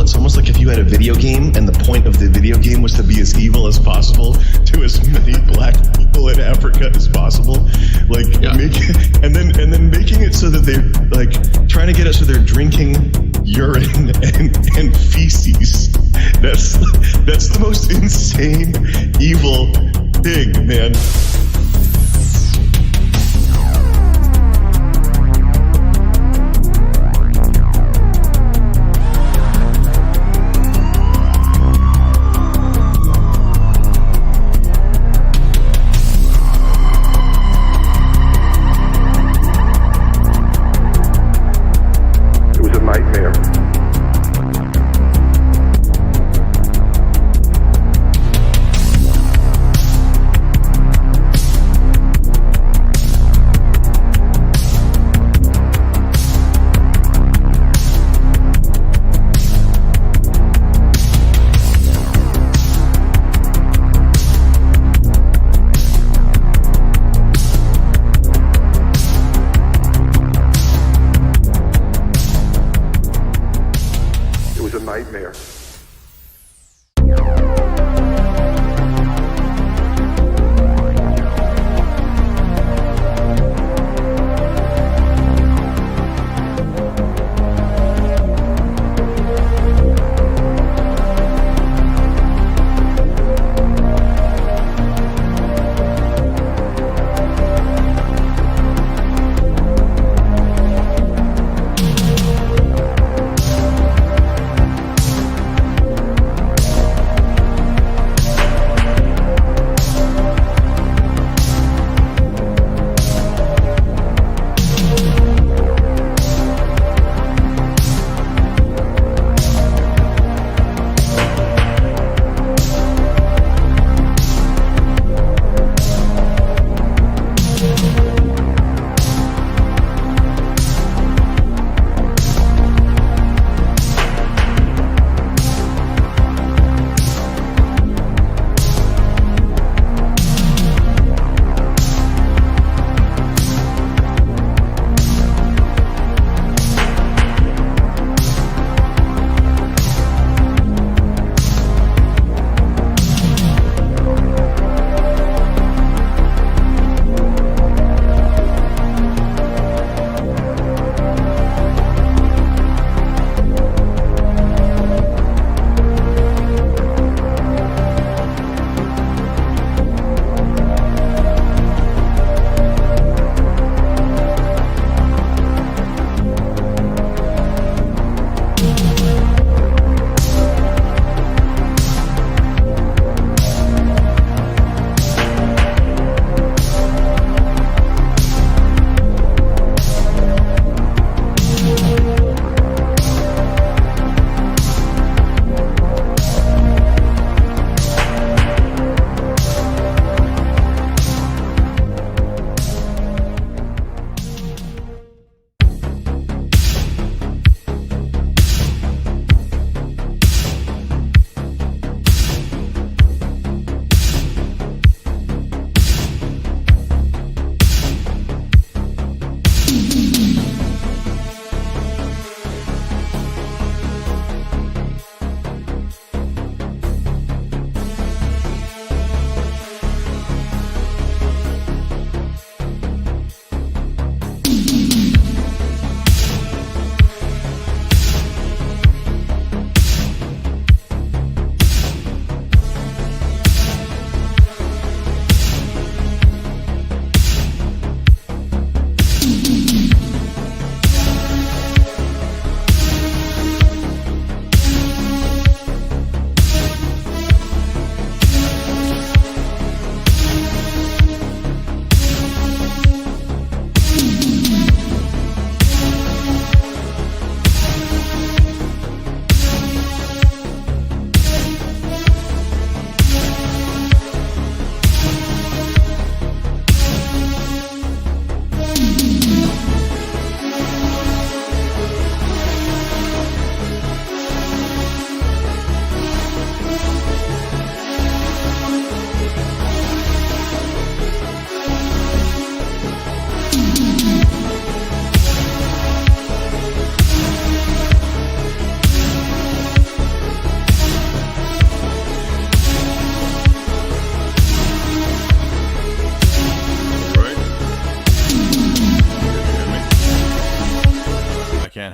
It's almost like if you had a video game and the point of the video game was to be as evil as possible to as many black people in Africa as possible. Like, and then making it so that they're like trying to get it so they're drinking urine and feces. That's the most insane, evil thing, man.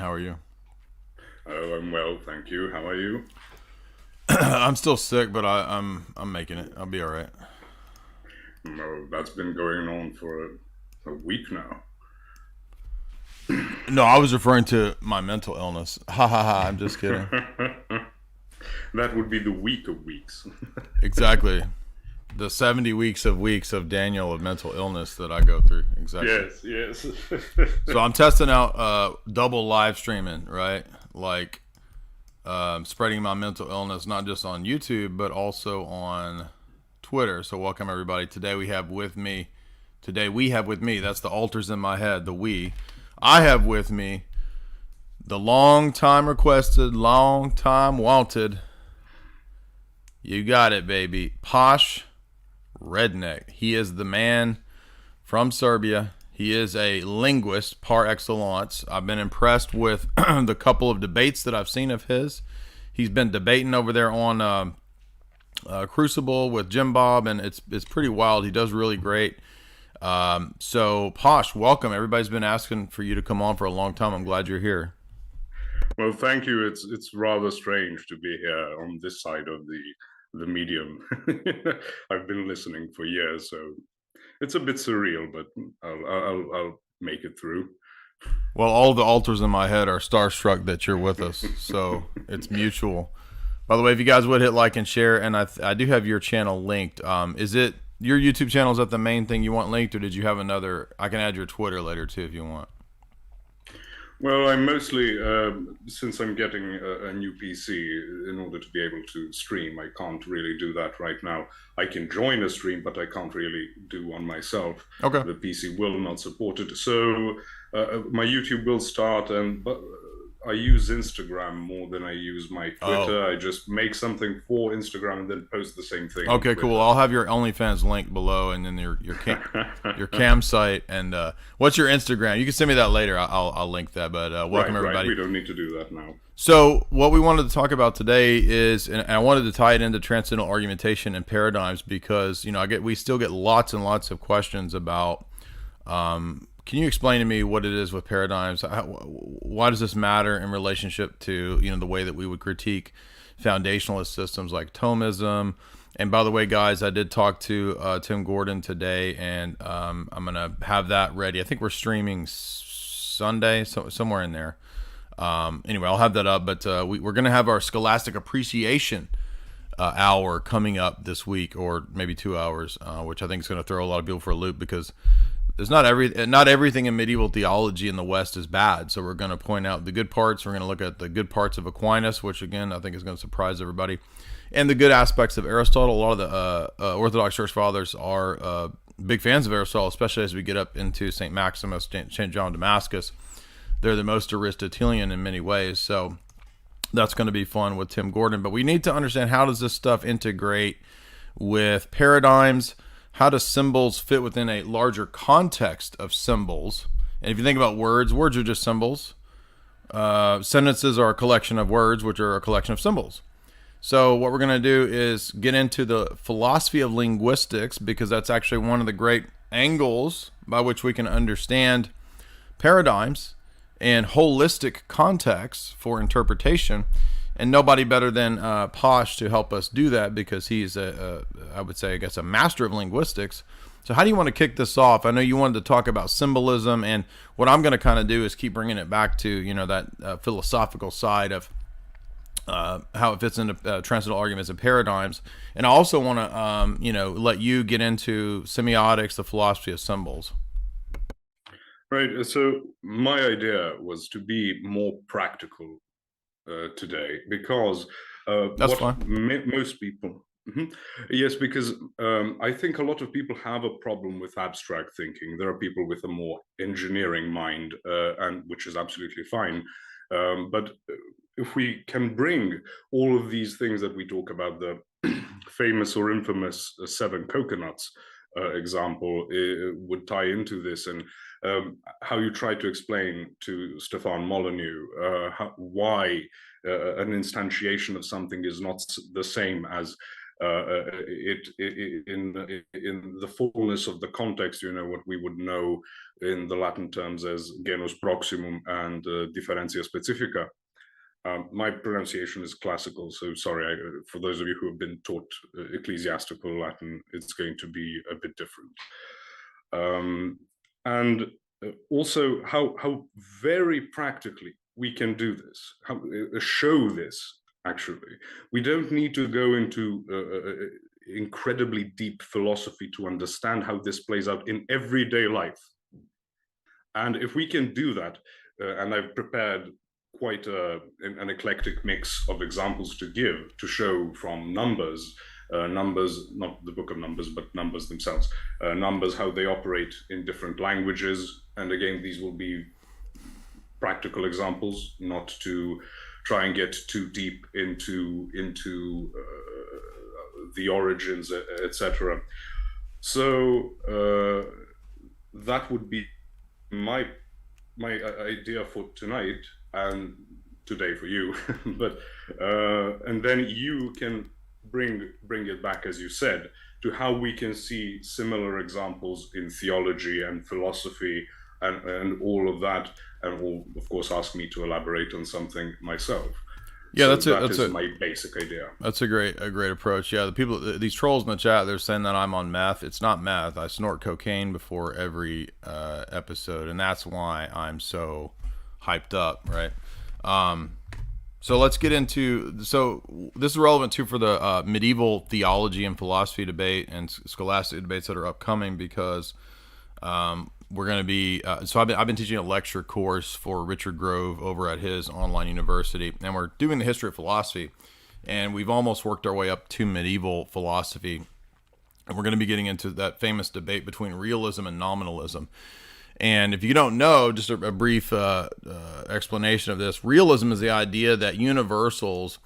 How are you? Oh, I'm well, thank you. How are you? I'm still sick, but I'm making it. I'll be all right. No, that's been going on for a week now. No, I was referring to my mental illness. Ha ha ha. I'm just kidding. That would be the week of weeks. Exactly. The 70 weeks of Daniel of mental illness that I go through. Exactly. Yes, yes. So I'm testing out double live streaming, right? Like spreading my mental illness not just on YouTube but also on Twitter. So welcome everybody. Today we have with me. That's the altars in my head. The we. I have with me the long time requested, long time wanted. You got it, baby. Posh Redneck. He is the man from Serbia. He is a linguist par excellence. I've been impressed with the couple of debates that I've seen of his. He's been debating over there on Crucible with Jim Bob, and it's pretty wild. He does really great. So Posh, welcome. Everybody's been asking for you to come on for a long time. I'm glad you're here. Well, thank you. It's rather strange to be here on this side of the medium. I've been listening for years, so it's a bit surreal, but I'll make it through. Well, all the altars in my head are starstruck that you're with us, so it's mutual. By the way, if you guys would hit like and share, and I do have your channel linked. Is it your YouTube channel? Is that the main thing you want linked, or did you have another? I can add your Twitter later too if you want. Well, I'm mostly, since I'm getting a new PC, in order to be able to stream, I can't really do that right now. I can join a stream, but I can't really do one myself. Okay. The PC will not support it. So my YouTube will start, but I use Instagram more than I use my Twitter. I just make something for Instagram and then post the same thing. Okay, cool. I'll have your OnlyFans link below, and then your cam site. And what's your Instagram? You can send me that later. I'll link that. But welcome everybody. Right. We don't need to do that now. So what we wanted to talk about today is, and I wanted to tie it into transcendental argumentation and paradigms because we still get lots and lots of questions about. Can you explain to me what it is with paradigms? Why does this matter in relationship to the way that we would critique foundationalist systems like Thomism? And by the way, guys, I did talk to Tim Gordon today, and I'm gonna have that ready. I think we're streaming Sunday, somewhere in there. Anyway, I'll have that up. But we're gonna have our Scholastic Appreciation hour coming up this week, or maybe 2 hours, which I think is going to throw a lot of people for a loop because there's not everything in medieval theology in the West is bad. So we're going to point out the good parts. We're going to look at the good parts of Aquinas, which again I think is going to surprise everybody, and the good aspects of Aristotle. A lot of the Orthodox Church Fathers are big fans of Aristotle, especially as we get up into St. Maximus, St. John of Damascus. They're the most Aristotelian in many ways. So that's going to be fun with Tim Gordon. But we need to understand, how does this stuff integrate with paradigms? How do symbols fit within a larger context of symbols? And if you think about words are just symbols. Sentences are a collection of words, which are a collection of symbols. So what we're going to do is get into the philosophy of linguistics, because that's actually one of the great angles by which we can understand paradigms and holistic contexts for interpretation. And nobody better than Posh to help us do that, because he's I guess a master of linguistics. So how do you want to kick this off? I know you wanted to talk about symbolism, and what I'm going to kind of do is keep bringing it back to that philosophical side of how it fits into transcendental arguments and paradigms. And I also want to let you get into semiotics, the philosophy of symbols. Right. So my idea was to be more practical today, because That's fine. Most people, yes, because I think a lot of people have a problem with abstract thinking. There are people with a more engineering mind, and which is absolutely fine. But if we can bring all of these things that we talk about, the famous or infamous seven coconuts example would tie into this, and how you try to explain to Stefan Molyneux why an instantiation of something is not the same as In the fullness of the context, what we would know in the Latin terms as genus proximum and differentia specifica. My pronunciation is classical, so sorry for those of you who have been taught ecclesiastical Latin, it's going to be a bit different. And also how very practically we can do this, how show this. Actually, we don't need to go into incredibly deep philosophy to understand how this plays out in everyday life. And if we can do that, and I've prepared quite an eclectic mix of examples to give, to show from numbers, not the book of Numbers, but numbers themselves, numbers, how they operate in different languages. And again, these will be practical examples, not to try and get too deep into the origins, etc. So that would be my idea for tonight, and today for you. But and then you can bring it back, as you said, to how we can see similar examples in theology and philosophy and all of that, and will of course ask me to elaborate on something myself. Yeah, so that's my basic idea. That's a great approach. Yeah, the people, these trolls in the chat, they're saying that I'm on meth. It's not meth. I snort cocaine before every episode, and that's why I'm so hyped up, right? So let's get into, so this is relevant too for the medieval theology and philosophy debate and scholastic debates that are upcoming, because we're going to be, so I've been teaching a lecture course for Richard Grove over at his online university, and we're doing the history of philosophy, and we've almost worked our way up to medieval philosophy, and we're going to be getting into that famous debate between realism and nominalism. And if you don't know, just a brief explanation of this, realism is the idea that universals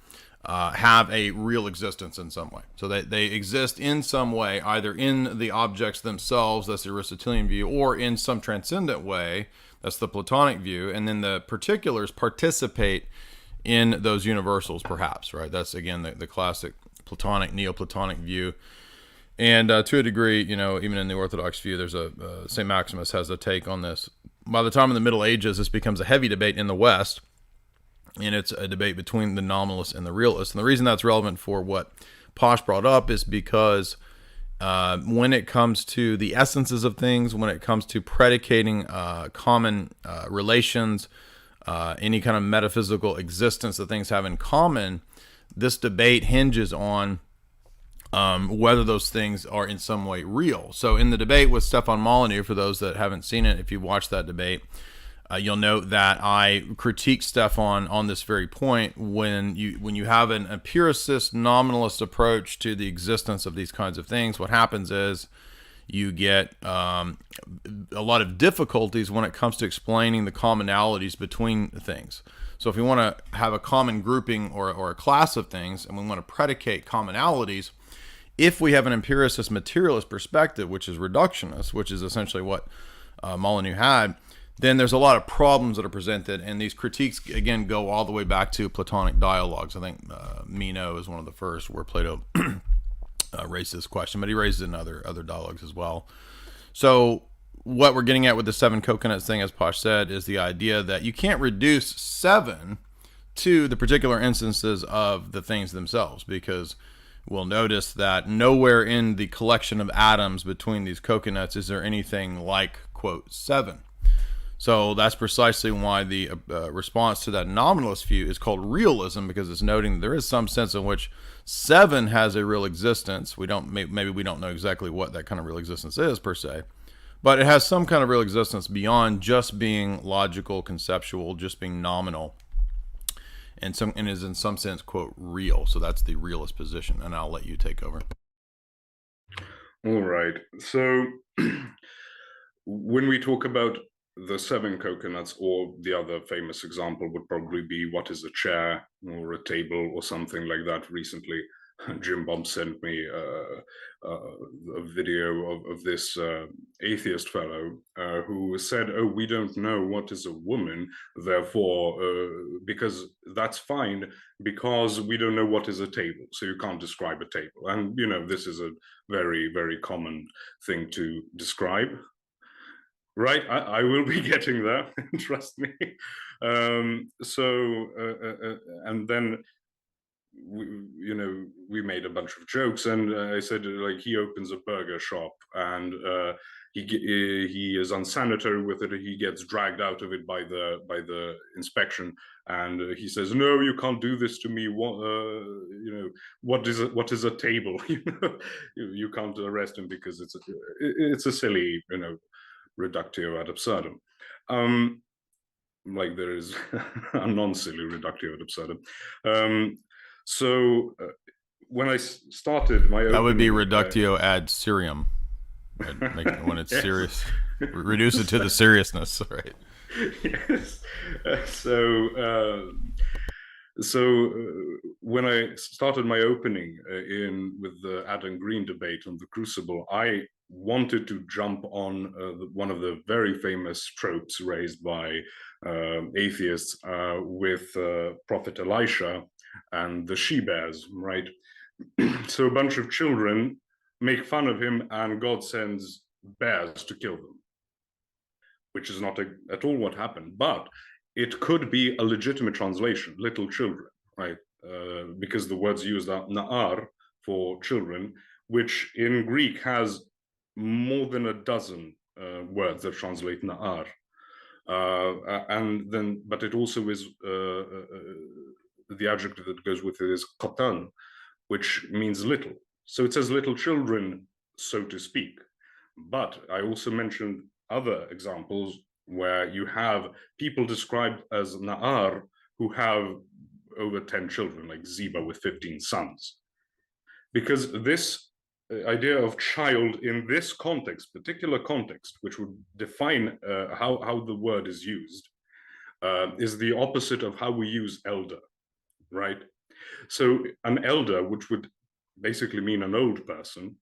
have a real existence in some way. So they exist in some way, either in the objects themselves, that's the Aristotelian view, or in some transcendent way, that's the Platonic view, and then the particulars participate in those universals, perhaps, right? That's, again, the classic Platonic, Neoplatonic view. And to a degree, even in the Orthodox view, there's St. Maximus has a take on this. By the time in the Middle Ages, this becomes a heavy debate in the West, and it's a debate between the nominalists and the realists. And the reason that's relevant for what Posh brought up is because when it comes to the essences of things, when it comes to predicating common relations, any kind of metaphysical existence that things have in common, this debate hinges on whether those things are in some way real. So in the debate with Stefan Molyneux, for those that haven't seen it, if you watched that debate, you'll note that I critique Stefan on this very point. When you have an empiricist, nominalist approach to the existence of these kinds of things, what happens is you get a lot of difficulties when it comes to explaining the commonalities between things. So if we want to have a common grouping or a class of things, and we want to predicate commonalities, if we have an empiricist materialist perspective, which is reductionist, which is essentially what Molyneux had, then there's a lot of problems that are presented, and these critiques, again, go all the way back to Platonic dialogues. I think Meno is one of the first where Plato raised this question, but he raised it in other dialogues as well. So what we're getting at with the 7 coconuts thing, as Posh said, is the idea that you can't reduce 7 to the particular instances of the things themselves, because we'll notice that nowhere in the collection of atoms between these coconuts is there anything like, quote, 7. So that's precisely why the response to that nominalist view is called realism, because it's noting that there is some sense in which 7 has a real existence. Maybe we don't know exactly what that kind of real existence is per se, but it has some kind of real existence beyond just being logical, conceptual, just being nominal, and is in some sense, quote, real. So that's the realist position, and I'll let you take over. All right. So when we talk about the 7 coconuts, or the other famous example would probably be what is a chair or a table or something like that recently Jim Bob sent me a video of this atheist fellow who said, "Oh, we don't know what is a woman, therefore, because that's fine, because we don't know what is a table, so you can't describe a table." And, this is a very, very common thing to describe. Right, I will be getting there, trust me. And then we made a bunch of jokes, and I said, like, he opens a burger shop, and he is unsanitary with it. He gets dragged out of it by the inspection, and he says, "No, you can't do this to me. What is a table?" You can't arrest him because it's a silly, reductio ad absurdum. Like there is a non-silly reductio ad absurdum. So when I started my that would be reductio ad serium, when it's serious. Reduce it to the seriousness, right? Yes. When I started my opening with the Adam Green debate on the Crucible, I wanted to jump on one of the very famous tropes raised by atheists with Prophet Elisha and the she-bears, right? So a bunch of children make fun of him, and God sends bears to kill them, which is not at all what happened. But it could be a legitimate translation, little children, right? Because the words used are na'ar for children, which in Greek has more than a dozen words that translate na'ar. But it also is the adjective that goes with it is qatan, which means little. So it says little children, so to speak. But I also mentioned other examples where you have people described as na'ar who have over 10 children, like Ziba with 15 sons. Because this idea of child in this context, particular context, which would define how the word is used, is the opposite of how we use elder, right? So an elder, which would basically mean an old person,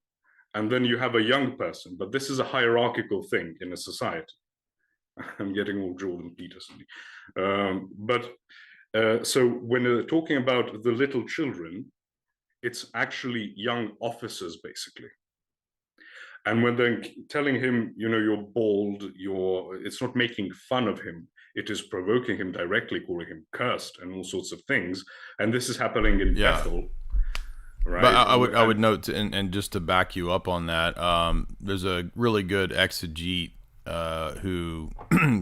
and then you have a young person, but this is a hierarchical thing in a society. I'm getting all Jordan Peterson. So when they're talking about the little children, it's actually young officers, basically. And when they're telling him, you're bald, it's not making fun of him. It is provoking him directly, calling him cursed and all sorts of things. And this is happening in Bethel. Right. But I would note, and just to back you up on that, there's a really good exegete who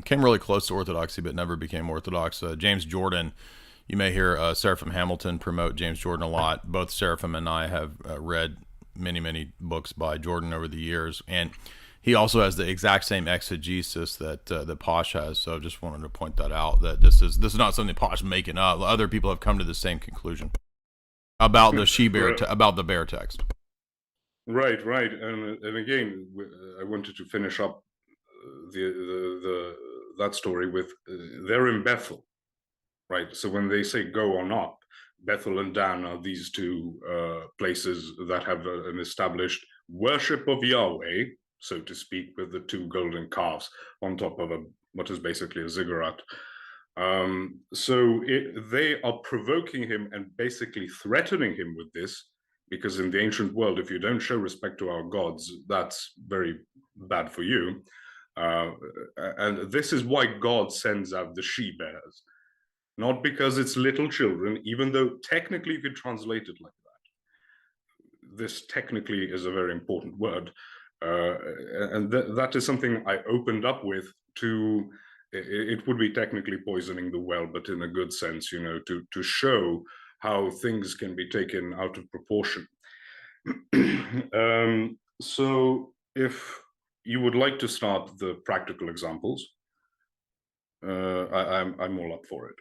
came really close to orthodoxy but never became orthodox. James Jordan. You may hear Seraphim Hamilton promote James Jordan a lot. Both Seraphim and I have read many, many books by Jordan over the years, and he also has the exact same exegesis that Posh has. So I just wanted to point that out, that this is not something Posh is making up. Other people have come to the same conclusion about the she-bear, about the bear text. Right. And again, I wanted to finish up that story with they're in Bethel. Right, so when they say go on up, Bethel and Dan are these two places that have an established worship of Yahweh, so to speak, with the two golden calves on top of what is basically a ziggurat. They are provoking him and basically threatening him with this, because in the ancient world, if you don't show respect to our gods, that's very bad for you. And this is why God sends out the she-bears. Not because it's little children, even though technically you could translate it like that. This technically is a very important word. And that is something I opened up with to, it would be technically poisoning the well, but in a good sense, to show how things can be taken out of proportion. So if you would like to start the practical examples, I'm all up for it.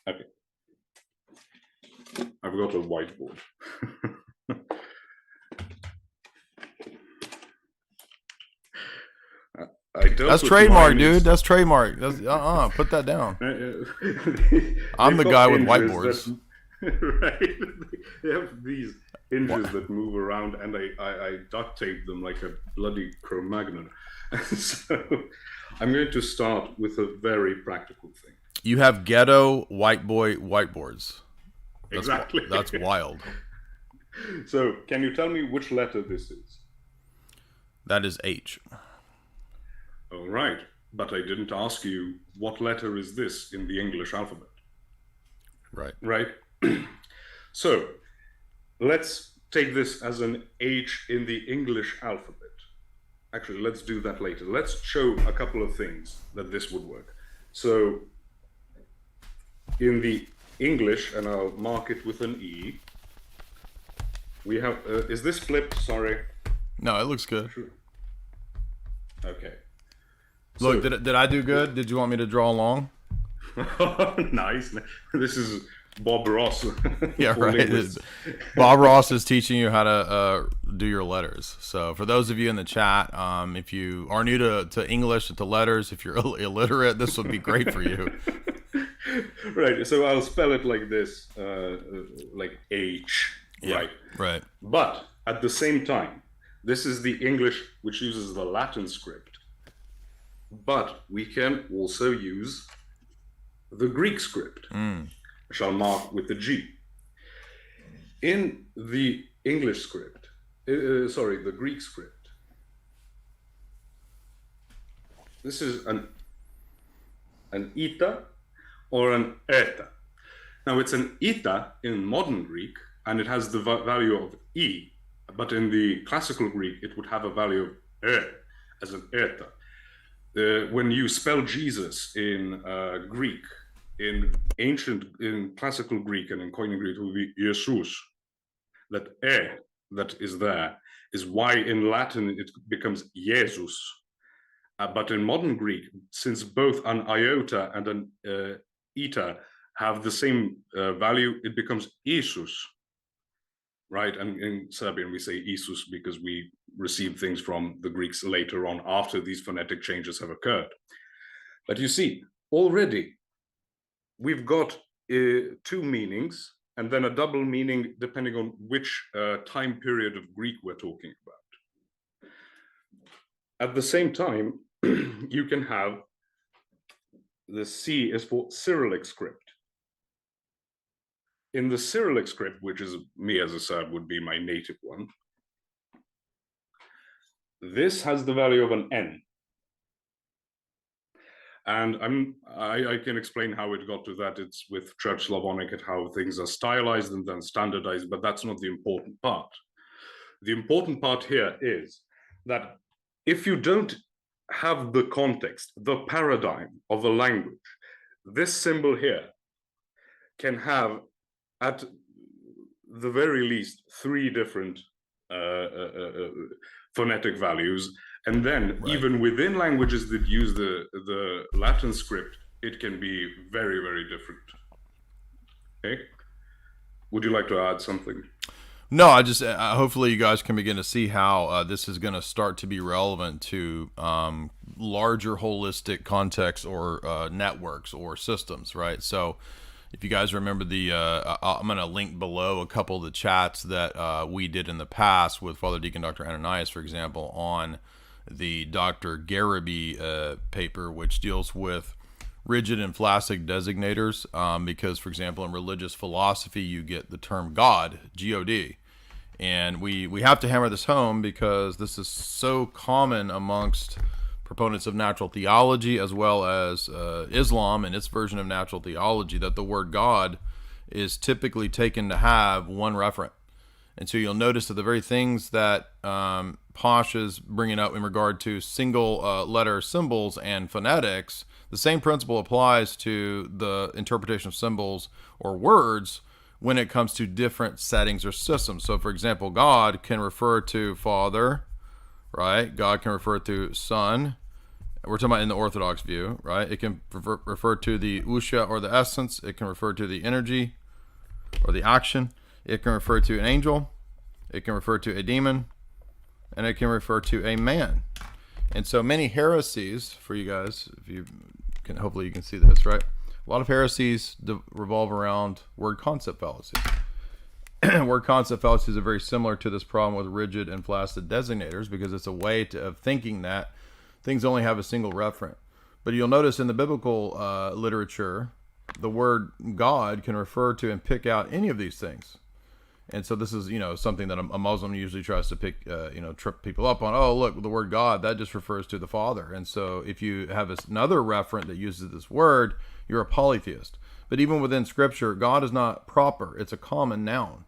Okay. I've got a whiteboard. That's trademark, dude. That's trademark. That's put that down. I'm the guy with whiteboards. Right? They have these hinges that move around, and I duct tape them like a bloody Cro-Magnon. So I'm going to start with a very practical thing. You have ghetto white boy whiteboards. Exactly. That's wild. So can you tell me which letter this is? That is H. All right. But I didn't ask you what letter is this in the English alphabet. Right. Right? So let's take this as an H in the English alphabet. Actually, let's do that later. Let's show a couple of things that this would work. So in the English, and I'll mark it with an E, we have, is this flipped? Sorry. No, it looks good. Okay. Look, did I do good? Did you want me to draw along? Nice. This is Bob Ross. Yeah, right. Bob Ross is teaching you how to do your letters. So for those of you in the chat, if you are new to English, to letters, if you're illiterate, this would be great for you. Right. So I'll spell it like this, like H. Yeah, right. Right. But at the same time, this is the English which uses the Latin script. But we can also use the Greek script, which I'll mark with the G. In the English script, the Greek script, this is an eta or an eta. Now it's an eta in modern Greek, and it has the value of e, but in the classical Greek, it would have a value of as an eta. When you spell Jesus in Greek, in classical Greek and in Koine Greek, it would be Jesus. That that is there is why in Latin it becomes Jesus. But in modern Greek, since both an iota and an eta have the same value, it becomes Isus. Right? And in Serbian, we say Isus because we receive things from the Greeks later on after these phonetic changes have occurred. But you see, already we've got two meanings and then a double meaning depending on which time period of Greek we're talking about. At the same time, you can have the C is for Cyrillic script. In the Cyrillic script, which is me as a Serb would be my native one, this has the value of an N. And I can explain how it got to that. It's with Church Slavonic and how things are stylized and then standardized, but that's not the important part. The important part here is that if you don't have the context, the paradigm of a language, this symbol here can have at the very least 3 different phonetic values. And then even within languages that use the Latin script, it can be very, very different. Okay. Would you like to add something? No, I just hopefully you guys can begin to see how this is going to start to be relevant to larger holistic contexts or networks or systems, right? So if you guys remember I'm going to link below a couple of the chats that we did in the past with Father Deacon Dr. Ananias, for example, on the Dr. Garaby paper, which deals with rigid and flaccid designators, because, for example, in religious philosophy, you get the term God, G-O-D. And we have to hammer this home because this is so common amongst proponents of natural theology as well as Islam and its version of natural theology, that the word God is typically taken to have one referent. And so you'll notice that the very things that Posh is bringing up in regard to single letter symbols and phonetics, the same principle applies to the interpretation of symbols or words when it comes to different settings or systems. So, for example, God can refer to Father, right? God can refer to Son. We're talking about in the Orthodox view, right? It can refer to the Usha or the essence. It can refer to the energy or the action. It can refer to an angel. It can refer to a demon. And it can refer to a man. And so many heresies, for you guys, if you can, hopefully you can see this, right? A lot of heresies revolve around word concept fallacies. Word concept fallacies are very similar to this problem with rigid and flaccid designators, because it's a way of thinking that things only have a single referent. But you'll notice in the biblical literature, the word God can refer to and pick out any of these things. And so this is, something that a Muslim usually tries to pick, trip people up on. Oh, look, the word God, that just refers to the Father. And so if you have another referent that uses this word, you're a polytheist. But even within Scripture, God is not proper. It's a common noun,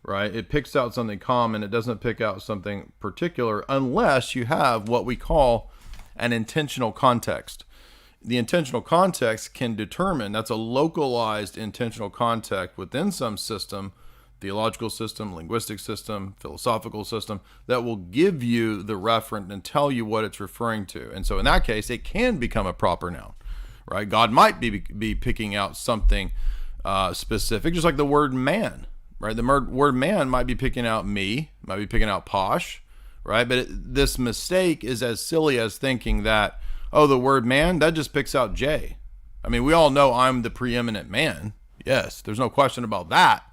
right? It picks out something common. It doesn't pick out something particular unless you have what we call an intentional context. The intentional context can determine, that's a localized intentional context within some system, theological system, linguistic system, philosophical system, that will give you the referent and tell you what it's referring to. And so in that case, it can become a proper noun, right? God might be picking out something specific, just like the word man, right? The word man might be picking out me, might be picking out Posh, right? But this mistake is as silly as thinking that, oh, the word man, that just picks out Jay. I mean, we all know I'm the preeminent man. Yes, there's no question about that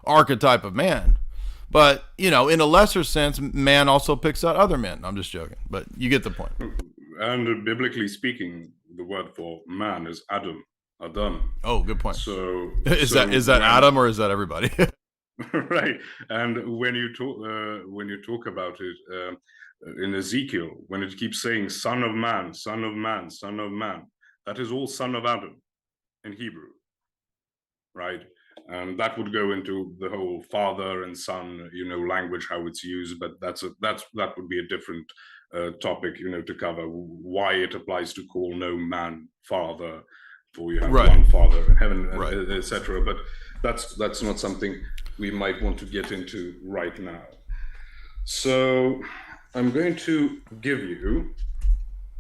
archetype of man. But, in a lesser sense, man also picks out other men. I'm just joking, but you get the point. And biblically speaking, the word for man is Adam. Oh, good point. So is that Adam, or is that everybody? Right. And when you talk about it in Ezekiel, when it keeps saying son of man, son of man, son of man, that is all son of Adam in Hebrew, right? And that would go into the whole father and son, language, how it's used, but that would be a different topic, to cover why it applies to call no man father, for you have one father, heaven, etc. But that's not something we might want to get into right now. So I'm going to give you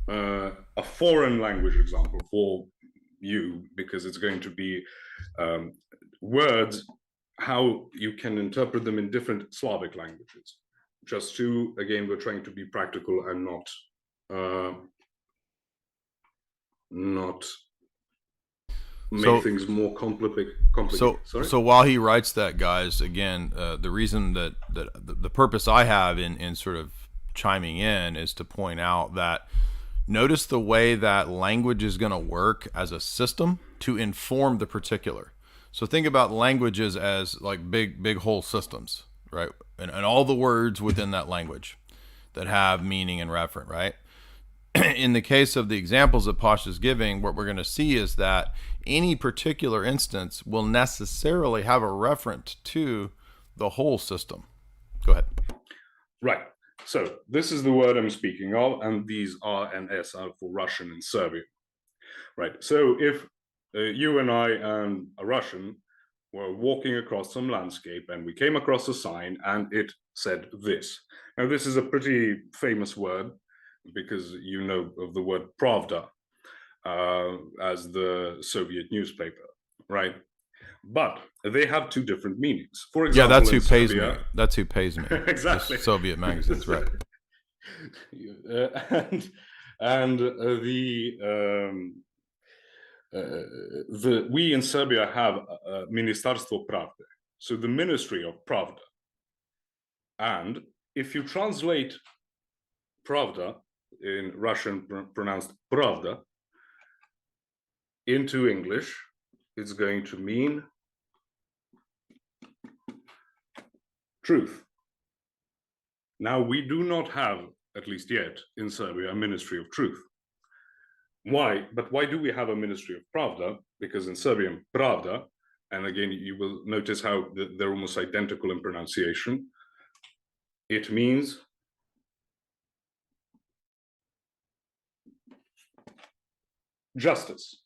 a foreign language example for you, because it's going to be words, how you can interpret them in different Slavic languages. Just to, again, we're trying to be practical and not make things more complicated. So while he writes that, guys, again, the reason that the purpose I have in sort of chiming in is to point out that notice the way that language is going to work as a system to inform the particular. So think about languages as like big whole systems, right? And all the words within that language that have meaning and referent, right? In the case of the examples that Posh is giving, what we're going to see is that any particular instance will necessarily have a referent to the whole system. Go ahead. Right. So this is the word I'm speaking of, and these R and S are for Russian and Serbian. Right. So if you and I and a Russian were walking across some landscape and we came across a sign and it said this. Now, this is a pretty famous word because you know of the word Pravda as the Soviet newspaper, right? But they have two different meanings. For example, that's who pays Serbia, me. That's who pays me. Exactly. The Soviet magazines, right? We in Serbia have Ministarstvo Pravde, so the Ministry of Pravda. And if you translate Pravda, in Russian pronounced Pravda, into English, it's going to mean truth. Now, we do not have, at least yet, in Serbia, a Ministry of Truth. Why? But why do we have a Ministry of Pravda? Because in Serbian, Pravda, and again, you will notice how they're almost identical in pronunciation. It means justice.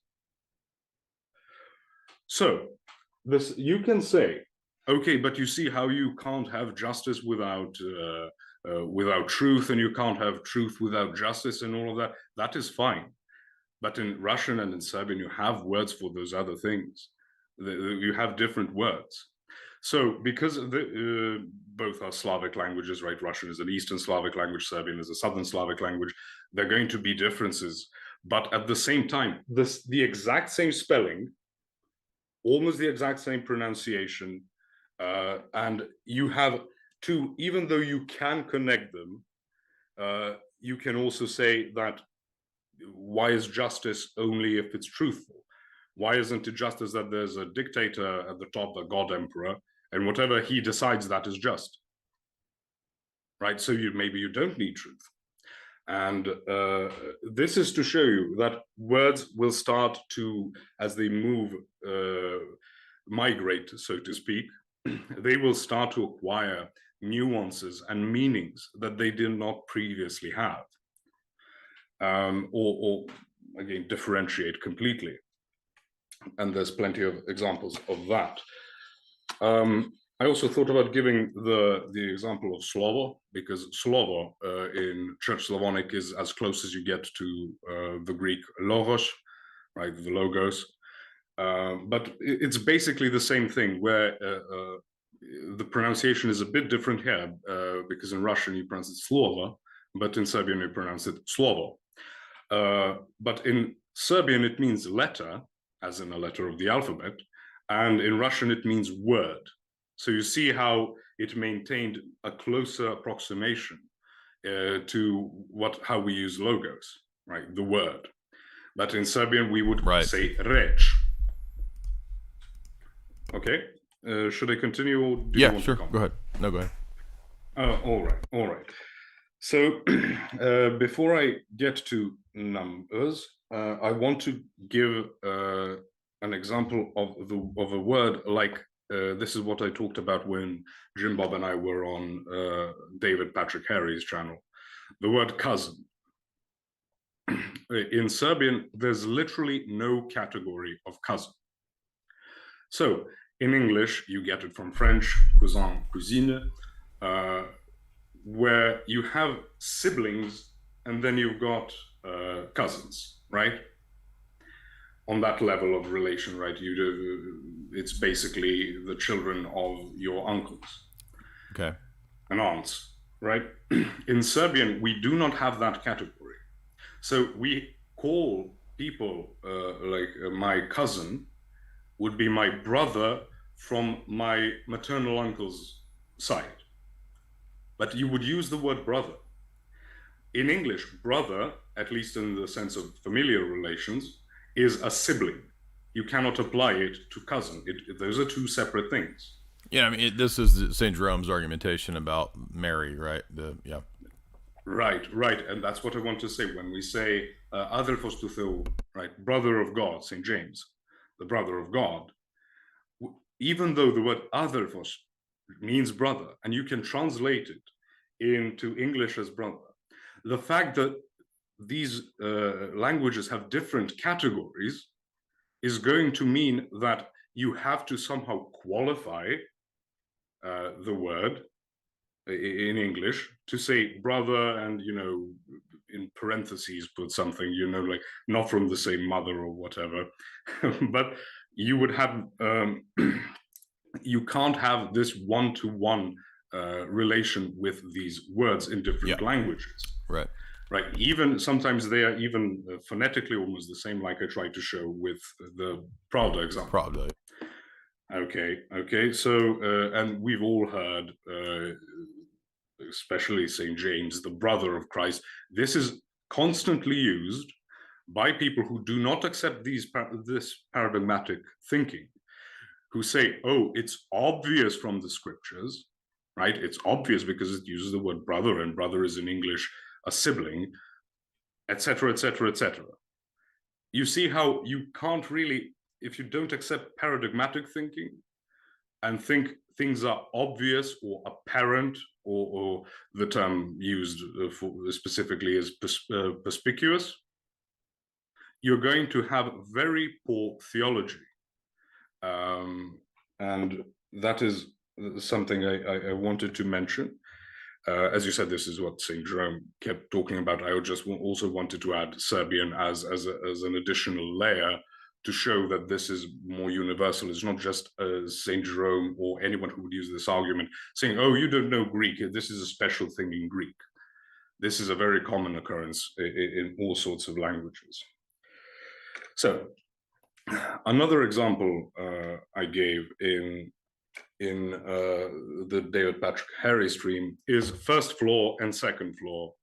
So this, you can say, okay, but you see how you can't have justice without truth, and you can't have truth without justice and all of that. That is fine. But in Russian and in Serbian, you have words for those other things. You have different words. So because both are Slavic languages, right? Russian is an Eastern Slavic language, Serbian is a Southern Slavic language. There are going to be differences. but at the same time, the exact same spelling, almost the exact same pronunciation, and you have two, even though you can connect them, you can also say that why is justice only if it's truthful? Why isn't it justice that there's a dictator at the top, the God Emperor, and whatever he decides that is just, right? So maybe you don't need truth. And this is to show you that words will start to, as they move, migrate, so to speak, they will start to acquire nuances and meanings that they did not previously have, or again, differentiate completely. And there's plenty of examples of that. I also thought about giving the example of slovo, because slovo in Church Slavonic is as close as you get to the Greek logos, right, the logos. But it's basically the same thing, where the pronunciation is a bit different here, because in Russian you pronounce it slovo, but in Serbian you pronounce it slovo. But in Serbian it means letter, as in a letter of the alphabet, and in Russian it means word. So you see how it maintained a closer approximation to how we use logos, right? The word. But in Serbian we would say reč. Okay. Should I continue, or do you want sure. to comment? Go ahead. No, go ahead. All right. So before I get to numbers, I want to give an example of a word like. This is what I talked about when Jim Bob and I were on David Patrick Harry's channel. The word cousin. In Serbian, there's literally no category of cousin. So in English, you get it from French, cousin, cousine, where you have siblings and then you've got cousins, right? On that level of relation, right? It's basically the children of your uncles, okay, and aunts, right? In Serbian, we do not have that category. So we call people like my cousin would be my brother from my maternal uncle's side. But you would use the word brother. In English, brother, at least in the sense of familial relations, is a sibling. You cannot apply it to cousin. Those are two separate things. Yeah, I mean, this is St. Jerome's argumentation about Mary, right? Right. And that's what I want to say. When we say Adelphos tou Theou, right, brother of God, St. James, the brother of God, even though the word Adelphos means brother, and you can translate it into English as brother, the fact that these languages have different categories is going to mean that you have to somehow qualify the word in English to say brother, and in parentheses put something, like not from the same mother or whatever. But you would have you can't have this one-to-one relation with these words in different languages. Right. Even sometimes they are even phonetically almost the same, like I tried to show with the Pravda example. Pravda. Okay. So, and we've all heard, especially St. James, the brother of Christ. This is constantly used by people who do not accept this paradigmatic thinking, who say, oh, it's obvious from the scriptures, right? It's obvious because it uses the word brother, and brother is in English a sibling, etc., etc., etc. You see how you can't really, if you don't accept paradigmatic thinking and think things are obvious or apparent, or the term used specifically is perspicuous, you're going to have very poor theology. And that is something I wanted to mention. As you said, this is what St. Jerome kept talking about. I just also wanted to add Serbian as an additional layer to show that this is more universal. It's not just St. Jerome or anyone who would use this argument saying, oh, you don't know Greek. This is a special thing in Greek. This is a very common occurrence in all sorts of languages. So another example I gave in the David Patrick Harry stream is first floor and second floor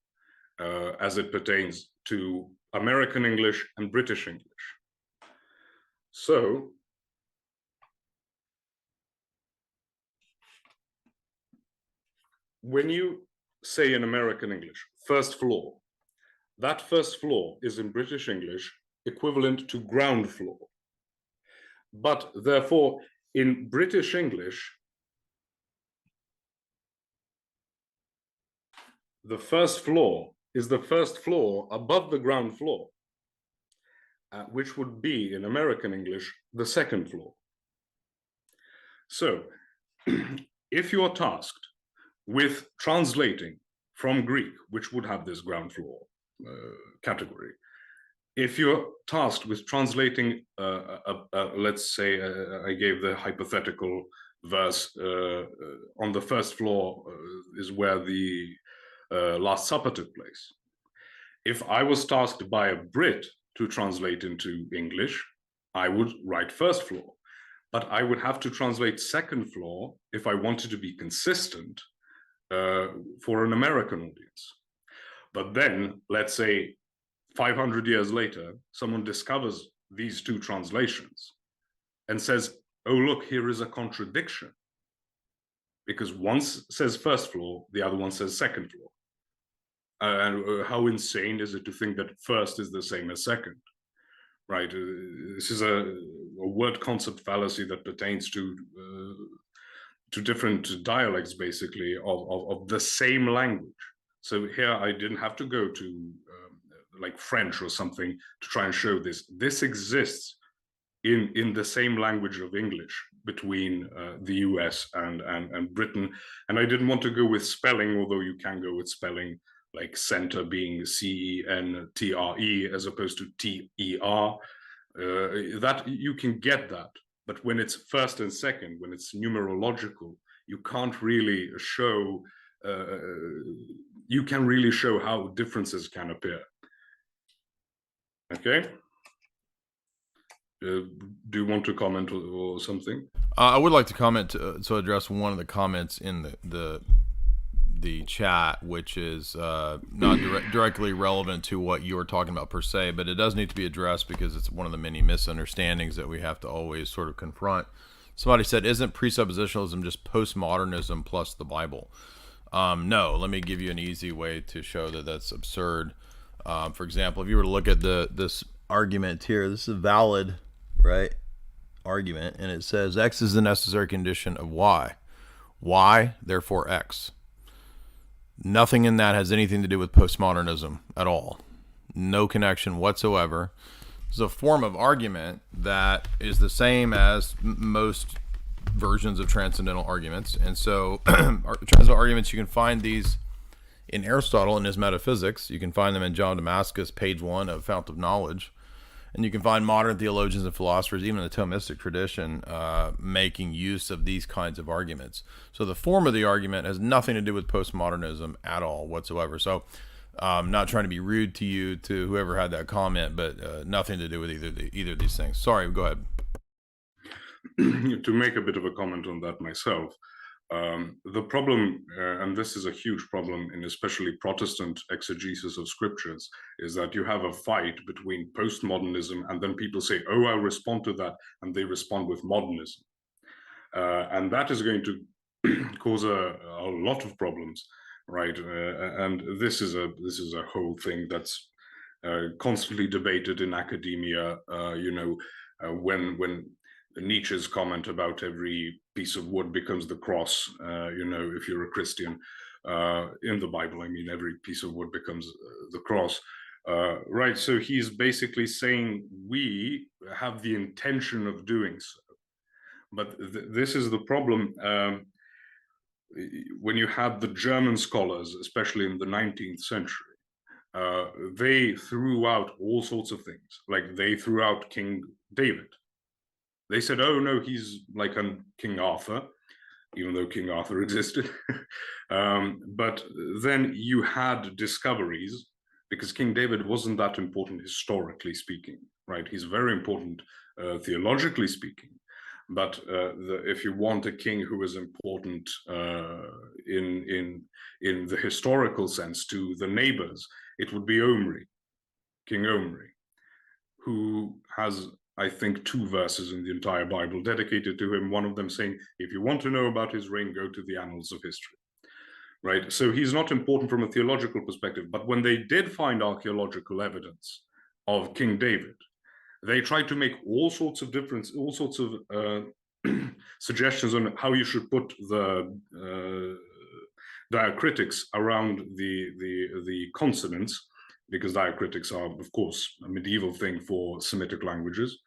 as it pertains to American English and British English. So when you say in American English, first floor, that first floor is in British English equivalent to ground floor. But therefore, in British English, the first floor is the first floor above the ground floor, which would be in American English the second floor. So if you are tasked with translating from Greek, which would have this ground floor category, if you're tasked with translating, let's say, I gave the hypothetical verse, on the first floor is where the Last Supper took place. If I was tasked by a Brit to translate into English, I would write first floor. But I would have to translate second floor if I wanted to be consistent for an American audience. But then, let's say, 500 years later, someone discovers these two translations and says, oh, look, here is a contradiction. Because one says first floor, the other one says second floor. And how insane is it to think that first is the same as second, right? This is a word concept fallacy that pertains to different dialects, basically, of the same language. So here I didn't have to go to like French or something to try and show this. This exists in the same language of English between the US and Britain. And I didn't want to go with spelling, although you can go with spelling, like center being CENTRE as opposed to TER. That you can get that. But when it's first and second, when it's numerological, you can't really show, you can really show how differences can appear. Okay. Do you want to comment or something? I would like to comment to address one of the comments in the chat, which is not directly relevant to what you were talking about per se, but it does need to be addressed because it's one of the many misunderstandings that we have to always sort of confront. Somebody said, isn't presuppositionalism just postmodernism plus the Bible? No, let me give you an easy way to show that that's absurd. For example, if you were to look at this argument here, this is a valid, right, argument, and it says X is the necessary condition of Y. Y, therefore X. Nothing in that has anything to do with postmodernism at all. No connection whatsoever. It's a form of argument that is the same as most versions of transcendental arguments. And so transcendental arguments, you can find these in Aristotle in his Metaphysics. You can find them in John Damascus, page 1 of Fount of Knowledge. And you can find modern theologians and philosophers, even in the Thomistic tradition, making use of these kinds of arguments. So the form of the argument has nothing to do with postmodernism at all whatsoever. So I'm not trying to be rude to you, to whoever had that comment, but nothing to do with either of these things. Sorry, go ahead. To make a bit of a comment on that myself, the problem, and this is a huge problem in especially Protestant exegesis of scriptures, is that you have a fight between postmodernism and then people say, oh, I'll respond to that, and they respond with modernism. And that is going to cause a lot of problems, right? And this is a whole thing that's constantly debated in academia, when Nietzsche's comment about every piece of wood becomes the cross, if you're a Christian, in the Bible, I mean, every piece of wood becomes the cross, right? So he's basically saying we have the intention of doing so. But this is the problem. When you had the German scholars, especially in the 19th century, they threw out all sorts of things. Like they threw out King David. They said, oh, no, he's like King Arthur, even though King Arthur existed. But then you had discoveries because King David wasn't that important historically speaking, right? He's very important theologically speaking. But if you want a king who is important in the historical sense to the neighbors, it would be Omri, King Omri, who has, I think, 2 verses in the entire Bible dedicated to him. One of them saying, if you want to know about his reign, go to the annals of history. Right? So he's not important from a theological perspective. But when they did find archaeological evidence of King David, they tried to make all sorts of suggestions on how you should put the diacritics around the consonants, because diacritics are, of course, a medieval thing for Semitic languages.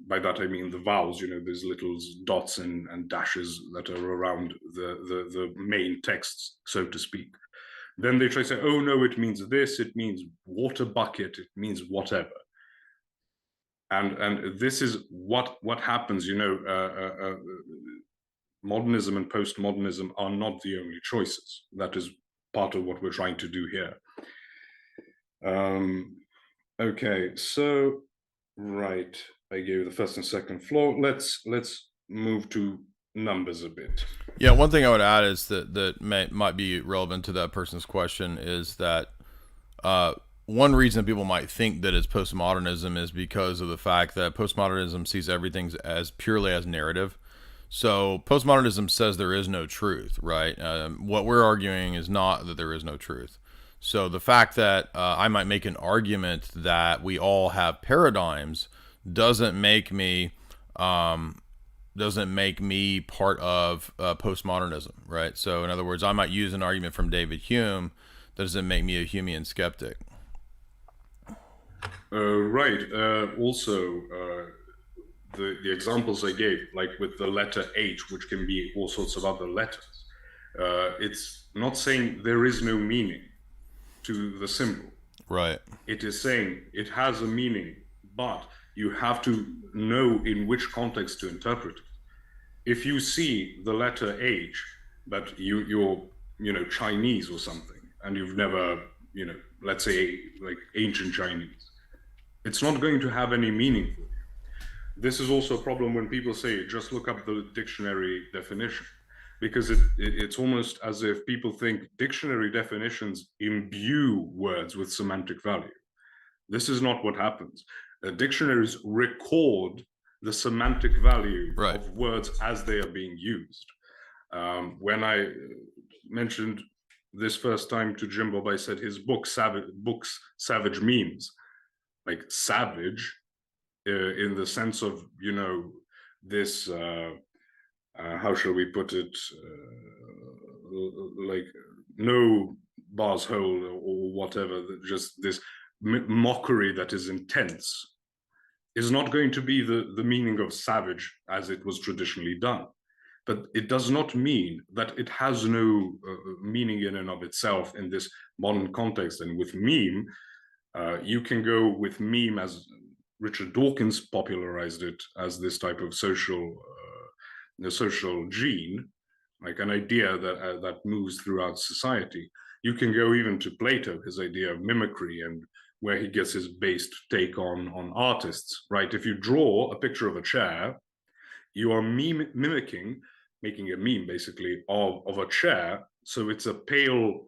By that I mean the vowels, there's little dots and dashes that are around the main texts, so to speak. Then they try to say, oh no, it means this, it means water bucket, it means whatever. And this is what happens, modernism and postmodernism are not the only choices. That is part of what we're trying to do here. Okay, so right, I gave the first and second floor. Let's move to numbers a bit. Yeah, one thing I would add is that might be relevant to that person's question is that one reason people might think that it's postmodernism is because of the fact that postmodernism sees everything as purely as narrative. So postmodernism says there is no truth, right? What we're arguing is not that there is no truth. So the fact that I might make an argument that we all have paradigms doesn't make me part of postmodernism, right? So in other words, I might use an argument from David Hume that doesn't make me a Humean skeptic. Right. Also, the examples I gave, like with the letter H, which can be all sorts of other letters, it's not saying there is no meaning to the symbol. Right. It is saying it has a meaning, but you have to know in which context to interpret it. If you see the letter H, but you're Chinese or something, and you've never, let's say like ancient Chinese, it's not going to have any meaning for you. This is also a problem when people say, just look up the dictionary definition, because it's almost as if people think dictionary definitions imbue words with semantic value. This is not what happens. Dictionaries record the semantic value of words as they are being used. When I mentioned this first time to Jim Bob, I said his book, Savage Memes, like savage in the sense of, this, how shall we put it, like no bar's hole or whatever, just this mockery that is intense, is not going to be the meaning of savage as it was traditionally done. But it does not mean that it has no meaning in and of itself in this modern context. And with meme, you can go with meme as Richard Dawkins popularized it as this type of social gene, like an idea that moves throughout society. You can go even to Plato, his idea of mimicry, and where he gets his based take on artists, right? If you draw a picture of a chair, you are mimicking, making a meme basically of a chair. So it's a pale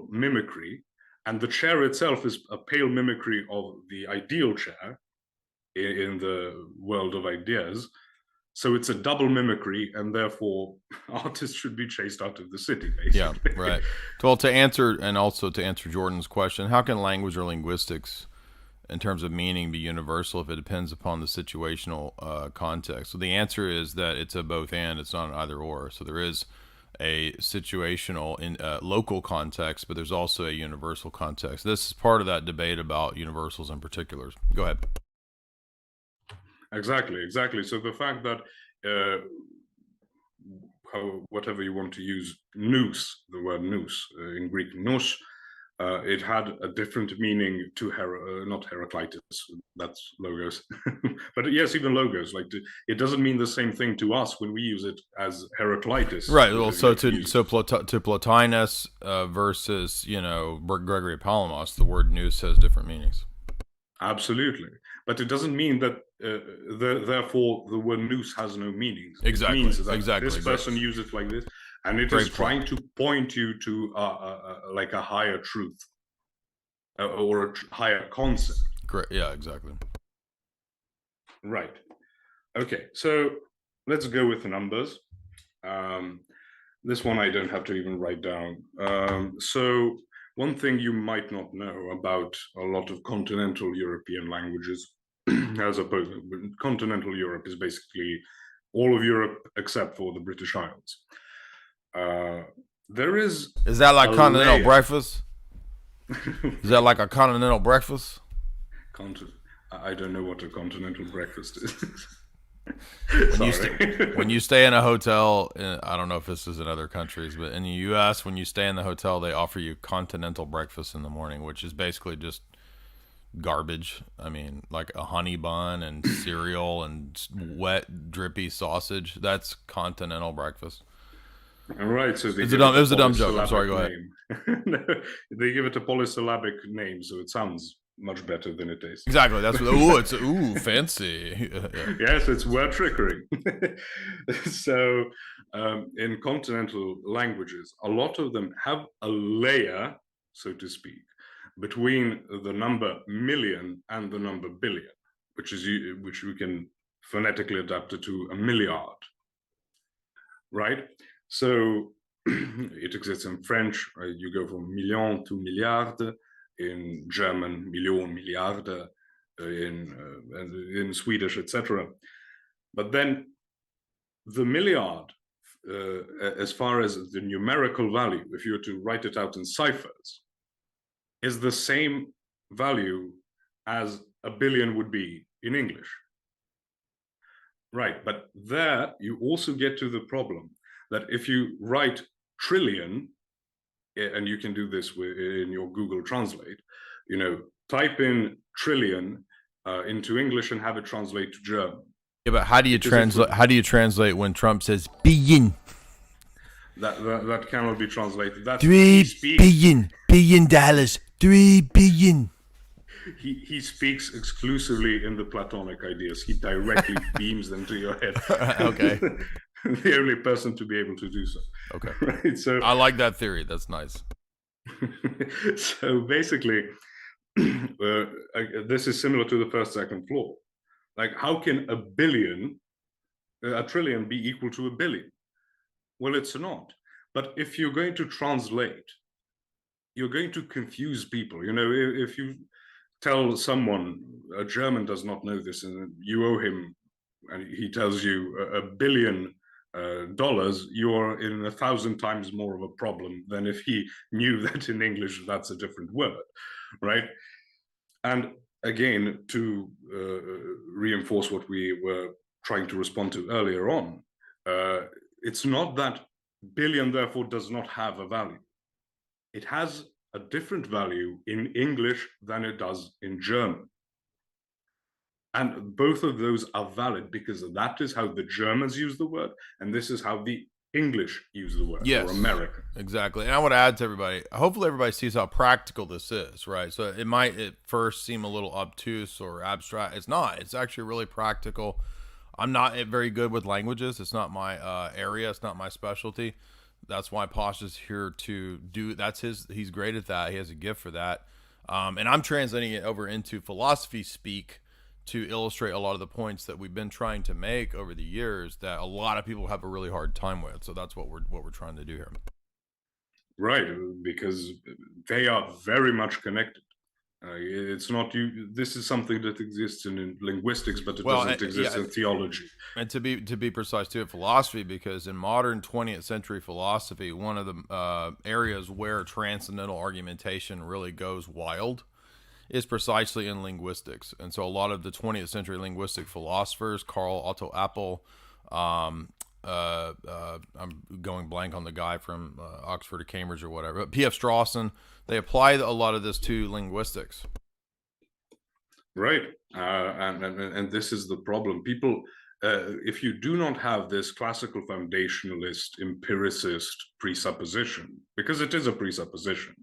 mimicry, and the chair itself is a pale mimicry of the ideal chair in the world of ideas. So it's a double mimicry, and therefore artists should be chased out of the city, basically. Yeah, right. Well, to answer Jordan's question, how can language or linguistics, in terms of meaning, be universal if it depends upon the situational context? So the answer is that it's a both and, it's not an either or. So there is a situational in local context, but there's also a universal context. This is part of that debate about universals and particulars. Go ahead. Exactly. So the fact that whatever you want to use, nous, the word nous, in Greek nous, It had a different meaning to not Heraclitus, that's logos, but yes, even logos. Like it doesn't mean the same thing to us when we use it as Heraclitus. Right. Well, so to Plotinus versus Gregory Palamas, the word nous has different meanings. Absolutely, but it doesn't mean that therefore the word nous has no meaning. Exactly. It means that exactly. this person uses it like this, and it is trying to point you to like a higher truth or a higher concept. Great. Yeah. Exactly. Right. Okay. So let's go with the numbers. This one I don't have to even write down. So one thing you might not know about a lot of continental European languages, as opposed to continental Europe, is basically all of Europe except for the British Isles. There is that like continental breakfast? Is that like a continental breakfast? I don't know what a continental breakfast is. When you stay in a hotel, I don't know if this is in other countries, but in the U.S., when you stay in the hotel, they offer you continental breakfast in the morning, which is basically just garbage. I mean, like a honey bun and cereal and wet, drippy sausage. That's continental breakfast. All right, so it was a dumb joke. I'm sorry. Go ahead. They give it a polysyllabic name, so it sounds much better than it is. Exactly. That's what. It's fancy. Yeah. Yes, it's word trickery. So, in continental languages, a lot of them have a layer, so to speak, between the number million and the number billion, which we can phonetically adapt it to a milliard. Right. So it exists in French. You go from million to milliard. In German, Million, Milliarde, in Swedish, etc. But then the milliard, as far as the numerical value, if you were to write it out in ciphers, is the same value as a billion would be in English. Right, but there you also get to the problem that if you write trillion, and you can do this in your Google Translate, type in trillion into English and have it translate to German. Yeah, but how do you translate? How do you translate when Trump says billion? That cannot be translated. That's $3 billion, $3 billion. He speaks exclusively in the Platonic ideas. He directly beams them to your head. Okay. The only person to be able to do so. Okay. Right. So I like that theory. That's nice. So basically, this is similar to the second floor. Like, how can a trillion be equal to a billion? Well, it's not. But if you're going to translate, you're going to confuse people. If you tell someone, a German does not know this, and you owe him, and he tells you $1 billion, you're in 1,000 times more of a problem than if he knew that in English that's a different word, right? And again, to reinforce what we were trying to respond to earlier on, it's not that billion therefore does not have a value. It has a different value in English than it does in German. And both of those are valid because that is how the Germans use the word, and this is how the English use the word, yes, or American. Exactly. And I want to add to everybody, hopefully everybody sees how practical this is, right? So it might at first seem a little obtuse or abstract. It's not. It's actually really practical. I'm not very good with languages. It's not my area. It's not my specialty. That's why Posh is here to do. He's great at that. He has a gift for that. And I'm translating it over into philosophy speak to illustrate a lot of the points that we've been trying to make over the years that a lot of people have a really hard time with. So that's what we're trying to do here. Right, because they are very much connected. It's not you. This is something that exists in linguistics, but it doesn't exist in theology. And to be precise too, in philosophy, because in modern 20th century philosophy, one of the areas where transcendental argumentation really goes wild is precisely in linguistics. And so a lot of the 20th century linguistic philosophers, Karl Otto Appel, I'm going blank on the guy from Oxford or Cambridge or whatever, but P.F. Strawson, they apply a lot of this to linguistics. Right, and this is the problem. People, if you do not have this classical foundationalist empiricist presupposition, because it is a presupposition,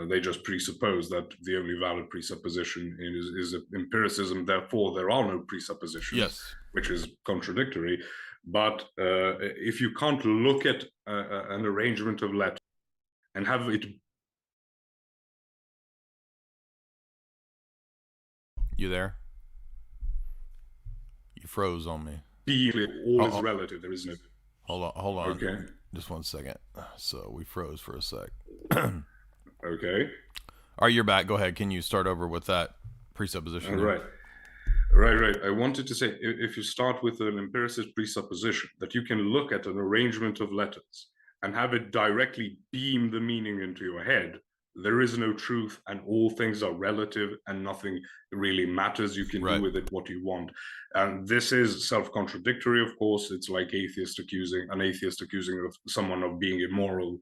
they just presuppose that the only valid presupposition is empiricism. Therefore, there are no presuppositions, Yes, which is contradictory. But if you can't look at an arrangement of letters and have it. You there? You froze on me. Be all is relative. There is no. Hold on. Okay. Just 1 second. So we froze for a sec. Okay. All right, you're back. Go ahead. Can you start over with that presupposition? Right. I wanted to say, if you start with an empiricist presupposition that you can look at an arrangement of letters and have it directly beam the meaning into your head, there is no truth and all things are relative and nothing really matters. You can do with it what you want. And this is self-contradictory, of course. It's like an atheist accusing of someone of being immoral,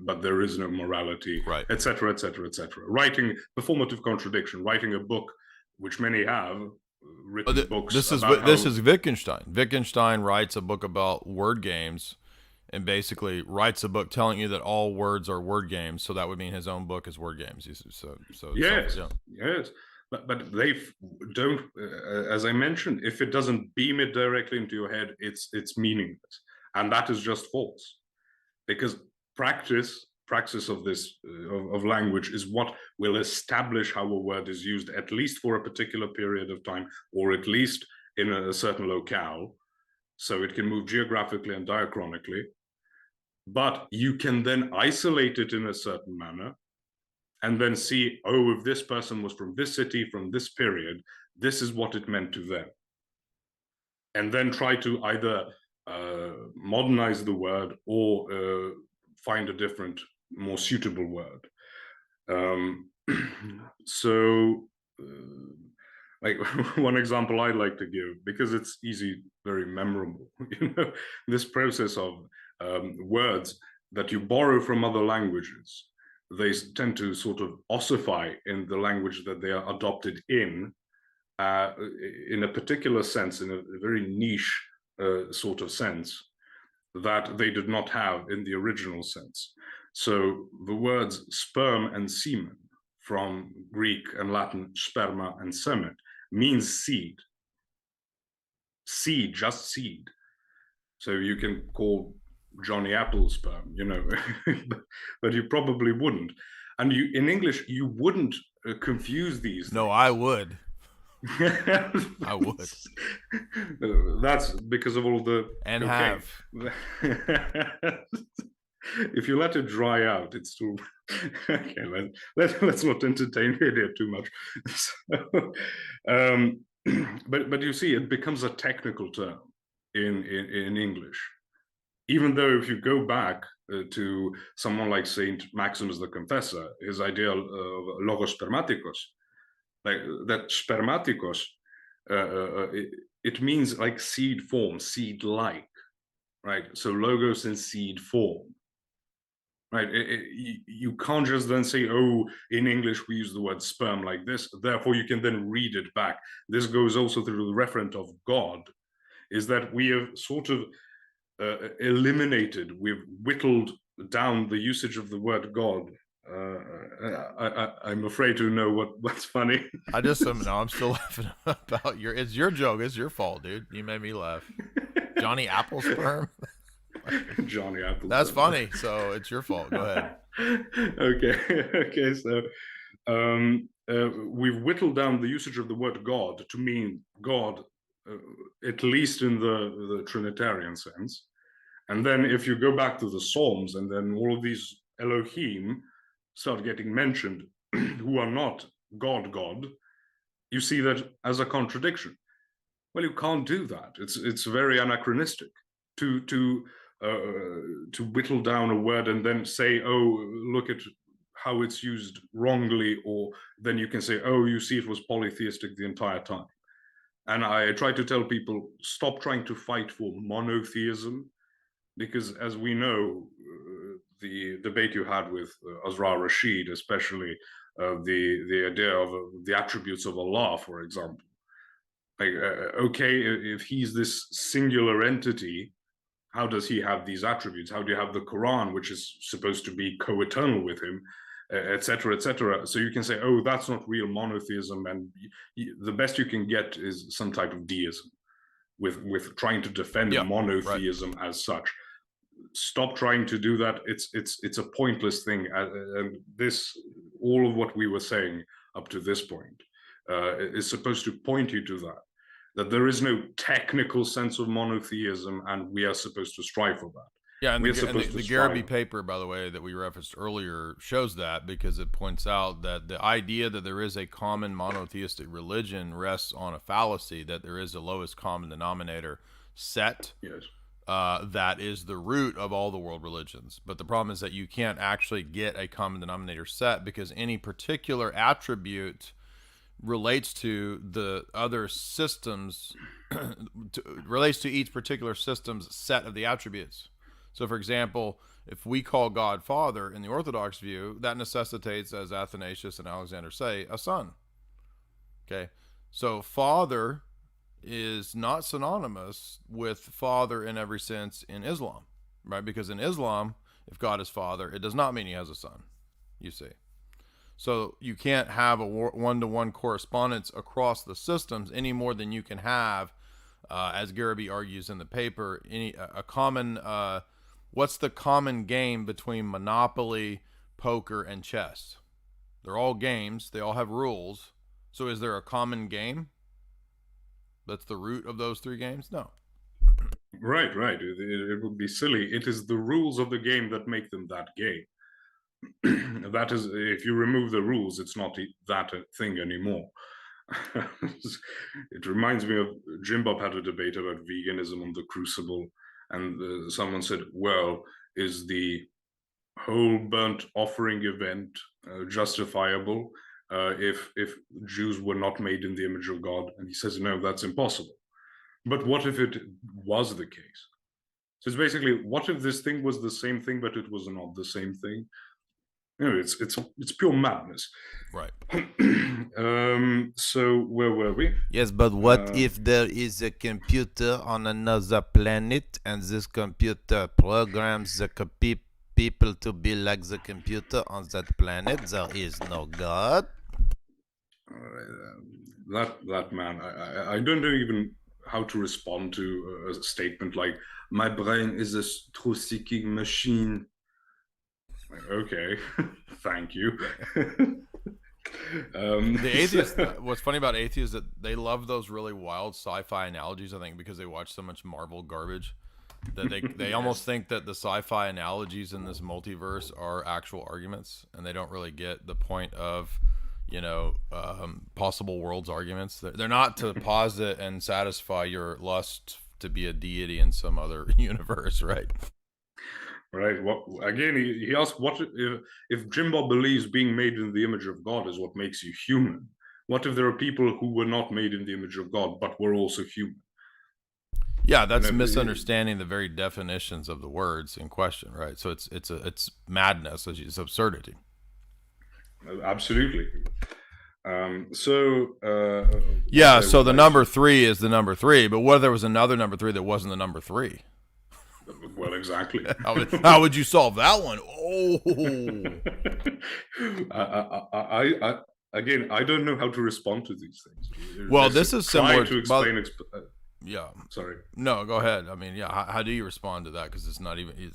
but there is no morality, etc., etc., etc. Writing performative contradiction, writing a book, which many have written books. This is Wittgenstein. Wittgenstein writes a book about word games, and basically writes a book telling you that all words are word games. So that would mean his own book is word games. Yes. But they don't, as I mentioned, if it doesn't beam it directly into your head, it's meaningless. And that is just false. Because praxis of this, of language, is what will establish how a word is used, at least for a particular period of time, or at least in a certain locale. So it can move geographically and diachronically. But you can then isolate it in a certain manner and then see, oh, if this person was from this city, from this period, this is what it meant to them. And then try to either modernize the word or find a different, more suitable word. Like one example I like to give, because it's easy, very memorable, this process of words that you borrow from other languages, they tend to sort of ossify in the language that they are adopted in a particular sense, in a very niche sort of sense that they did not have in the original sense. So the words sperm and semen, from Greek and Latin sperma and semen, means seed. Seed, just seed. So you can call Johnny Apple sperm, but you probably wouldn't. And in English, you wouldn't confuse these things. No, I would. I would. That's because of all the... And have. If you let it dry out, it's too... Okay, let's not entertain the idea too much. But you see, it becomes a technical term in English. Even though if you go back to someone like Saint Maximus the Confessor, his idea of logos spermaticos, like that spermaticos, it means like seed form, seed-like, right? So logos in seed form, right? You can't just then say, oh, in English we use the word sperm like this, therefore you can then read it back. This goes also through the referent of God, is that we have sort of eliminated, we've whittled down the usage of the word God. I'm afraid to know what's funny. I'm still laughing about it's your joke. It's your fault, dude. You made me laugh. Johnny Apple sperm. Johnny Apple. That's funny. So it's your fault. Go ahead. Okay. So we've whittled down the usage of the word God to mean God, at least in the Trinitarian sense. And then if you go back to the Psalms, and then all of these Elohim start getting mentioned, who are not God, you see that as a contradiction. Well, you can't do that. It's very anachronistic to whittle down a word and then say, oh, look at how it's used wrongly, or then you can say, oh, you see, it was polytheistic the entire time. And I try to tell people, stop trying to fight for monotheism. because as we know, the debate you had with Azra Rashid, especially the idea of the attributes of Allah, for example. Like, okay, if he's this singular entity, how does he have these attributes? How do you have the Quran, which is supposed to be co-eternal with him, etc., etc.? So you can say, oh, that's not real monotheism, and the best you can get is some type of deism, with trying to defend monotheism as such. Stop trying to do that. It's a pointless thing, and this, all of what we were saying up to this point, is supposed to point you to that there is no technical sense of monotheism, and we are supposed to strive for that. Yeah, and the Garreby paper, by the way, that we referenced earlier, shows that, because it points out that the idea that there is a common monotheistic religion rests on a fallacy, that there is a lowest common denominator set. Yes. That is the root of all the world religions. But the problem is that you can't actually get a common denominator set, because any particular attribute relates to the other systems, relates to each particular system's set of the attributes. So, for example, if we call God Father in the Orthodox view, that necessitates, as Athanasius and Alexander say, a son. Okay, so Father is not synonymous with Father in every sense in Islam, right? Because in Islam, if God is Father, it does not mean he has a son, you see. So you can't have a one-to-one correspondence across the systems any more than you can have, as Garreby argues in the paper, a common, what's the common game between Monopoly, poker, and chess? They're all games. They all have rules. So is there a common game that's the root of those three games? No. Right. It would be silly. It is the rules of the game that make them that game. That is, if you remove the rules, it's not that thing anymore. It reminds me of Jim Bob had a debate about veganism on the Crucible, and someone said, well, is the whole burnt offering event justifiable if Jews were not made in the image of God? And he says, no, that's impossible. But what if it was the case? So it's basically, what if this thing was the same thing, but it was not the same thing? You know, it's pure madness. Right. So where were we? Yes, but what if there is a computer on another planet, and this computer programs the people to be like the computer on that planet? There is no God. That man, I don't know even how to respond to a statement like, my brain is a truth-seeking machine. Okay, thank you. The atheists, what's funny about atheists is that they love those really wild sci-fi analogies, I think, because they watch so much Marvel garbage that they almost think that the sci-fi analogies in this multiverse are actual arguments, and they don't really get the point of, you know, possible worlds arguments. They're not to posit and satisfy your lust to be a deity in some other universe, right? Right. Well, again, he asked, what if Jim Bob believes being made in the image of God is what makes you human? What if there are people who were not made in the image of God but were also human? Yeah, that's misunderstanding the very definitions of the words in question, right? So it's madness, it's absurdity. Absolutely. So the number 3 is the number 3, but what if there was another number 3 that wasn't the number 3? Well, exactly. How would you solve that one? Oh, again, I don't know how to respond to these things. Well, this is similar to explain. Yeah. Sorry. No, go ahead. I mean, yeah. How do you respond to that? Because it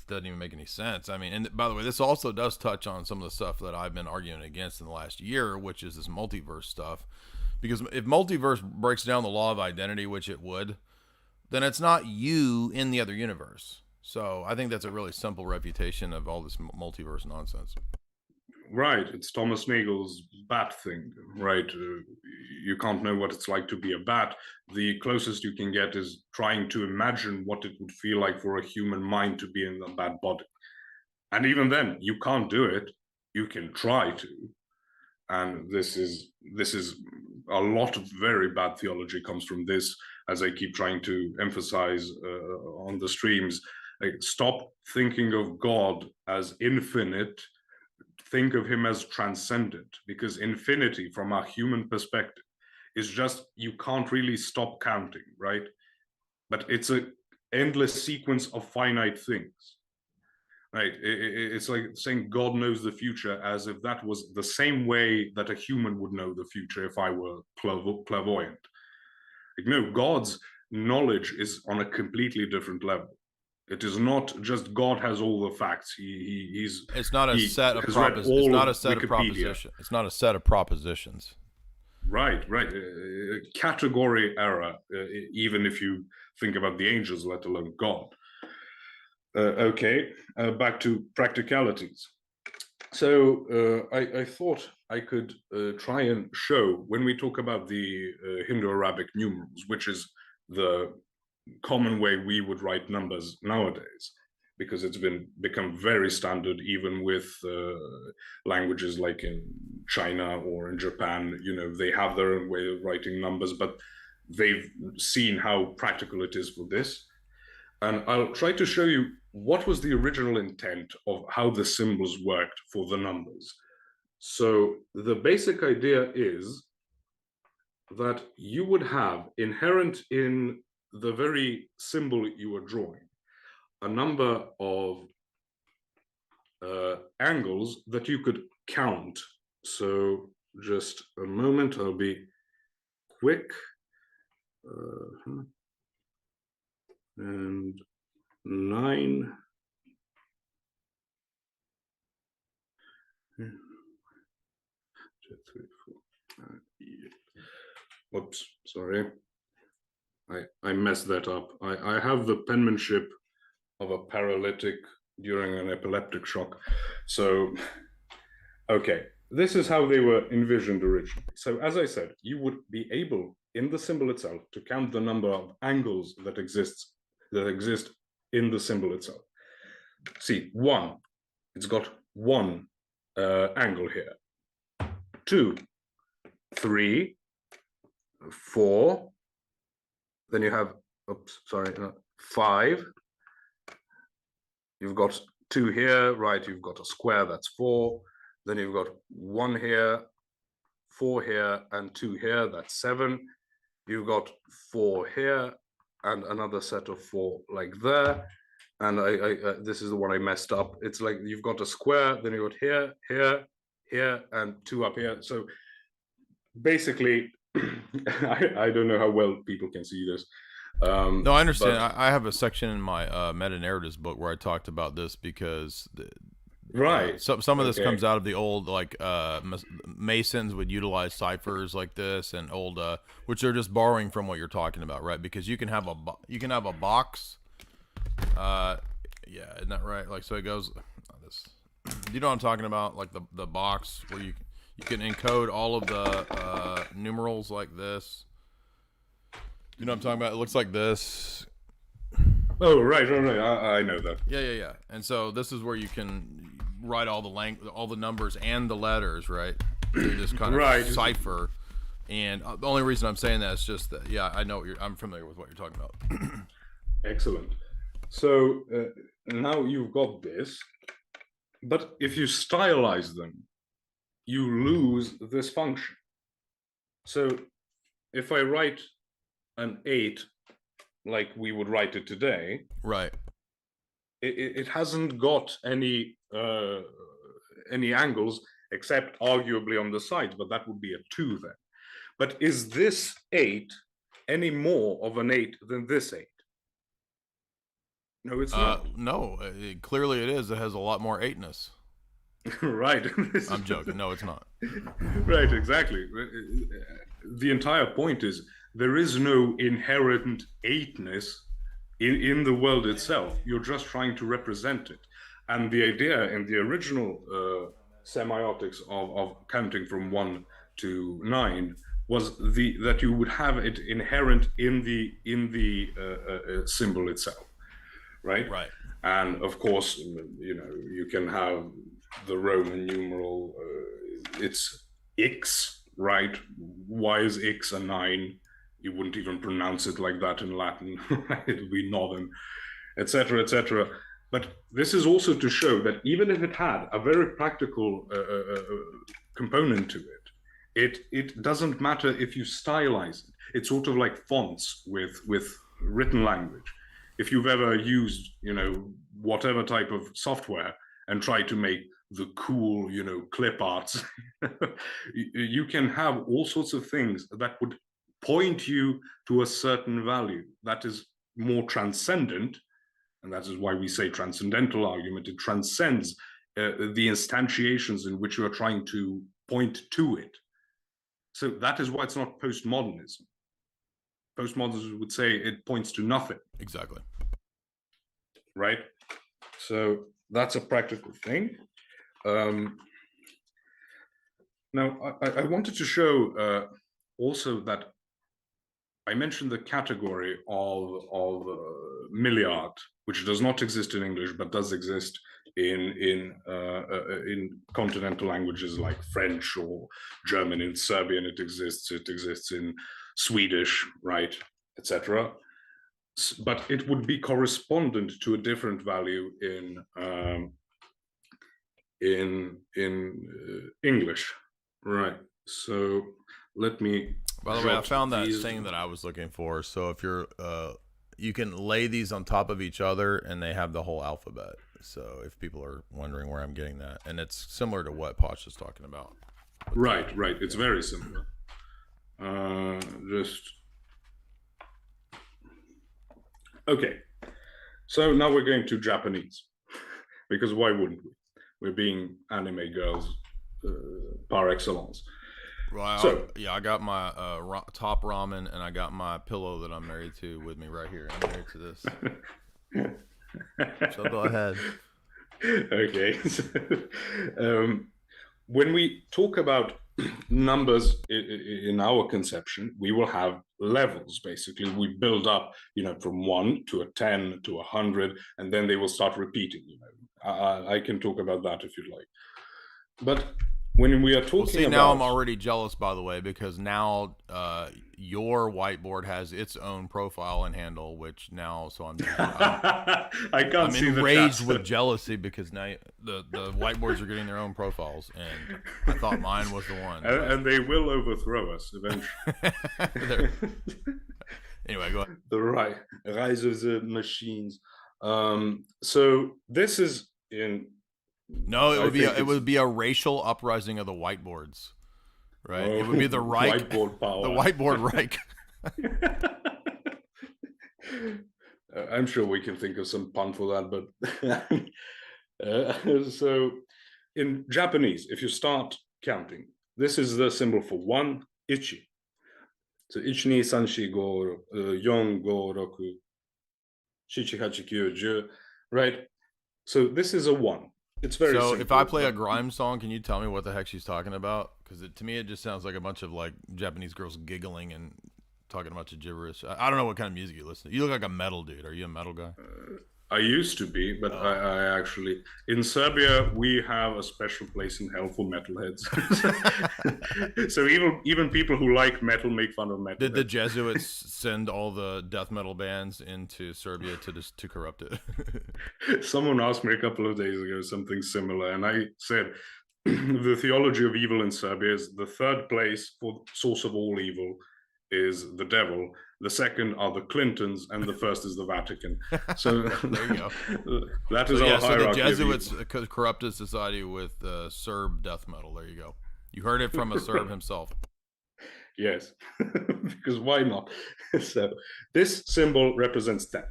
doesn't even make any sense. I mean, and by the way, this also does touch on some of the stuff that I've been arguing against in the last year, which is this multiverse stuff. Because if multiverse breaks down the law of identity, which it would, then it's not you in the other universe. So I think that's a really simple refutation of all this multiverse nonsense. Right. It's Thomas Nagel's bat thing, right? You can't know what it's like to be a bat. The closest you can get is trying to imagine what it would feel like for a human mind to be in a bat body. And even then, you can't do it. You can try to. And this is a lot of very bad theology comes from this, as I keep trying to emphasize on the streams. Like, stop thinking of God as infinite. Think of him as transcendent, because infinity, from a human perspective, is just, you can't really stop counting, right? But it's an endless sequence of finite things, right? It's like saying God knows the future, as if that was the same way that a human would know the future if I were clairvoyant. Like, no, God's knowledge is on a completely different level. It is not just God has all the facts. He's It's not a set of It's not a set of propositions. It's not a set of propositions. Right. Category error, even if you think about the angels, let alone God. Okay, back to practicalities. So I thought I could try and show, when we talk about the Hindu-Arabic numerals, which is the common way we would write numbers nowadays, because it's become very standard, even with languages like in China or in Japan. You know, they have their own way of writing numbers, but they've seen how practical it is for this. And I'll try to show you what was the original intent of how the symbols worked for the numbers. So the basic idea is that you would have inherent in the very symbol you are drawing a number of angles that you could count. So just a moment, I'll be quick. And 9. Oops, sorry. I messed that up. I have the penmanship of a paralytic during an epileptic shock. So, okay, this is how they were envisioned originally. So, as I said, you would be able, in the symbol itself, to count the number of angles that exist in the symbol itself. See, 1, it's got 1 angle here. 2, 3, 4, then you have, 5. You've got 2 here, right? You've got a square, that's 4. Then you've got 1 here, 4 here, and 2 here, that's 7. You've got 4 here, and another set of 4 like there. And this is the one I messed up. It's like you've got a square, then you've got here, here, here, and 2 up here. So basically, I don't know how well people can see this. No, I understand. I have a section in my meta-narratives book where I talked about this, because right. Some of this comes out of the old, like, Masons would utilize ciphers like this, and old, which they're just borrowing from what you're talking about, right? Because you can have a box. Yeah, isn't that right? Like, so it goes. This, you know what I'm talking about? Like the box where you can encode all of the numerals like this. You know what I'm talking about? It looks like this. Oh, right. I know that. Yeah. And so this is where you can write all the numbers and the letters, right? You just kind of cipher. And the only reason I'm saying that is just that, yeah, I'm familiar with what you're talking about. Excellent. So now you've got this, but if you stylize them, you lose this function. So if I write an 8 like we would write it today, right, it hasn't got any angles except arguably on the sides, but that would be a 2 then. But is this 8 any more of an 8 than this 8? No, it's not. No, clearly it is. It has a lot more 8-ness. Right. I'm joking. No, it's not. Right, exactly. The entire point is there is no inherent 8-ness in the world itself. You're just trying to represent it. And the idea in the original semiotics of counting from 1 to 9 was that you would have it inherent in the symbol itself. Right. And of course, you can have the Roman numeral. It's X, right? Why is X a 9? You wouldn't even pronounce it like that in Latin. It would be northern. etc., etc. But this is also to show that even if it had a very practical component to it, it doesn't matter if you stylize it. It's sort of like fonts with written language. If you've ever used, whatever type of software and tried to make the cool, clip arts, you can have all sorts of things that would point you to a certain value that is more transcendent. And that is why we say transcendental argument. It transcends the instantiations in which you are trying to point to it. So that is why it's not postmodernism. Postmodernism would say it points to nothing. Exactly. Right? So that's a practical thing. Now, I wanted to show also that I mentioned the category of milliard, which does not exist in English, but does exist in continental languages like French or German. In Serbian, it exists. It exists in Swedish, right, etc. But it would be correspondent to a different value in English, right? So let me. By the way, I found that thing that I was looking for. So if you're, you can lay these on top of each other, and they have the whole alphabet. So if people are wondering where I'm getting that, and it's similar to what Posh is talking about. Right. It's very similar. Okay. So now we're going to Japanese, because why wouldn't we? We're being anime girls par excellence. Well, so yeah, I got my top ramen, and I got my pillow that I'm married to with me right here. I'm married to this. So go ahead. Okay. When we talk about numbers in our conception, we will have levels. Basically, we build up, from 1 to a 10 to 100, and then they will start repeating. I can talk about that if you'd like. But when we are talking about... now I'm already jealous, by the way, because now your whiteboard has its own profile and handle, which now, so I'm I'm enraged with jealousy because now the whiteboards are getting their own profiles, and I thought mine was the one. And they will overthrow us eventually. Anyway, go ahead. The rise of the machines. So this is in... No, it would be a racial uprising of the whiteboards, right? It would be the Reich, whiteboard power. The whiteboard Reich. I'm sure we can think of some pun for that, but so in Japanese, if you start counting, this is the symbol for 1, ichi. So 1, 2, 3, 4, 5, 6, 7, 8, 9, 10, right? So this is a 1. It's very so simple. If I play a grime song, can you tell me what the heck she's talking about? Because to me, it just sounds like a bunch of like Japanese girls giggling and talking a bunch of gibberish. I don't know what kind of music you listen to. You look like a metal dude. Are you a metal guy? I used to be, but I actually... In Serbia, we have a special place in hell for metalheads. So even people who like metal make fun of metal. Did the Jesuits send all the death metal bands into Serbia to corrupt it? Someone asked me a couple of days ago something similar, and I said, the theology of evil in Serbia is the third place for source of all evil is the devil, the second are the Clintons, and the first is the Vatican. So there you go. That is our hierarchy. So the Jesuits corrupted society with Serb death metal. There you go. You heard it from a Serb himself. Yes, because why not? So this symbol represents 10,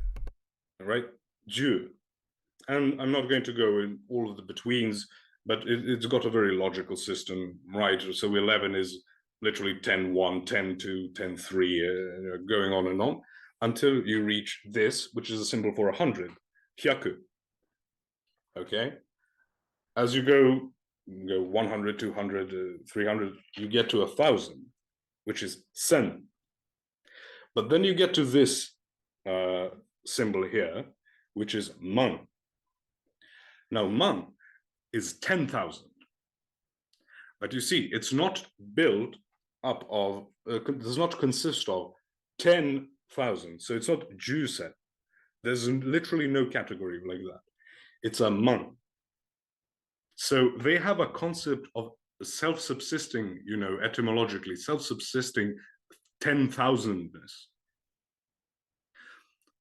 right? Jew. And I'm not going to go in all of the betweens, but it's got a very logical system, right? So 11 is literally 10, 1, 10, 2, 10, 3, going on and on, until you reach this, which is a symbol for 100, hyaku. Okay? As you go 100, 200, 300, you get to 1,000, which is sen. But then you get to this symbol here, which is man. Now, man is 10,000. But you see, it's not built up of, does not consist of 10,000. So it's not Jusen. There's literally no category like that. It's a man. So they have a concept of self-subsisting, etymologically, self-subsisting 10,000ness.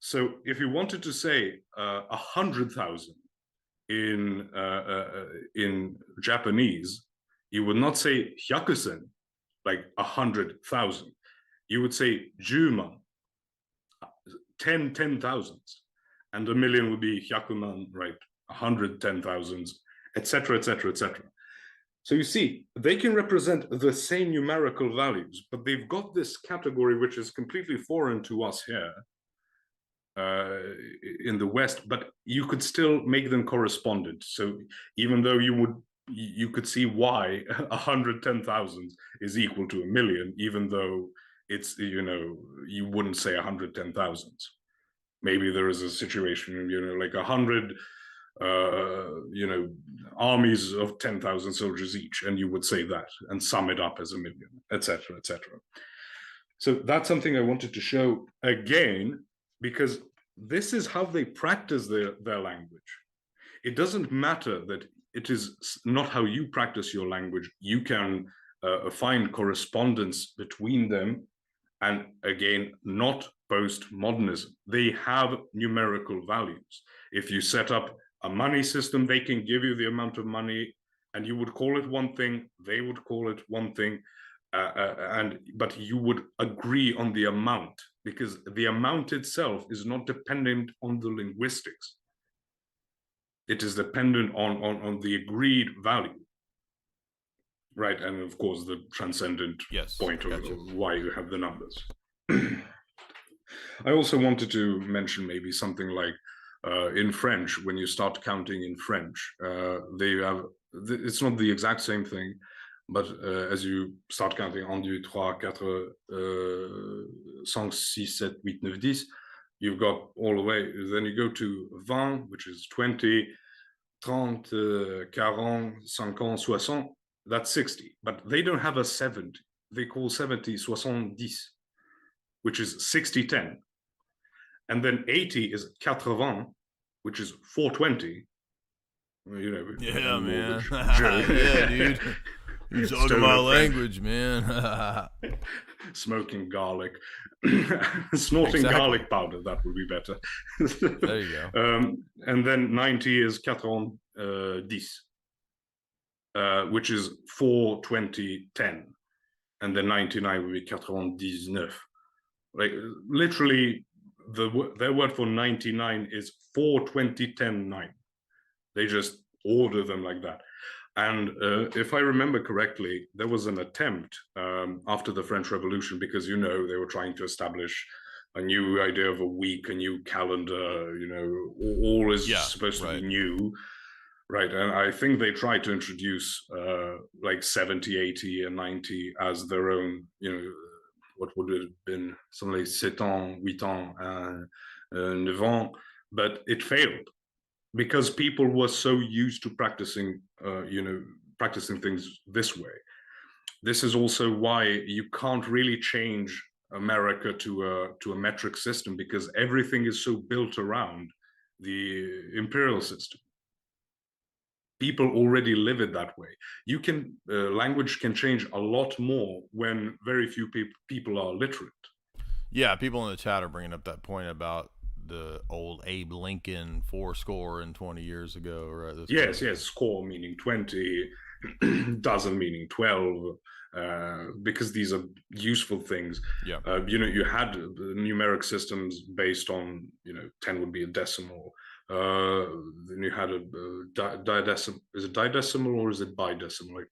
So if you wanted to say 100,000 in Japanese, you would not say hyakusen, like 100,000. You would say juma, 10,000s, and a million would be hyakuman, right? 110,000s, etc., etc., etc. So you see, they can represent the same numerical values, but they've got this category which is completely foreign to us here in the West, but you could still make them correspondent. So even though you could see why 110,000 is equal to a million, even though it's, you wouldn't say 110,000. Maybe there is a situation, like 100 armies of 10,000 soldiers each, and you would say that and sum it up as a million, etc., etc. So that's something I wanted to show again, because this is how they practice their language. It doesn't matter that it is not how you practice your language. You can find correspondence between them, and again, not postmodernism. They have numerical values. If you set up a money system, they can give you the amount of money, and you would call it one thing, they would call it one thing, but you would agree on the amount, because the amount itself is not dependent on the linguistics. It is dependent on the agreed value, right? And of course, the transcendent point of why you have the numbers. I also wanted to mention maybe something like in French, when you start counting in French, they have, it's not the exact same thing, but as you start counting 1, 2, 3, 4, 5, 6, 7, 8, 9, 10, you've got all the way, then you go to 20, which is 20, 30, 40, 50, 60, that's 60, but they don't have a 70. They call 70 70, which is 60-10. And then 80 is 80, which is 420. Yeah, man. Yeah, dude. You're talking my language, man. Smoking garlic. Snorting garlic powder, that would be better. There you go. And then 90 is 90, which is 420-10. And then 99 would be 99. Like, literally, their word for 99 is 420-10-9. They just order them like that. And if I remember correctly, there was an attempt after the French Revolution, because, they were trying to establish a new idea of a week, a new calendar, all is supposed to be new, right? And I think they tried to introduce like 70, 80, and 90 as their own, what would it have been, something like 7 ans, 8 ans, 9 ans, but it failed. Because people were so used to practicing, practicing things this way. This is also why you can't really change America to a metric system, because everything is so built around the imperial system. People already live it that way. You can language can change a lot more when very few people are literate. Yeah, people in the chat are bringing up that point about the old Abe Lincoln 20 years ago, right? Yes, score meaning 20, dozen meaning 12, because these are useful things. Yeah. You had numeric systems based on, 10 would be a decimal. Then you had a didecimal. Is it didecimal or is it bidecimal?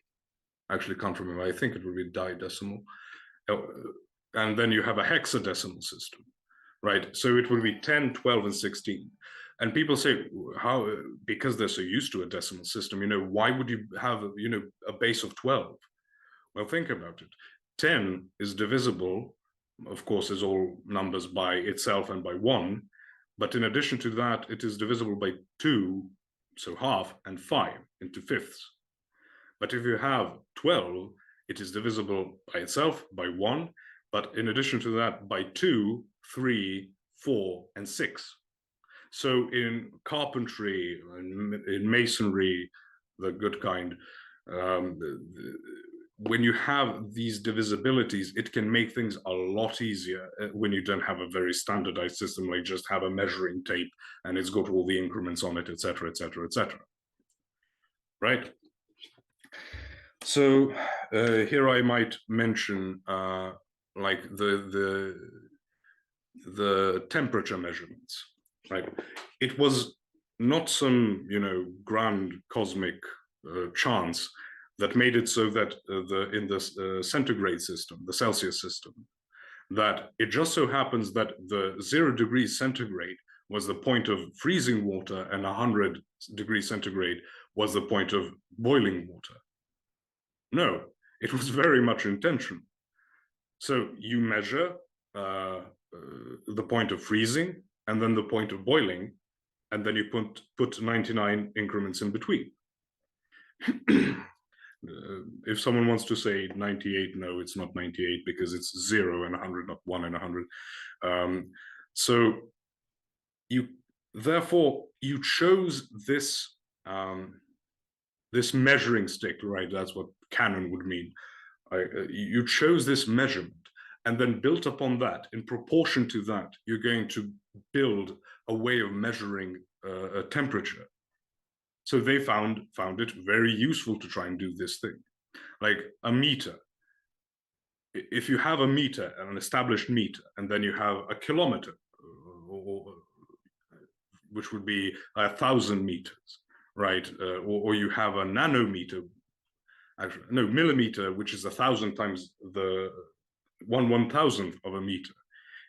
I actually can't remember. I think it would be didecimal. And then you have a hexadecimal system. Right, so it would be 10, 12, and 16. And people say, how? Because they're so used to a decimal system, why would you have, a base of 12? Well, think about it. 10 is divisible, of course, as all numbers, by itself and by 1. But in addition to that, it is divisible by 2, so half, and 5 into fifths. But if you have 12, it is divisible by itself, by 1, but in addition to that, by 2, 3, 4, and 6. So in carpentry, in masonry, the good kind, when you have these divisibilities, it can make things a lot easier when you don't have a very standardized system, like just have a measuring tape and it's got all the increments on it, etc., etc., etc. Right? So here I might mention like the temperature measurements. Like, it was not some, you know, grand cosmic chance that made it so that in the centigrade system, the Celsius system, that it just so happens that the 0 degrees centigrade was the point of freezing water and 100 degrees centigrade was the point of boiling water. No, it was very much intentional. So you measure the point of freezing and then the point of boiling, and then you put 99 increments in between. If someone wants to say 98, no, it's not 98 because it's 0 and 100, not 1 and 100. So therefore you chose this this measuring stick, right? That's what canon would mean. You chose this measurement, and then built upon that, in proportion to that, you're going to build a way of measuring a temperature. So they found it very useful to try and do this thing. Like a meter. If you have a meter, an established meter, and then you have a kilometer, which would be 1,000 meters, right? Or you have a nanometer, actually, no, millimeter, which is 1,000 times the 1/1000th of a meter.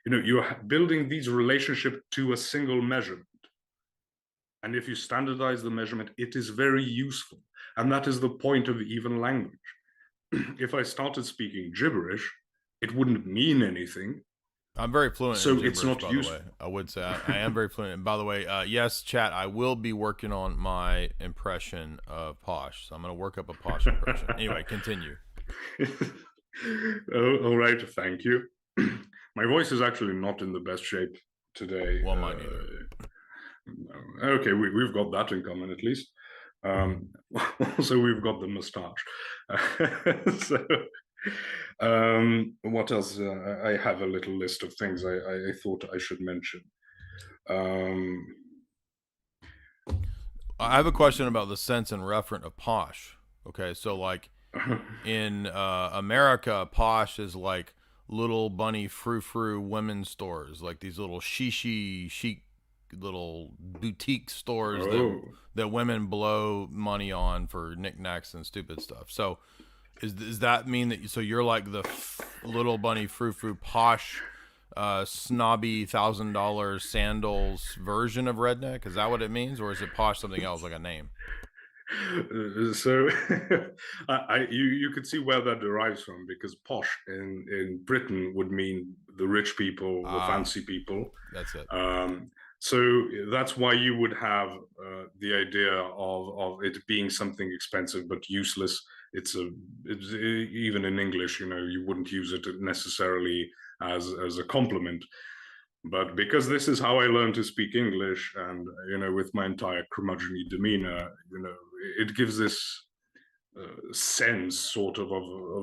You know, you're building these relationships to a single measurement. And if you standardize the measurement, it is very useful. And that is the point of even language. If I started speaking gibberish, it wouldn't mean anything. I'm very fluent So in gibberish, it's not by the way. I would say I am very fluent. And by the way, yes, chat, I will be working on my impression of Posh. So I'm going to work up a Posh impression. Anyway, continue. All right, thank you. My voice is actually not in the best shape today. Well, mine either. Okay, we've got that in common at least. Also, we've got the mustache. So, what else? I have a little list of things I thought I should mention. I have a question about the sense and referent of posh. Okay, so like in America, posh is like little bunny frou-frou women's stores, like these little chic little boutique stores that women blow money on for knickknacks and stupid stuff. So does that mean that so you're like the little bunny frou-frou posh snobby $1,000 sandals version of redneck? Is that what it means, or is it posh something else, like a name? So you could see where that derives from, because posh in Britain would mean the rich people, the fancy people. That's it. So that's why you would have the idea of it being something expensive but useless. It's even in English, you know, you wouldn't use it necessarily as a compliment. But because this is how I learned to speak English, and, you know, with my entire curmudgeonly demeanor, you know, it gives this sense sort of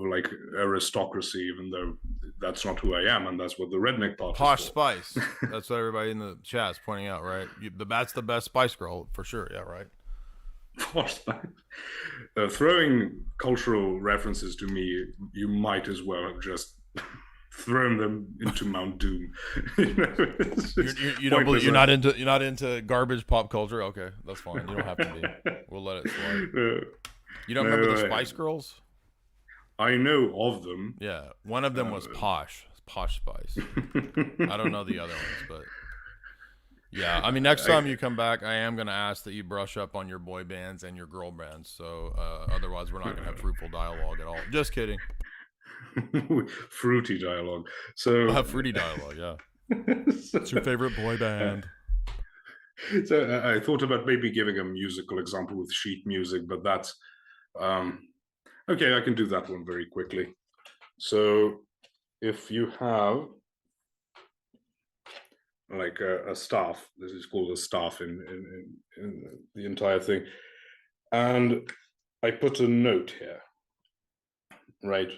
like aristocracy, even though that's not who I am, and that's what the redneck part Posh is for. Spice. That's what everybody in the chat is pointing out, right? That's the best Spice Girl for sure. Yeah, right. Posh Spice. Throwing cultural references to me, you might as well have just thrown them into Mount Doom. You know, you don't believe, you're not into garbage pop culture. Okay, that's fine. You don't have to be. We'll let it slide. You don't remember the Spice Girls? I know of them. Yeah, one of them was Posh Spice. I don't know the other ones, but yeah. I mean, next time you come back, I am going to ask that you brush up on your boy bands and your girl bands. So otherwise, we're not going to have fruitful dialogue at all. Just kidding. Fruity dialogue. So fruity dialogue, yeah. What's your favorite boy band? So I thought about maybe giving a musical example with sheet music, but that's okay. I can do that one very quickly. So if you have like a staff. This is called a staff in the entire thing. And I put a note here, right?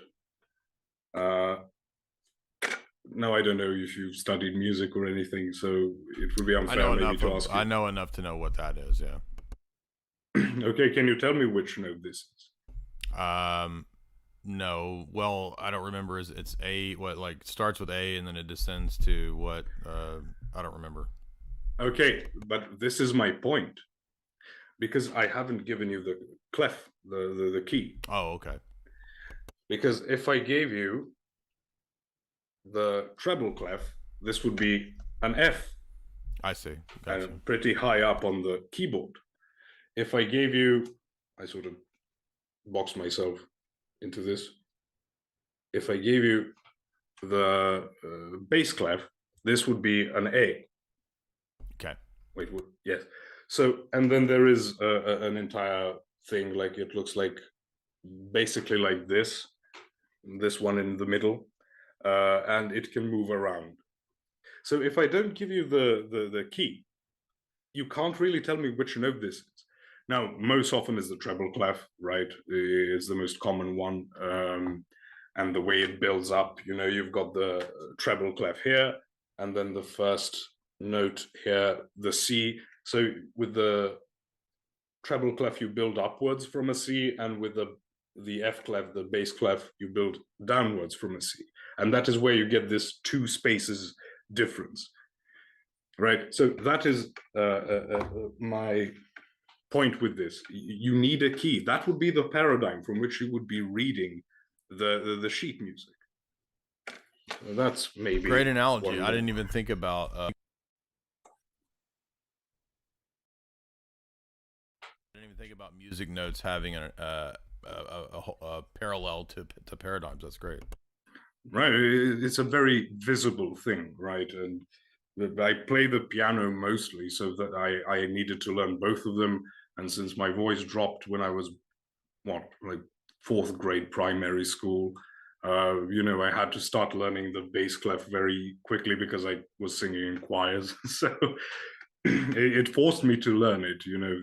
No, I don't know if you've studied music or anything, so it would be unfair maybe to ask you. I know enough to know what that is, yeah. Okay, can you tell me which note this is? No. Well, I don't remember. It's A, what, like, starts with A and then it descends to what? I don't remember. Okay, but this is my point. Because I haven't given you the clef, the key. Oh, okay. Because if I gave you the treble clef, this would be an F. I see. Gotcha. And pretty high up on the keyboard. If I gave you, I sort of boxed myself into this. If I gave you the bass clef, this would be an A. Okay. Wait, yes. So, and then there is an entire thing, like it looks like basically like this one in the middle, and it can move around. So if I don't give you the key, you can't really tell me which note this is. Now, most often is the treble clef, right? It's the most common one. And the way it builds up, you know, you've got the treble clef here, and then the first note here, the C. So with the treble clef, you build upwards from a C, and with the F clef, the bass clef, you build downwards from a C. And that is where you get this two spaces difference, right? So that is my point with this. You need a key. That would be the paradigm from which you would be reading the sheet music. So that's maybe great analogy. I didn't even think about music notes having a parallel to paradigms. That's great. Right, it's a very visible thing, right? And I play the piano mostly, so that I needed to learn both of them. And since my voice dropped when I was like 4th grade primary school, you know, I had to start learning the bass clef very quickly because I was singing in choirs. So it forced me to learn it. You know,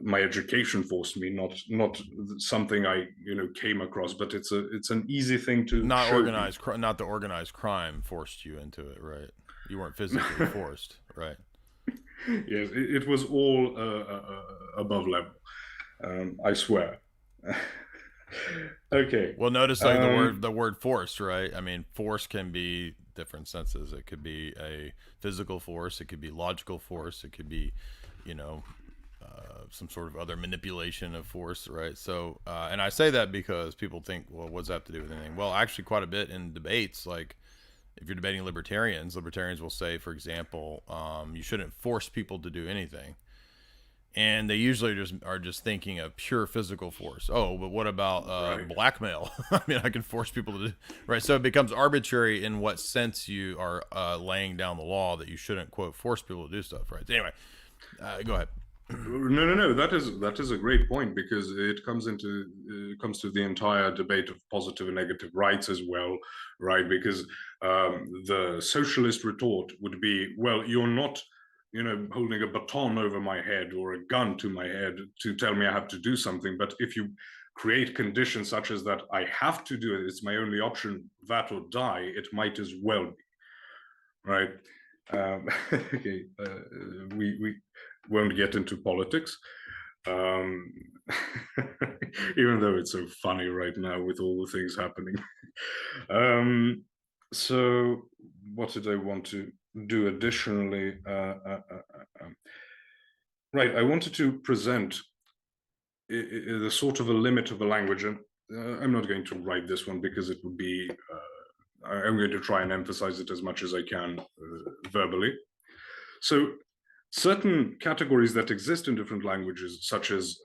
my education forced me, not something I came across, but it's an easy thing to not show organized not the organized crime forced you into it, right? You weren't physically forced, right? Yes, it was all above level. I swear. Okay. Well, notice like the word forced, right? I mean, force can be different senses. It could be a physical force. It could be logical force. It could be, you know, some sort of other manipulation of force, right? So, and I say that because people think, well, what's that have to do with anything? Well, actually, quite a bit in debates. Like, if you're debating libertarians will say, for example, you shouldn't force people to do anything. And they usually are just thinking of pure physical force. Oh, but what about Right. blackmail? I mean, I can force people to do, right? So it becomes arbitrary in what sense you are laying down the law that you shouldn't, quote, force people to do stuff, right? Anyway, go ahead. No. That is a great point, because it comes to the entire debate of positive and negative rights as well, right? Because the socialist retort would be, well, you're not, holding a baton over my head or a gun to my head to tell me I have to do something. But if you create conditions such as that I have to do it, it's my only option, that or die, it might as well be, right? Okay, we won't get into politics, even though it's so funny right now with all the things happening. So what did I want to do additionally? Right, I wanted to present the sort of a limit of a language, and I'm not going to write this one because it would be I'm going to try and emphasize it as much as I can verbally. So certain categories that exist in different languages, such as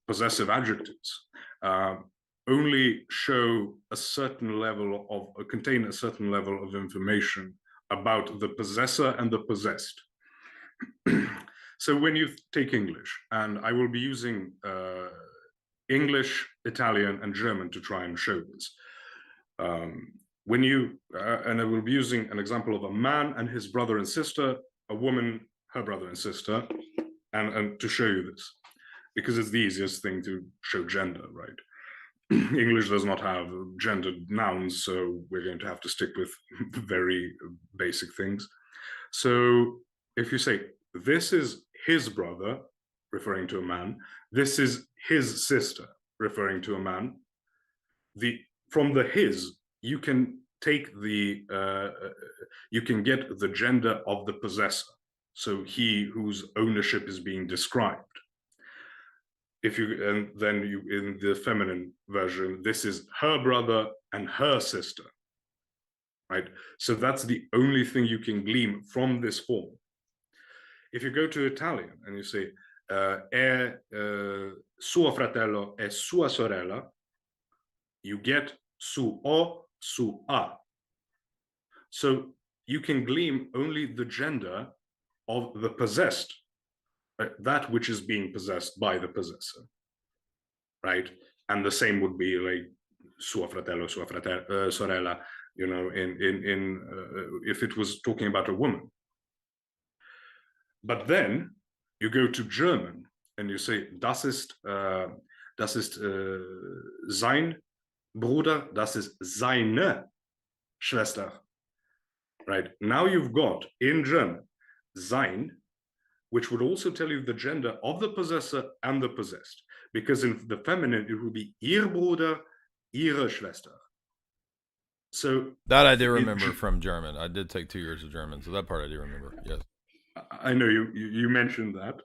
possessive adjectives, only show a certain level of, contain a certain level of information about the possessor and the possessed. So when you take English, and I will be using English, Italian, and German to try and show this. when you, and I will be using an example of a man and his brother and sister, a woman, her brother and sister, and to show you this, because it's the easiest thing to show gender, right? English does not have gendered nouns, so we're going to have to stick with very basic things. So if you say, this is his brother, referring to a man, this is his sister, referring to a man, from the his, you can take the, you can get the gender of the possessor. So he whose ownership is being described. If you, and then you, in the feminine version, this is her brother and her sister, right? So that's the only thing you can glean from this form. If you go to Italian and you say, è suo fratello e sua sorella, you get su o, su a. So you can glean only the gender of the possessed, that which is being possessed by the possessor, right? And the same would be like suo fratello, sua sorella, you know, if it was talking about a woman. But then you go to German and you say, das ist sein Bruder, das ist seine Schwester, right? Now you've got in German sein, which would also tell you the gender of the possessor and the possessed, because in the feminine it would be ihr Bruder, ihre Schwester. So that I do remember from German. I did take 2 years of German, so that part I do remember. Yes, I know you mentioned that,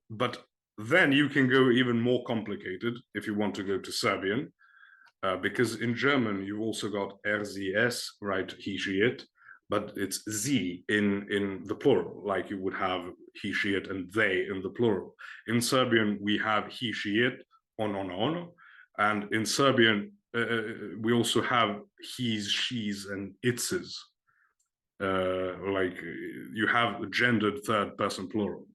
but then you can go even more complicated if you want to go to Serbian, because in German you've also got RZS, right? He, she, it, but it's sie in the plural, like you would have he, she, it, and they in the plural. In Serbian we have he, she, it, ono, and in Serbian we also have he's, she's, and itses. Like you have gendered third person plural.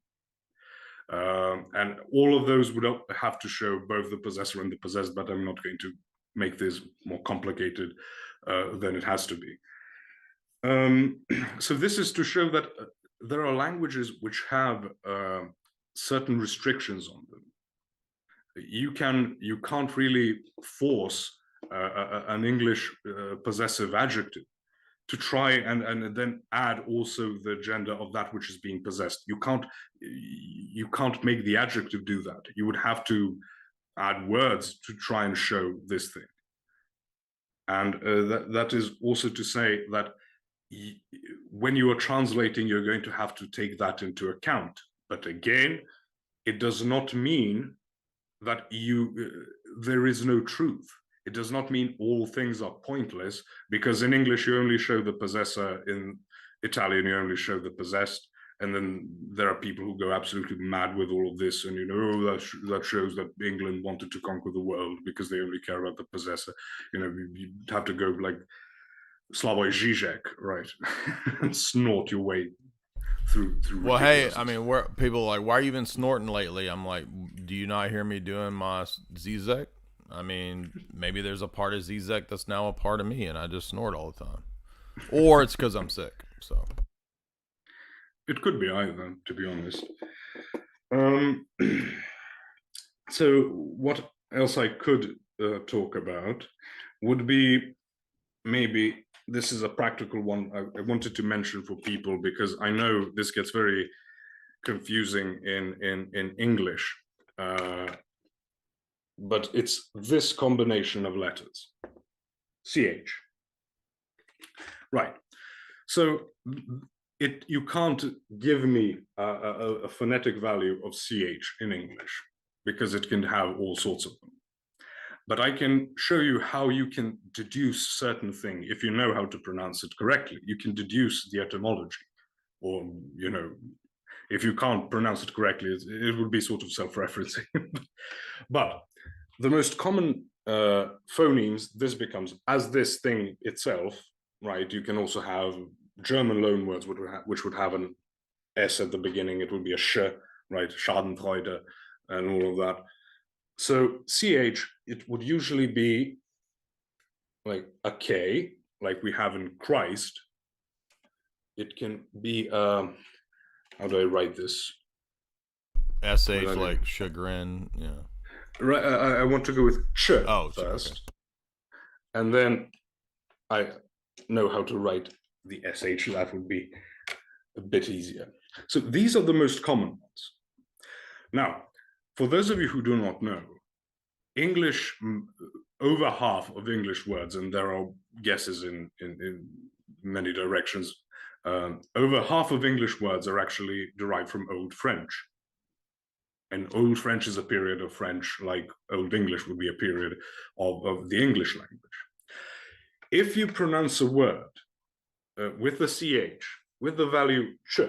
And all of those would have to show both the possessor and the possessed, but I'm not going to make this more complicated than it has to be. So this is to show that there are languages which have certain restrictions on them. You can't really force an English possessive adjective to try and then add also the gender of that which is being possessed. You can't make the adjective do that. You would have to add words to try and show this thing. And that is also to say that when you are translating, you're going to have to take that into account. But again, it does not mean that there is no truth. It does not mean all things are pointless, because in English you only show the possessor, in Italian you only show the possessed, and then there are people who go absolutely mad with all of this, and that shows that England wanted to conquer the world because they only care about the possessor. You have to go like Slavoj Žižek, right, and snort your way through. Well, hey, I mean, people are like, why are you even snorting lately? I'm like, do you not hear me doing my Zizek? I mean, maybe there's a part of Zizek that's now a part of me, and I just snort all the time. Or it's because I'm sick. So it could be either, to be honest. So what else I could talk about would be, maybe this is a practical one I wanted to mention for people, because I know this gets very confusing in English. But it's this combination of letters, CH. Right. So you can't give me a phonetic value of CH in English, because it can have all sorts of them. But I can show you how you can deduce certain things. If you know how to pronounce it correctly, you can deduce the etymology. Or, if you can't pronounce it correctly, it would be sort of self-referencing. But the most common phonemes, this becomes as this thing itself, right? You can also have German loan words which would have an S at the beginning. It would be a sh, right? Schadenfreude and all of that. So CH, it would usually be like a K, like we have in Christ. It can be, how do I write this? SH like chagrin, yeah. Right, I want to go with ch first. Okay. And then I know how to write the SH, that would be a bit easier. So these are the most common ones. Now, for those of you who do not know, English, over half of English words, and there are guesses in many directions, over half of English words are actually derived from Old French. And Old French is a period of French, like Old English would be a period of the English language. If you pronounce a word with the CH, with the value ch,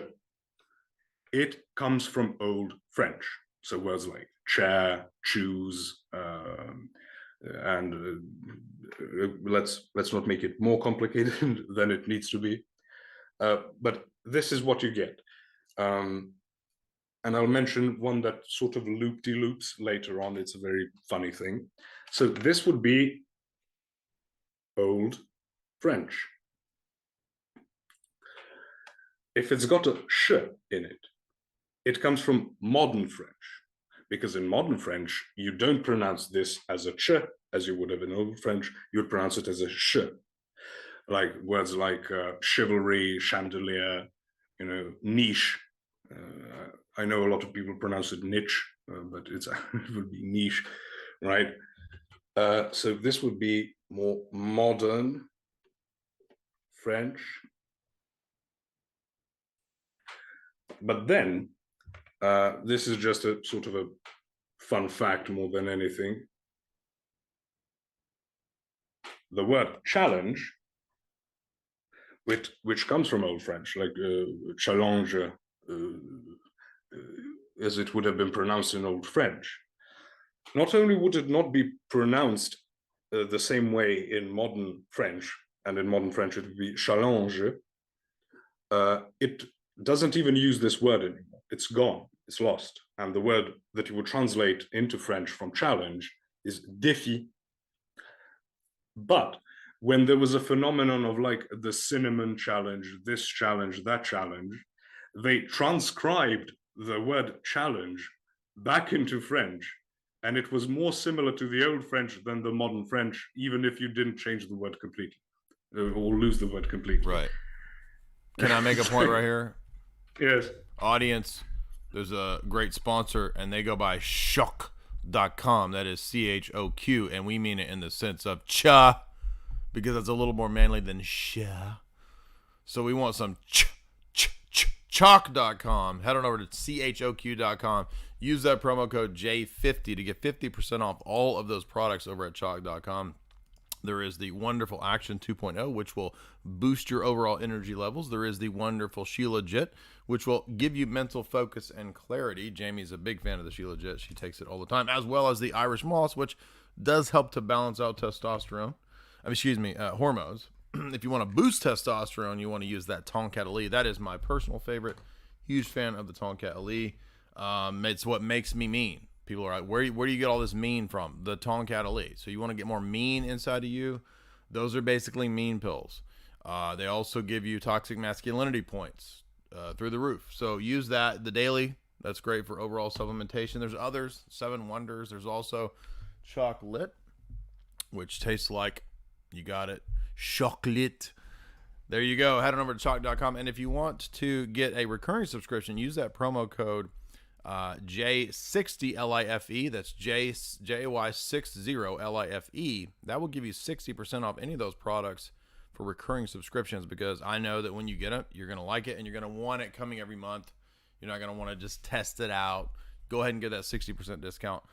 it comes from Old French. So words like chair, choose, and let's not make it more complicated than it needs to be. But this is what you get. And I'll mention one that sort of loop-de-loops later on. It's a very funny thing. So this would be Old French. If it's got a sh in it, it comes from Modern French, because in Modern French, you don't pronounce this as a ch, as you would have in Old French, you would pronounce it as a sh. Like words like chivalry, chandelier, niche. I know a lot of people pronounce it niche, but it would be niche, right? So this would be more Modern French. But then, this is just a sort of a fun fact more than anything. The word challenge, which comes from Old French, like challenge, as it would have been pronounced in Old French. Not only would it not be pronounced the same way in Modern French, and in Modern French it would be challenge, it doesn't even use this word anymore. It's gone, it's lost. And the word that you would translate into French from challenge is défi. But when there was a phenomenon of like the cinnamon challenge, this challenge, that challenge, they transcribed the word challenge back into French, and it was more similar to the Old French than the Modern French, even if you didn't change the word completely, or lose the word completely. Right. Can I make a point right here? Yes. Audience, there's a great sponsor, and they go by shock.com. That is CHOQ, and we mean it in the sense of cha, because it's a little more manly than sha. So we want some chalk.com. Head on over to choq.com. Use that promo code J50 to get 50% off all of those products over at chalk.com. There is the wonderful Action 2.0, which will boost your overall energy levels. There is the wonderful Sheila Jit, which will give you mental focus and clarity. Jamie's a big fan of the Sheila Jit. She takes it all the time, as well as the Irish Moss, which does help to balance out testosterone. Hormones. If you want to boost testosterone, you want to use that Tonkat Ali. That is my personal favorite. Huge fan of the Tonkat Ali. It's what makes me mean. People are like, where do you get all this mean from? The Tonkat Ali. So you want to get more mean inside of you? Those are basically mean pills. They also give you toxic masculinity points through the roof. So use that, the daily. That's great for overall supplementation. There's others, 7 Wonders. There's also chocolate, which tastes like, you got it, chocolate. There you go. Head on over to chalk.com. And if you want to get a recurring subscription, use that promo code J60LIFE. That's JY60LIFE. That will give you 60% off any of those products for recurring subscriptions, because I know that when you get it, you're going to like it and you're going to want it coming every month. You're not going to want to just test it out. Go ahead and get that 60% discount.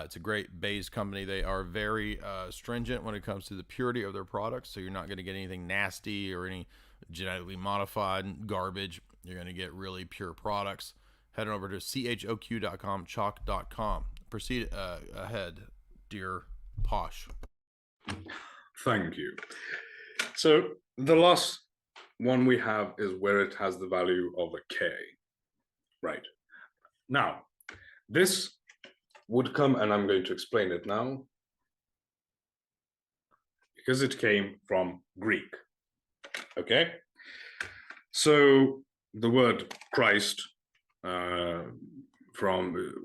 It's a great base company. They are very stringent when it comes to the purity of their products, so you're not going to get anything nasty or any genetically modified garbage. You're going to get really pure products. Head on over to choq.com, chalk.com. Proceed ahead, dear Posh. Thank you. So the last one we have is where it has the value of a K. Right. Now, this would come, and I'm going to explain it now, because it came from Greek. Okay? So the word Christ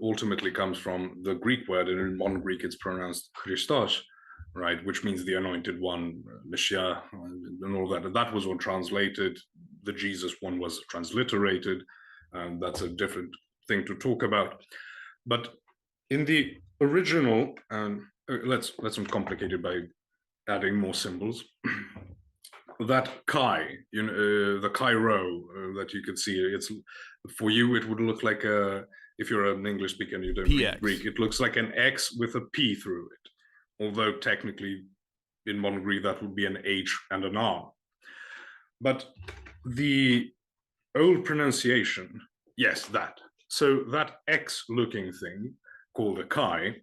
ultimately comes from the Greek word, and in modern Greek it's pronounced Christos, right, which means the anointed one, Messiah, and all that. And that was what translated. The Jesus one was transliterated, and that's a different thing to talk about. But in the original, let's uncomplicate it by adding more symbols. That chi, the Cairo that you could see, it's for you it would look like a, if you're an English speaker and you don't read Greek, it looks like an X with a P through it. Although technically in modern Greek that would be an H and an R. But the old pronunciation, yes, that. So that X-looking thing called a chi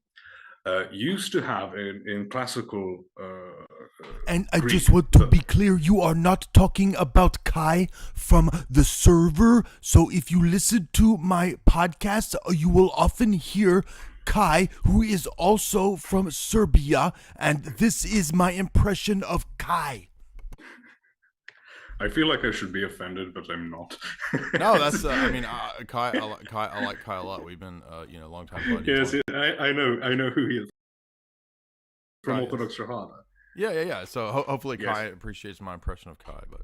used to have in classical and I Greek, just want to be clear, you are not talking about Kai from the server. So if you listen to my podcast, you will often hear Kai, who is also from Serbia, and this is my impression of Kai. I feel like I should be offended, but I'm not. No, that's Kai. I like Kai a lot. We've been a long time buddies. Yes, I know who he is from Kai Orthodox Shahada. Yeah. So hopefully Kai appreciates my impression of Kai, but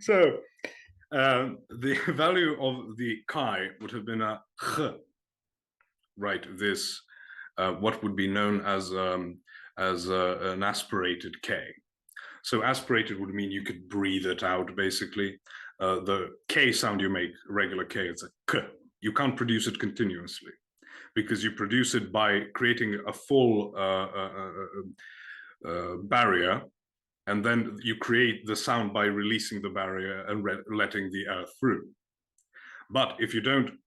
so the value of the Kai would have been a ch, right? This what would be known as an aspirated K. So aspirated would mean you could breathe it out, basically. The K sound you make, regular K, it's a K. You can't produce it continuously because you produce it by creating a full barrier, and then you create the sound by releasing the barrier and letting the air through. But if you don't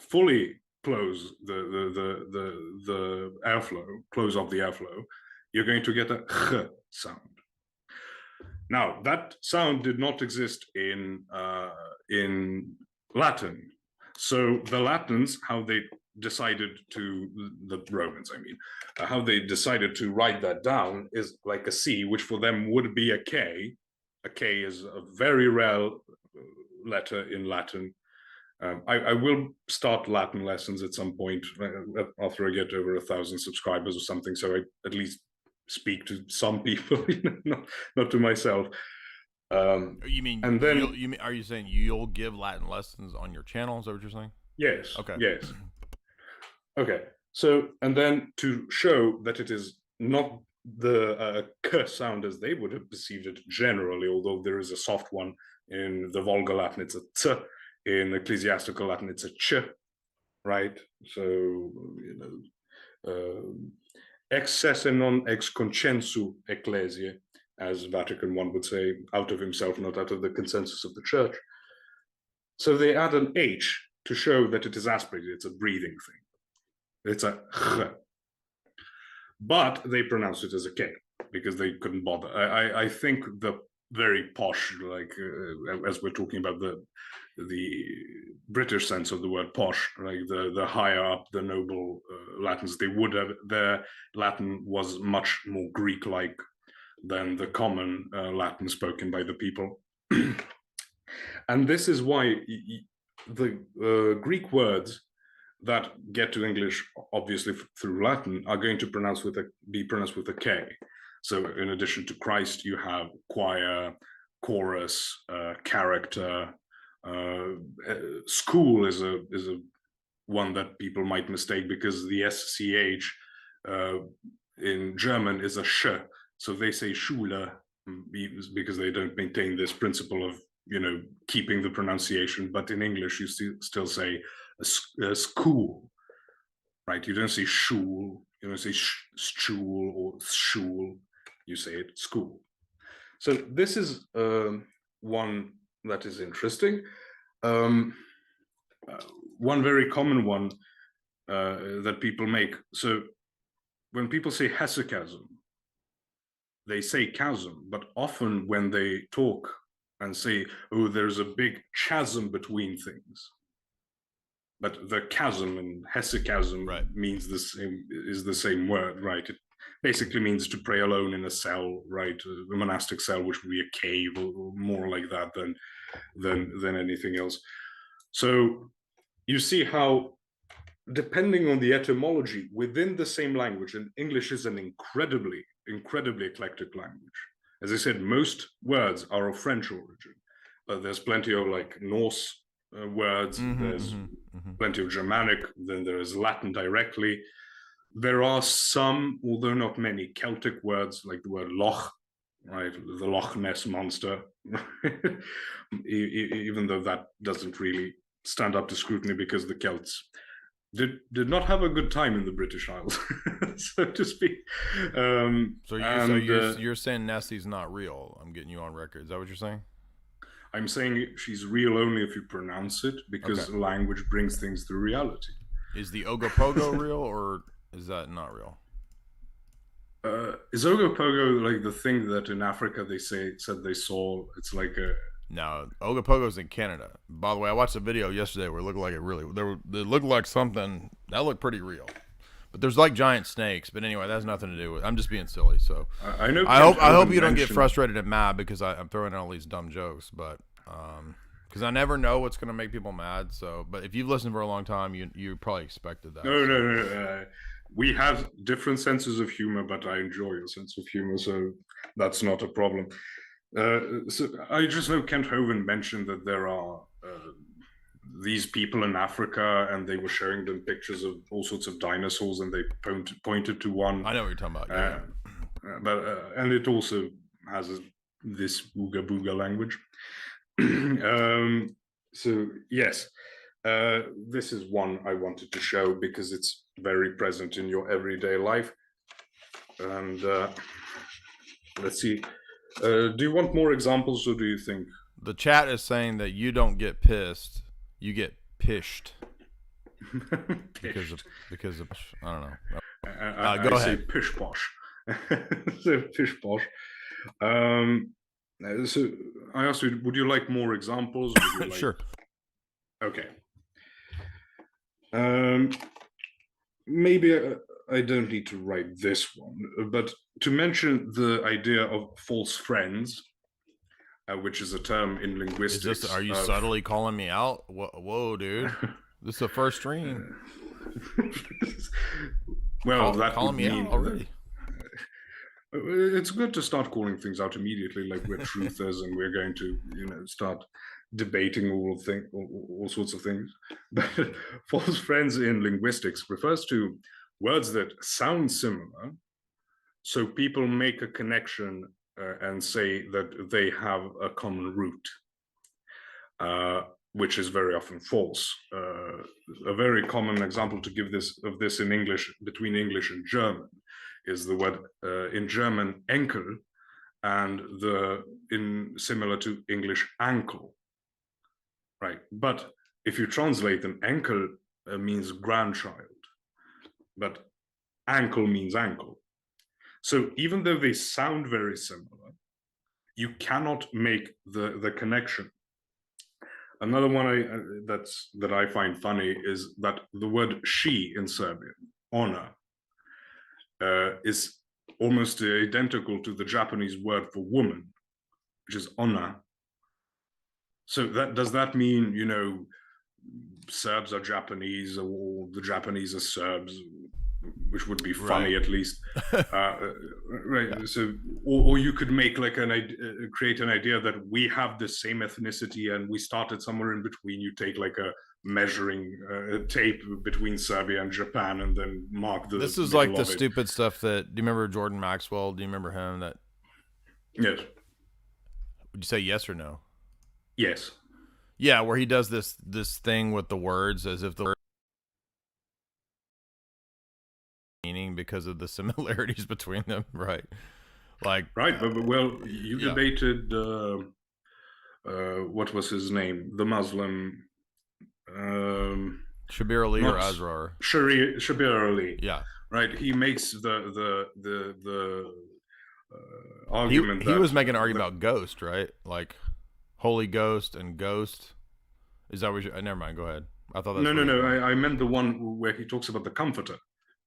fully close the airflow, close off the airflow, you're going to get a ch sound. Now, that sound did not exist in Latin. So the Latins, how they decided to, the Romans, I mean, how they decided to write that down is like a C, which for them would be a K. A K is a very rare letter in Latin. I will start Latin lessons at some point after I get over 1,000 subscribers or something, so I at least speak to some people, not to myself. You mean? And then, are you saying you'll give Latin lessons on your channel? Is that what you're saying? Yes. Okay. Yes. Okay. So, and then to show that it is not the k sound as they would have perceived it generally, although there is a soft one in the Vulgar Latin, it's a t. In Ecclesiastical Latin, it's a ch, right? So, ex sese non ex consensu ecclesiae, as Vatican I would say, out of himself, not out of the consensus of the church. So they add an H to show that it is aspirated, it's a breathing thing. It's a ch. But they pronounce it as a K because they couldn't bother. I think the very posh, like as we're talking about the British sense of the word posh, like the higher up, the noble Latins, they would have, their Latin was much more Greek-like than the common Latin spoken by the people. And this is why the Greek words that get to English, obviously through Latin, are going to be pronounced with a K. So in addition to Christ, you have choir, chorus, character. School is a one that people might mistake because the SCH in German is a sh, so they say Schule because they don't maintain this principle of keeping the pronunciation. But in English, you still say a school, right? You don't say shul, you don't say stool or shul. You say it school. So this is one that is interesting. One very common one that people make. So when people say hesychasm, they say chasm, but often when they talk and say, oh, there's a big chasm between things, but the chasm and hesychasm means the same word, right? It basically means to pray alone in a cell, right? A monastic cell, which would be a cave or more like that than anything else. So you see how, depending on the etymology within the same language, and English is an incredibly eclectic language. As I said, most words are of French origin, but there's plenty of like Norse words, there's plenty of Germanic, then there's Latin directly. There are some, although not many, Celtic words like the word loch, right? The Loch Ness monster, even though that doesn't really stand up to scrutiny because the Celts did not have a good time in the British Isles, so to speak. So you're saying Nessie's not real? I'm getting you on record. Is that what you're saying? I'm saying she's real only if you pronounce it, because language brings things to reality. Is the Ogopogo real, or is that not real? Is Ogopogo like the thing that in Africa they said they saw? It's like a... No, Ogopogo's in Canada. By the way, I watched a video yesterday where it looked like it looked like something that looked pretty real. But there's like giant snakes. But anyway, that has nothing to do with. I'm just being silly. So I know. I hope you don't get frustrated and mad because I'm throwing in all these dumb jokes. But because I never know what's going to make people mad. So, but if you've listened for a long time, you probably expected that. No. We have different senses of humor, but I enjoy your sense of humor, so that's not a problem. So I just know Kent Hovind mentioned that there are these people in Africa, and they were showing them pictures of all sorts of dinosaurs, and they pointed to one. I know what you're talking about. Yeah. But and it also has this booga booga language. So yes, this is one I wanted to show because it's very present in your everyday life. And let's see. Do you want more examples, or do you think? The chat is saying that you don't get pissed, you get pished. because of I don't know. Go ahead. Say pish posh. So pish posh. So I asked you, would you like more examples? Would you like... Sure. Okay. Maybe I don't need to write this one, but to mention the idea of false friends, which is a term in linguistics. Are you subtly calling me out? Whoa, dude! This is the first stream. Well, that calling me out already. It's good to start calling things out immediately, like we're truthers, and we're going to, start debating all sorts of things. But false friends in linguistics refers to words that sound similar, so people make a connection and say that they have a common root, which is very often false. A very common example to give of this in English, between English and German, is the word in German Enkel, and similar to English ankle, right? But if you translate an Enkel means grandchild, but ankle means ankle. So even though they sound very similar, you cannot make the connection. Another one that I find funny is that the word she in Serbian, ona, is almost identical to the Japanese word for woman, which is ona. So does that mean, Serbs are Japanese, or the Japanese are Serbs, which would be funny, right? At least. Right. Yeah. So, or you could make like create an idea that we have the same ethnicity and we started somewhere in between. You take like a measuring tape between Serbia and Japan, and then mark the. This is like the stupid stuff that. Do you remember Jordan Maxwell? Do you remember him? That. Yes. Would you say yes or no? Yes. Yeah, where he does this thing with the words as if the word meaning because of the similarities between them, right? Like right, but well, you debated what was his name, the Muslim Shabir Ali or Azrar? Shabir Ali. Yeah, right. He makes the argument. He was making an argument about ghost, right? Like Holy Ghost and ghost. Is that what you... Never mind, go ahead. I thought that's No. I meant the one where he talks about the Comforter.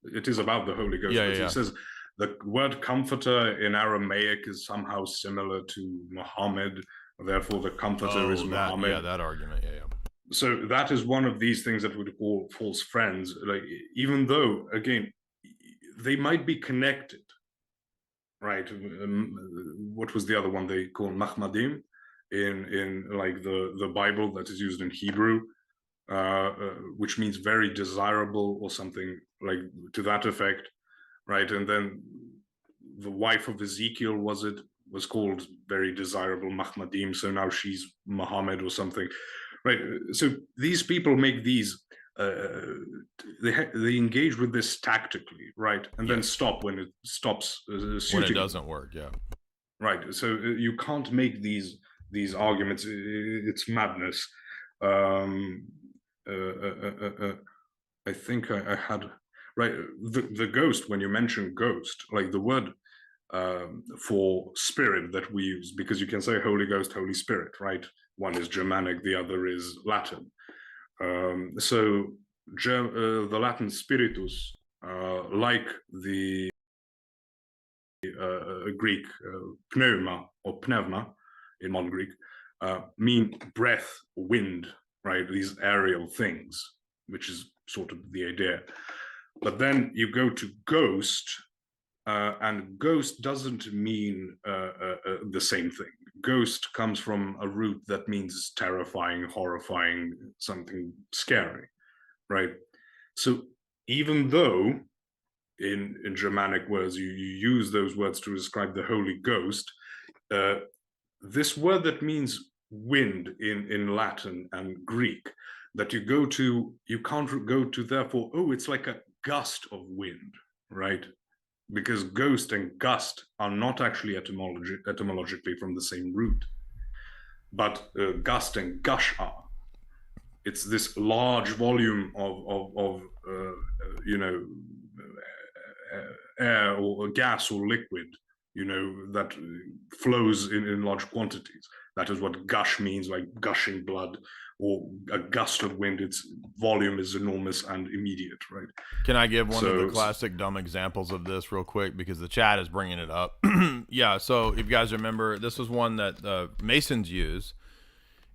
It is about the Holy Ghost. He says the word Comforter in Aramaic is somehow similar to Muhammad. Therefore, the Comforter is Muhammad. Yeah, that argument. Yeah. So that is one of these things that we call false friends. Like, even though, again, they might be connected, right? What was the other one they call Mahmadim in like the Bible that is used in Hebrew, which means very desirable or something like to that effect, right? And then the wife of Ezekiel was called very desirable Mahmadim, so now she's Muhammad or something, right? So these people make these. They engage with this tactically, right, and then stop when it stops suiting. When it doesn't work, yeah. Right. So you can't make these arguments. It's madness. I think I had right the ghost. When you mention ghost, like the word for spirit that we use, because you can say Holy Ghost, Holy Spirit, right? One is Germanic, the other is Latin. So the Latin spiritus, like the Greek pneuma or pneuma in modern Greek, mean breath, wind, right? These aerial things, which is sort of the idea. But then you go to ghost, and ghost doesn't mean the same thing. Ghost comes from a root that means terrifying, horrifying, something scary, right? So even though in Germanic words you use those words to describe the Holy Ghost, this word that means wind in Latin and Greek, that you can't go to therefore, oh, it's like a gust of wind, right? Because ghost and gust are not actually etymologically from the same root, but gust and gush are. It's this large volume of air or gas or liquid, that flows in large quantities. That is what gush means, like gushing blood, or a gust of wind. Its volume is enormous and immediate, right? Can I give one of the classic dumb examples of this real quick, because the chat is bringing it up? Yeah, so if you guys remember, this was one that Masons use.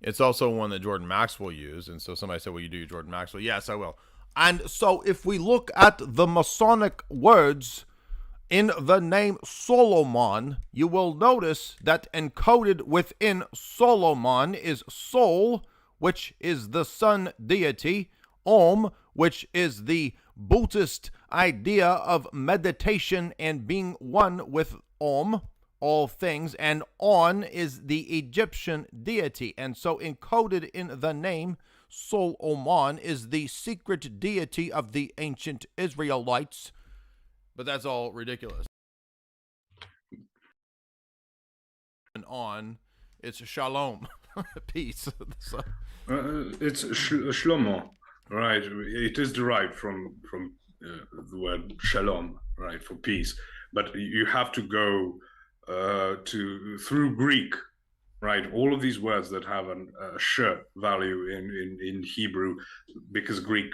It's also one that Jordan Maxwell used. And so somebody said, well, you do Jordan Maxwell? Yes, I will. And so if we look at the Masonic words in the name Solomon, you will notice that encoded within Solomon is Sol, which is the sun deity, Om, which is the Buddhist idea of meditation and being one with Om, all things, and On is the Egyptian deity. And so encoded in the name Solomon is the secret deity of the ancient Israelites. But that's all ridiculous. And On, it's Shalom, peace. So. It's Shlomo, right? It is derived from the word Shalom, right, for peace. But you have to go through Greek, right? All of these words that have a sh value in Hebrew, because Greek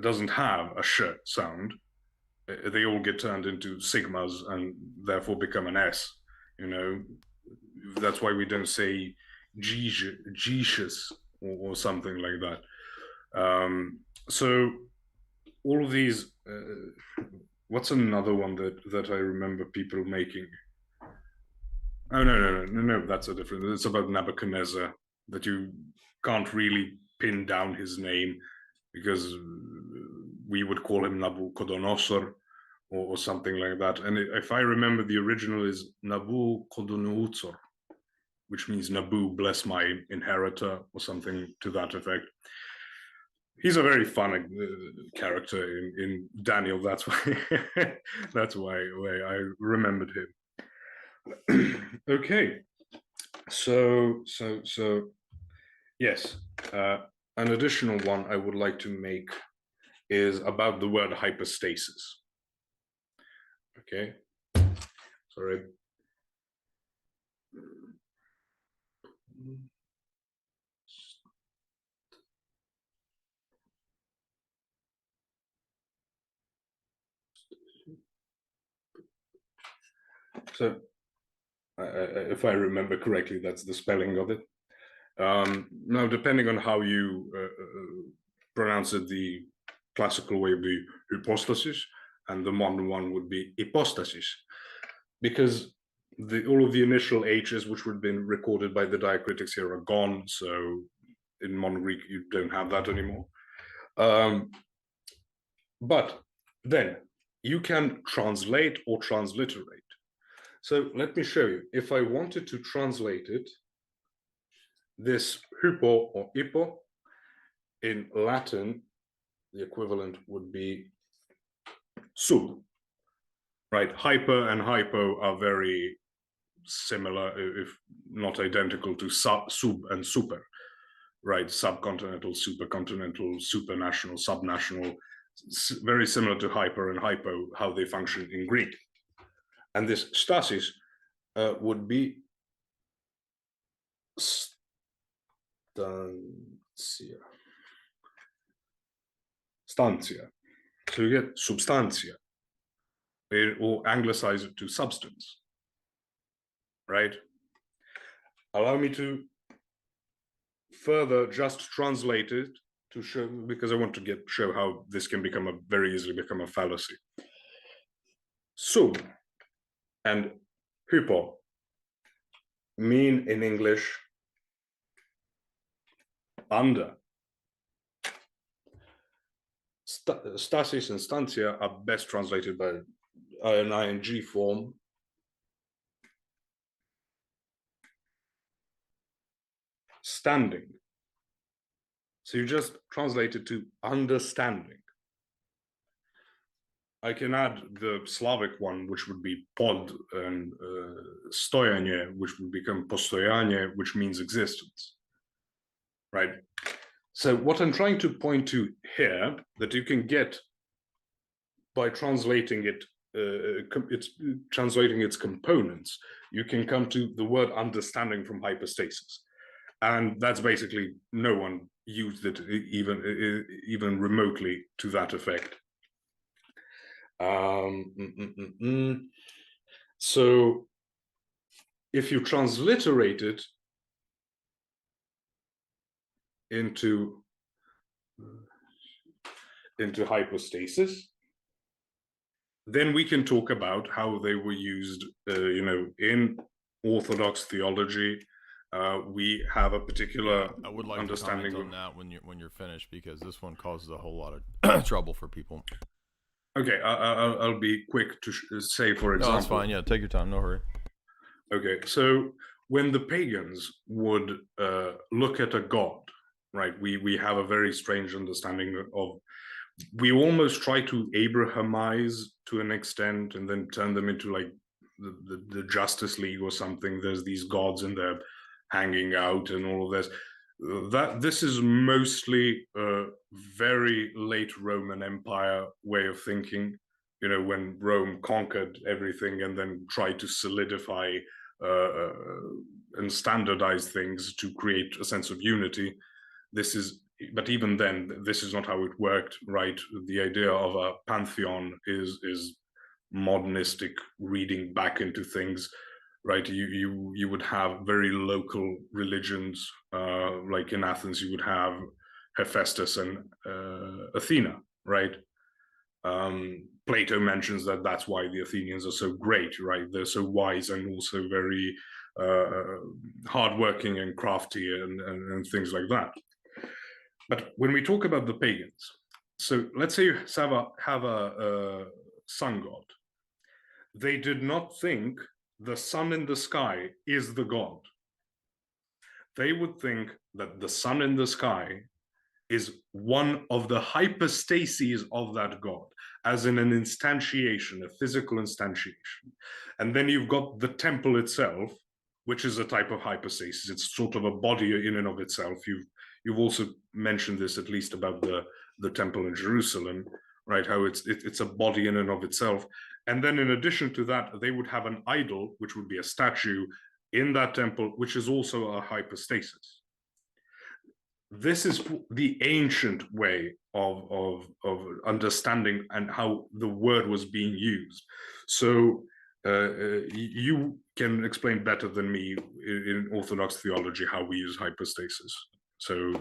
doesn't have a sh sound, they all get turned into sigmas and therefore become an S. That's why we don't say Jesus or something like that. So all of these. What's another one that I remember people making? Oh, no, that's a different. It's about Nebuchadnezzar, that you can't really pin down his name, because we would call him Nabucodonosor or something like that. And if I remember, the original is Nabucodonosor, which means Nabu, bless my inheritor, or something to that effect. He's a very fun character in Daniel. That's why that's why I remembered him. Okay, so yes, an additional one I would like to make is about the word hypostasis. Okay, sorry. So, if I remember correctly, that's the spelling of it. Now, depending on how you pronounce it, the classical way would be hypostasis, and the modern one would be hypostasis, because all of the initial H's, which would have been recorded by the diacritics here, are gone. So in modern Greek, you don't have that anymore. But then you can translate or transliterate. So let me show you. If I wanted to translate it, this hypo or hippo, in Latin, the equivalent would be sub, right? Hyper and hypo are very similar, if not identical, to sub and super, right? Subcontinental, supercontinental, supranational, subnational, very similar to hyper and hypo, how they function in Greek. And this stasis would be stantia. So you get substantia, or anglicize it to substance, right? Allow me to further just translate it to show, because I want to show how this can very easily become a fallacy. Sub and hypo mean in English under. Stasis and stantia are best translated by an ing form. Standing. So you just translate it to understanding. I can add the Slavic one, which would be pod, and stojanje, which would become postojanje, which means existence, right? So what I'm trying to point to here, that you can get by translating it, translating its components, you can come to the word understanding from hypostasis. And that's basically, no one used it even remotely to that effect. So if you transliterate it into hypostasis, then we can talk about how they were used, in Orthodox theology. We have a particular I would like understanding to comment on that when you're finished, because this one causes a whole lot of trouble for people. Okay, I'll be quick to say, for example. No, that's fine. Yeah, take your time. No hurry. Okay, so when the pagans would look at a god, right, we have a very strange understanding of, we almost try to Abrahamize to an extent and then turn them into like the Justice League or something. There's these gods and they're hanging out and all of this. This is mostly a very late Roman Empire way of thinking, when Rome conquered everything and then tried to solidify and standardize things to create a sense of unity. But even then, this is not how it worked, right? The idea of a pantheon is modernistic reading back into things, right? You would have very local religions, like in Athens, you would have Hephaestus and Athena, right? Plato mentions that's why the Athenians are so great, right? They're so wise and also very hardworking and crafty and things like that. But when we talk about the pagans, so let's say you have a sun god. They did not think the sun in the sky is the god. They would think that the sun in the sky is one of the hypostases of that god, as in an instantiation, a physical instantiation. And then you've got the temple itself, which is a type of hypostasis. It's sort of a body in and of itself. You've also mentioned this, at least about the temple in Jerusalem, right? How it's a body in and of itself. And then in addition to that, they would have an idol, which would be a statue in that temple, which is also a hypostasis. This is the ancient way of understanding and how the word was being used. So you can explain better than me in Orthodox theology how we use hypostasis. So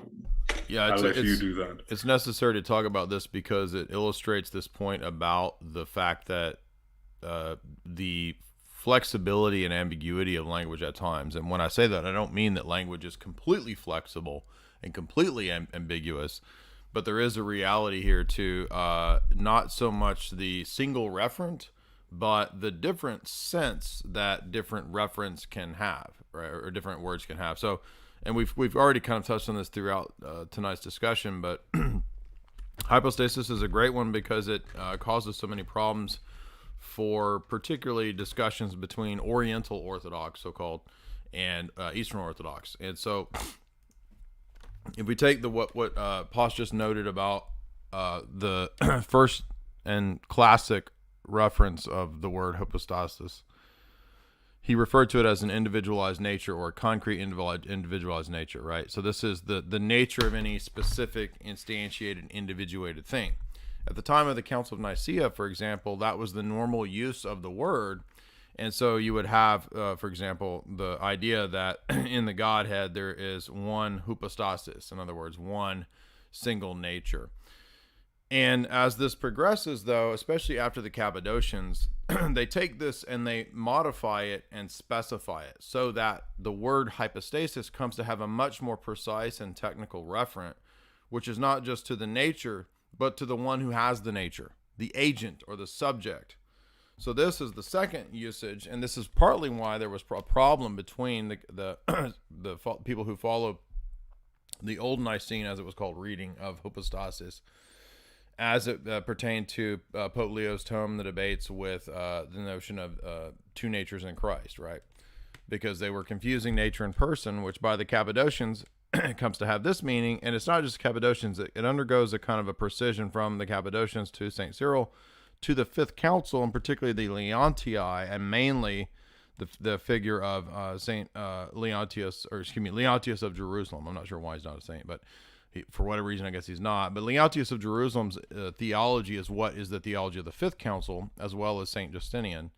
Yeah, I'll let you do that. It's necessary to talk about this because it illustrates this point about the fact that the flexibility and ambiguity of language at times. And when I say that, I don't mean that language is completely flexible and completely ambiguous, but there is a reality here to not so much the single referent, but the different sense that different referents can have, right, or different words can have. So, and we've already kind of touched on this throughout tonight's discussion, but hypostasis is a great one because it causes so many problems for particularly discussions between Oriental Orthodox, so-called, and Eastern Orthodox. And so if we take what Posh just noted about the first and classic reference of the word hypostasis, he referred to it as an individualized nature or a concrete individualized nature, right? So this is the nature of any specific instantiated, individuated thing. At the time of the Council of Nicaea, for example, that was the normal use of the word. And so you would have, for example, the idea that in the Godhead there is one hypostasis, in other words, one single nature. And as this progresses, though, especially after the Cappadocians, they take this and they modify it and specify it so that the word hypostasis comes to have a much more precise and technical referent, which is not just to the nature, but to the one who has the nature, the agent or the subject. So this is the second usage, and this is partly why there was a problem between the people who follow the Old Nicene, as it was called, reading of hypostasis, as it pertained to Pope Leo's tome, the debates with the notion of two natures in Christ, right? Because they were confusing nature and person, which by the Cappadocians comes to have this meaning. And it's not just Cappadocians, it undergoes a kind of a precision from the Cappadocians to St. Cyril to the Fifth Council, and particularly the Leontii, and mainly the figure of Saint Leontius of Jerusalem. I'm not sure why he's not a saint, but for whatever reason, I guess he's not. But Leontius of Jerusalem's theology is what is the theology of the Fifth Council, as well as Saint Justinian.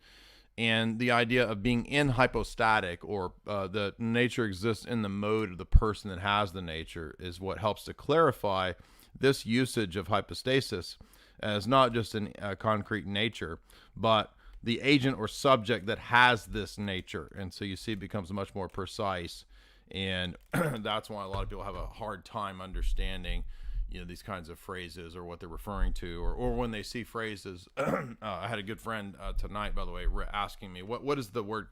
And the idea of being in hypostatic, or the nature exists in the mode of the person that has the nature, is what helps to clarify this usage of hypostasis as not just a concrete nature, but the agent or subject that has this nature. And so you see it becomes much more precise. And that's why a lot of people have a hard time understanding, these kinds of phrases or what they're referring to, or when they see phrases. I had a good friend tonight, by the way, asking me, what does the word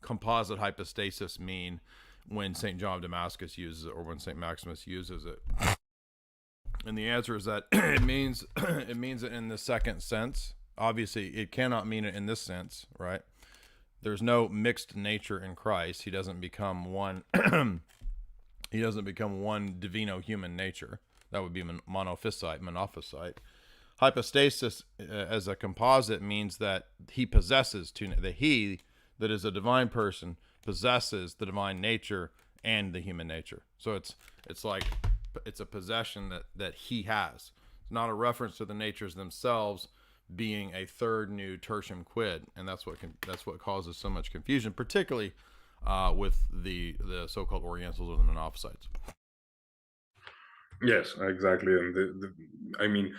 composite hypostasis mean when St. John of Damascus uses it, or when St. Maximus uses it? And the answer is that it means it in the second sense. Obviously, it cannot mean it in this sense, right? There's no mixed nature in Christ. He doesn't become one. He doesn't become one divino-human nature. That would be monophysite. Hypostasis as a composite means that he possesses that he, that is a divine person, possesses the divine nature and the human nature. So it's like it's a possession that he has. It's not a reference to the natures themselves being a third new tertium quid, and that's what causes so much confusion, particularly with the so-called Orientals or the Monophysites. Yes, exactly. And I mean,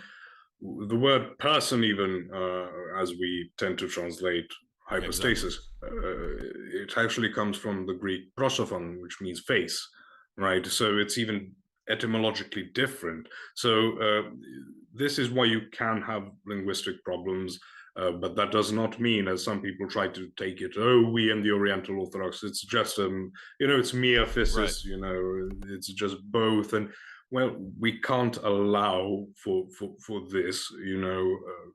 the word person, even as we tend to translate hypostasis, it actually comes from the Greek prosophon, which means face, right? So it's even etymologically different. So this is why you can have linguistic problems, but that does not mean, as some people try to take it, we in the Oriental Orthodox, it's just it's mere physis, right. It's just both. And well, we can't allow for this,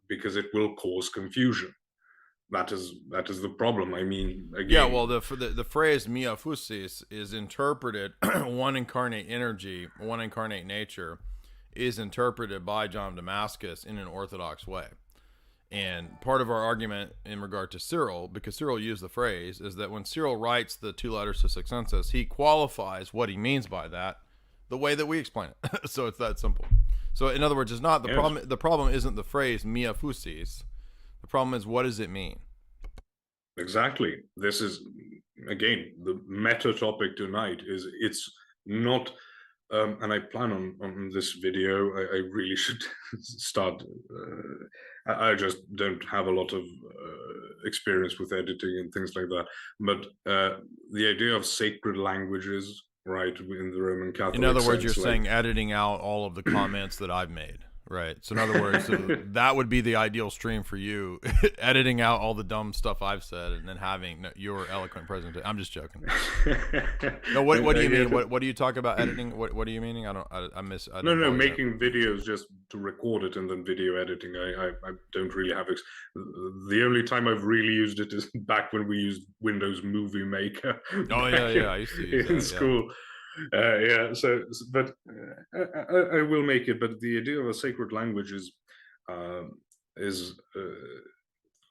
because it will cause confusion. That is the problem. I mean, again. Yeah, well, the phrase mia physis is interpreted, one incarnate energy, one incarnate nature, is interpreted by John of Damascus in an Orthodox way. And part of our argument in regard to Cyril, because Cyril used the phrase, is that when Cyril writes the two letters to Sexensis, he qualifies what he means by that the way that we explain it. So it's that simple. So in other words, it's not the problem. The problem isn't the phrase mia physis. The problem is, what does it mean? Exactly. This is, again, the meta topic tonight is it's not, and I plan on this video, I really should start, I just don't have a lot of experience with editing and things like that, but the idea of sacred languages, right, in the Roman Catholic In other words, sense, you're saying editing out all of the comments that I've made. Right. So in other words, that would be the ideal stream for you, editing out all the dumb stuff I've said and then having your eloquent presentation. I'm just joking. No, what do you mean? What do you talk about editing? What are you meaning? No, making videos just to record it and then video editing. I don't really have the only time I've really used it is back when we used Windows Movie Maker. Oh yeah, I used to use in that, school. But I will make it. But the idea of a sacred language is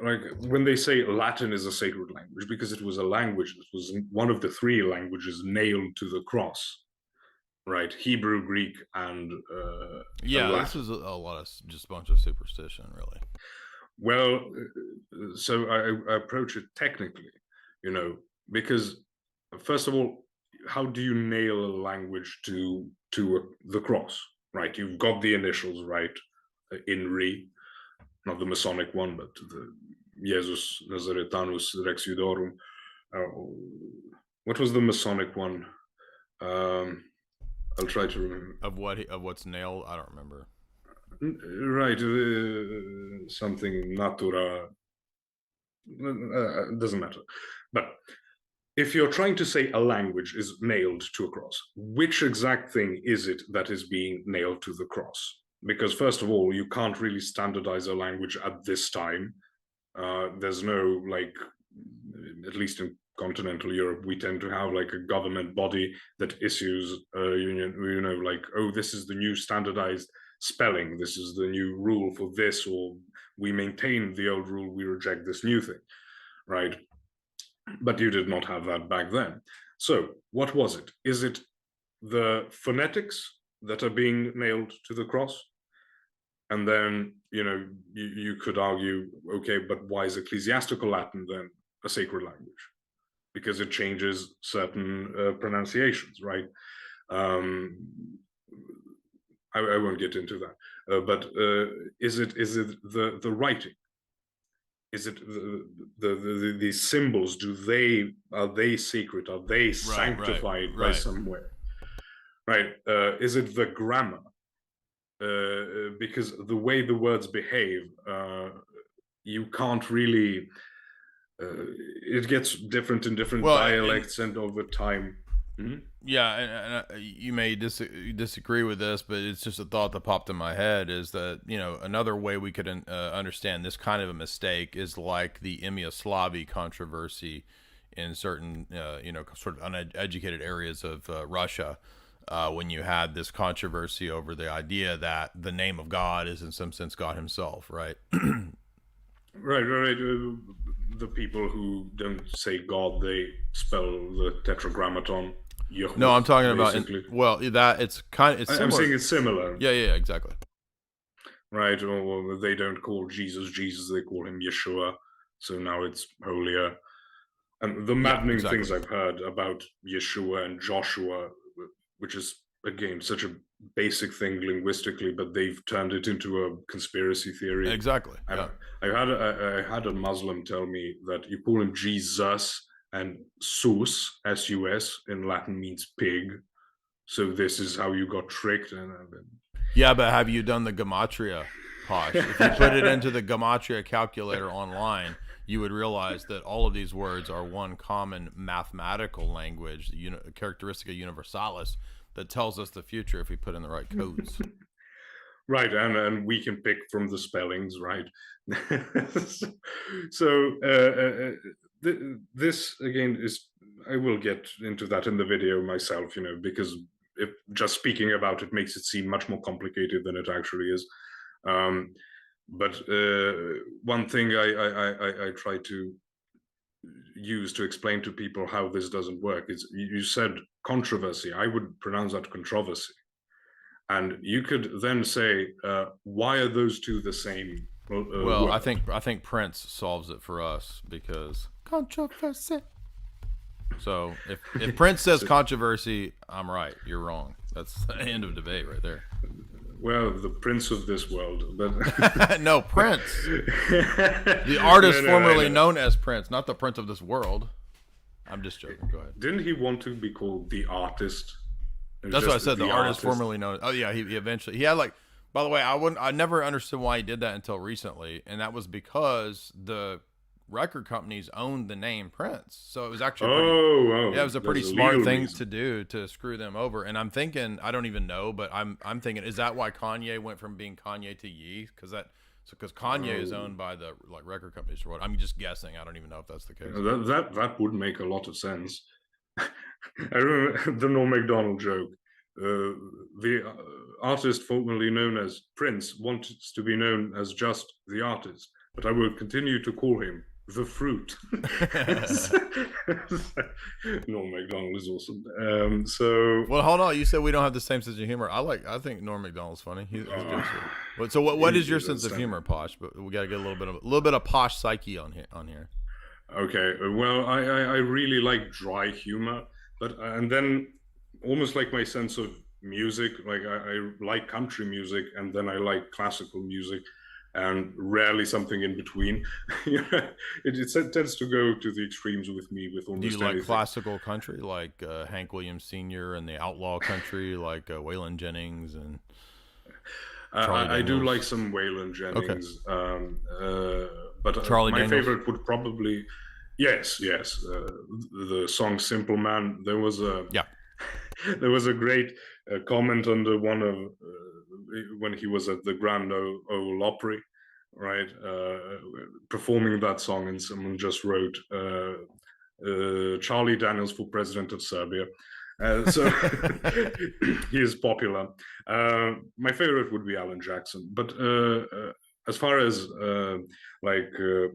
like when they say Latin is a sacred language, because it was a language that was one of the three languages nailed to the cross, right? Hebrew, Greek, and this is a lot of just a bunch of superstition, really. Well, so I approach it technically, because first of all, how do you nail a language to the cross, right? You've got the initials, right? INRI, not the Masonic one, but the Jesus Nazaretanus Rex Judorum. What was the Masonic one? I'll try to remember. Of what's nailed? I don't remember. Right, something natura. Doesn't matter, but. If you're trying to say a language is nailed to a cross, which exact thing is it that is being nailed to the cross? Because first of all, you can't really standardize a language at this time. There's no, like, at least in continental Europe, we tend to have like a government body that issues a union, like, oh, this is the new standardized spelling. This is the new rule for this, or we maintain the old rule, we reject this new thing, right? But you did not have that back then. So what was it? Is it the phonetics that are being nailed to the cross? And then, you could argue, okay, but why is ecclesiastical Latin then a sacred language? Because it changes certain pronunciations, right? I won't get into that. But is it the writing? Is it the symbols? Are they secret? Are they sanctified by somewhere? Right? Is it the grammar? Because the way the words behave, you can't really. It gets different in different dialects and over time. Mm-hmm. Yeah, and you may disagree with this, but it's just a thought that popped in my head is that, another way we could understand this kind of a mistake is like the Slavic controversy in certain, sort of uneducated areas of Russia, when you had this controversy over the idea that the name of God is in some sense God himself, right? Right. The people who don't say God, they spell the tetragrammaton. No, I'm talking about. I'm saying it's similar. Yeah, exactly. Right, or they don't call Jesus, they call him Yeshua. So now it's holier. And the maddening things I've heard about Yeshua and Joshua, which is again such a basic thing linguistically, but they've turned it into a conspiracy theory. Exactly. I had a Muslim tell me that you call him Jesus, and sus, S-U-S, in Latin means pig. So this is how you got tricked. Yeah, but have you done the gematria, Posh? If you put it into the gematria calculator online, you would realize that all of these words are one common mathematical language, a characteristica universalis, that tells us the future if we put in the right codes. Right, and we can pick from the spellings, right? So this again is, I will get into that in the video myself, because if just speaking about it makes it seem much more complicated than it actually is. But one thing I try to use to explain to people how this doesn't work is, you said controversy. I would pronounce that controversy. And you could then say, why are those two the same? Well, I think Prince solves it for us, because controversy. So if Prince says controversy, I'm right. You're wrong. That's the end of debate right there. Well, the prince of this world, but no, Prince, the artist formerly known as Prince, not the Prince of this world. I'm just joking. Go ahead. Didn't he want to be called the artist? That's what I said. The artist formerly known. Oh yeah, he eventually he had like. By the way, I never understood why he did that until recently, and that was because the record companies owned the name Prince, so it was actually it was a pretty smart thing to do to screw them over. And I'm thinking, I don't even know, but I'm thinking, is that why Kanye went from being Kanye to Ye? Because Kanye is owned by the record companies or what? I'm just guessing. I don't even know if that's the case. That would make a lot of sense. I remember the Norm Macdonald joke. The artist formerly known as Prince wants to be known as just the artist, but I will continue to call him the fruit. Norm Macdonald is awesome. Well, hold on. You said we don't have the same sense of humor. I think Norm Macdonald's funny. He's good. So what is your sense of humor, Posh? But we got to get a little bit of Posh psyche on here. Okay. Well, I really like dry humor, but and then almost like my sense of music, like I like country music, and then I like classical music, and rarely something in between. it tends to go to the extremes with me with almost anything. Do you like classical country, like Hank Williams Sr. and the outlaw country, like Waylon Jennings and I do like some Waylon Jennings, but Charlie my Daniels? favorite would probably yes the song Simple Man. There was there was a great comment under one of when he was at the Grand Ole Opry, right, performing that song, and someone just wrote Charlie Daniels for president of Serbia. So he is popular. My favorite would be Alan Jackson, but as far as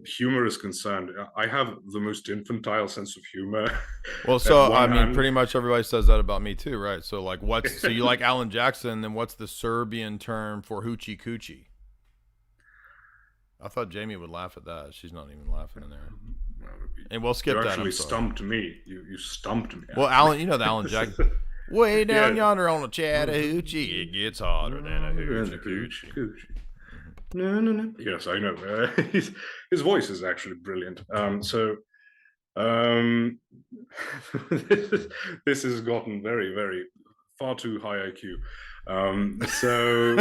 humor is concerned, I have the most infantile sense of humor. Well, so I mean, pretty much everybody says that about me too, right? So like, so you like Alan Jackson? Then what's the Serbian term for hoochie coochie? I thought Jamie would laugh at that. She's not even laughing in there. And we'll skip that. You actually stumped me. You stumped me. Well, Alan, you know the Alan Jackson. Way down yonder on the Chattahoochee, it gets hotter than a hoochie coochie. No. Yes, I know. His voice is actually brilliant. This has gotten very, very far too high IQ. So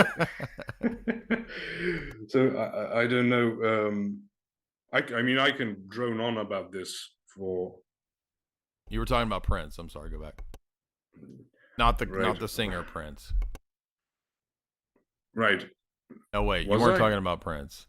I don't know. I mean, I can drone on about this for. You were talking about Prince. I'm sorry. Go back. Not the singer Prince. Right. No, wait. You weren't talking about Prince.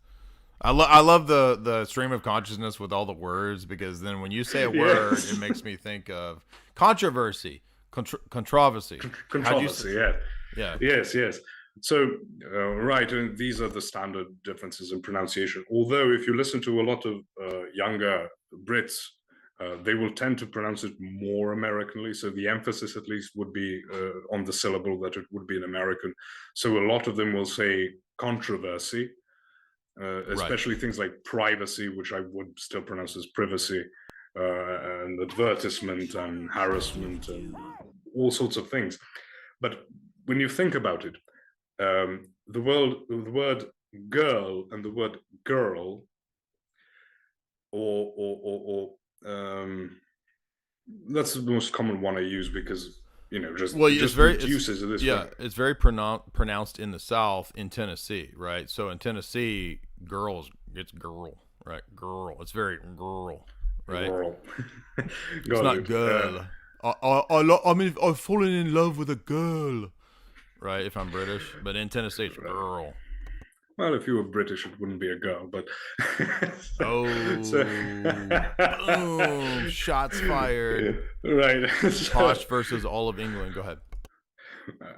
I love the stream of consciousness with all the words, because then when you say a word, it makes me think of controversy, controversy. Controversy, yeah. Yeah. Yes. So, right, and these are the standard differences in pronunciation. Although, if you listen to a lot of younger Brits, they will tend to pronounce it more Americanly. So the emphasis, at least, would be on the syllable that it would be in American. So a lot of them will say controversy, especially things like privacy, which I would still pronounce as privacy, and advertisement and harassment and all sorts of things. But when you think about it, the word girl and the word girl, or that's the most common one I use, because it's very pronounced in the South, in Tennessee, right? So in Tennessee, it's girl, right? Girl, it's very girl, right? Girl. It's not girl. I've fallen in love with a girl, right? If I'm British, but in Tennessee, it's girl. Well, if you were British, it wouldn't be a girl, but boom! Shots fired. Yeah, right. Posh versus all of England. Go ahead.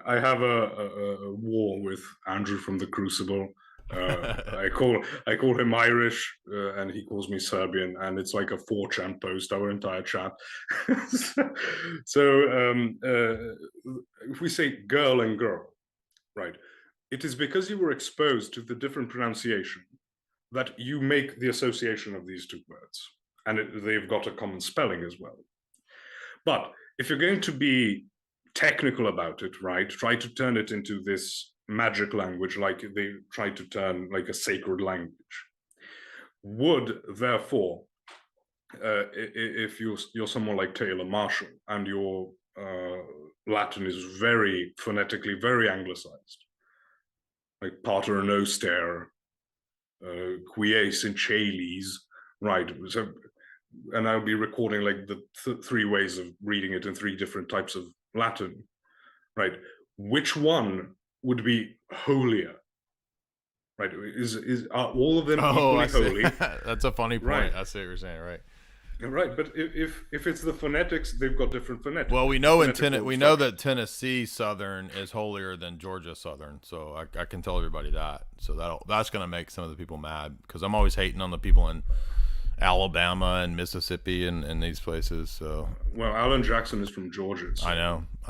I have a war with Andrew from the Crucible. I call him Irish, and he calls me Serbian, and it's like a 4chan post, our entire chat. So if we say girl and girl, right? It is because you were exposed to the different pronunciation that you make the association of these two words. and they've got a common spelling as well. But if you're going to be technical about it, right, try to turn it into this magic language, like they try to turn like a sacred language. Would therefore, if you're someone like Taylor Marshall and your Latin is very phonetically very anglicized, like pater noster, quies in chales, right? So, and I'll be recording like the three ways of reading it in three different types of Latin, right? Which one would be holier? Right? Are all of them equally holy? That's a funny point. Right. I see what you're saying, right? Right, but if it's the phonetics, they've got different phonetics. Well, we know that Tennessee Southern is holier than Georgia Southern, so I can tell everybody that. So that's going to make some of the people mad, because I'm always hating on the people in Alabama and Mississippi and these places. So, well, Alan Jackson is from Georgia. So. I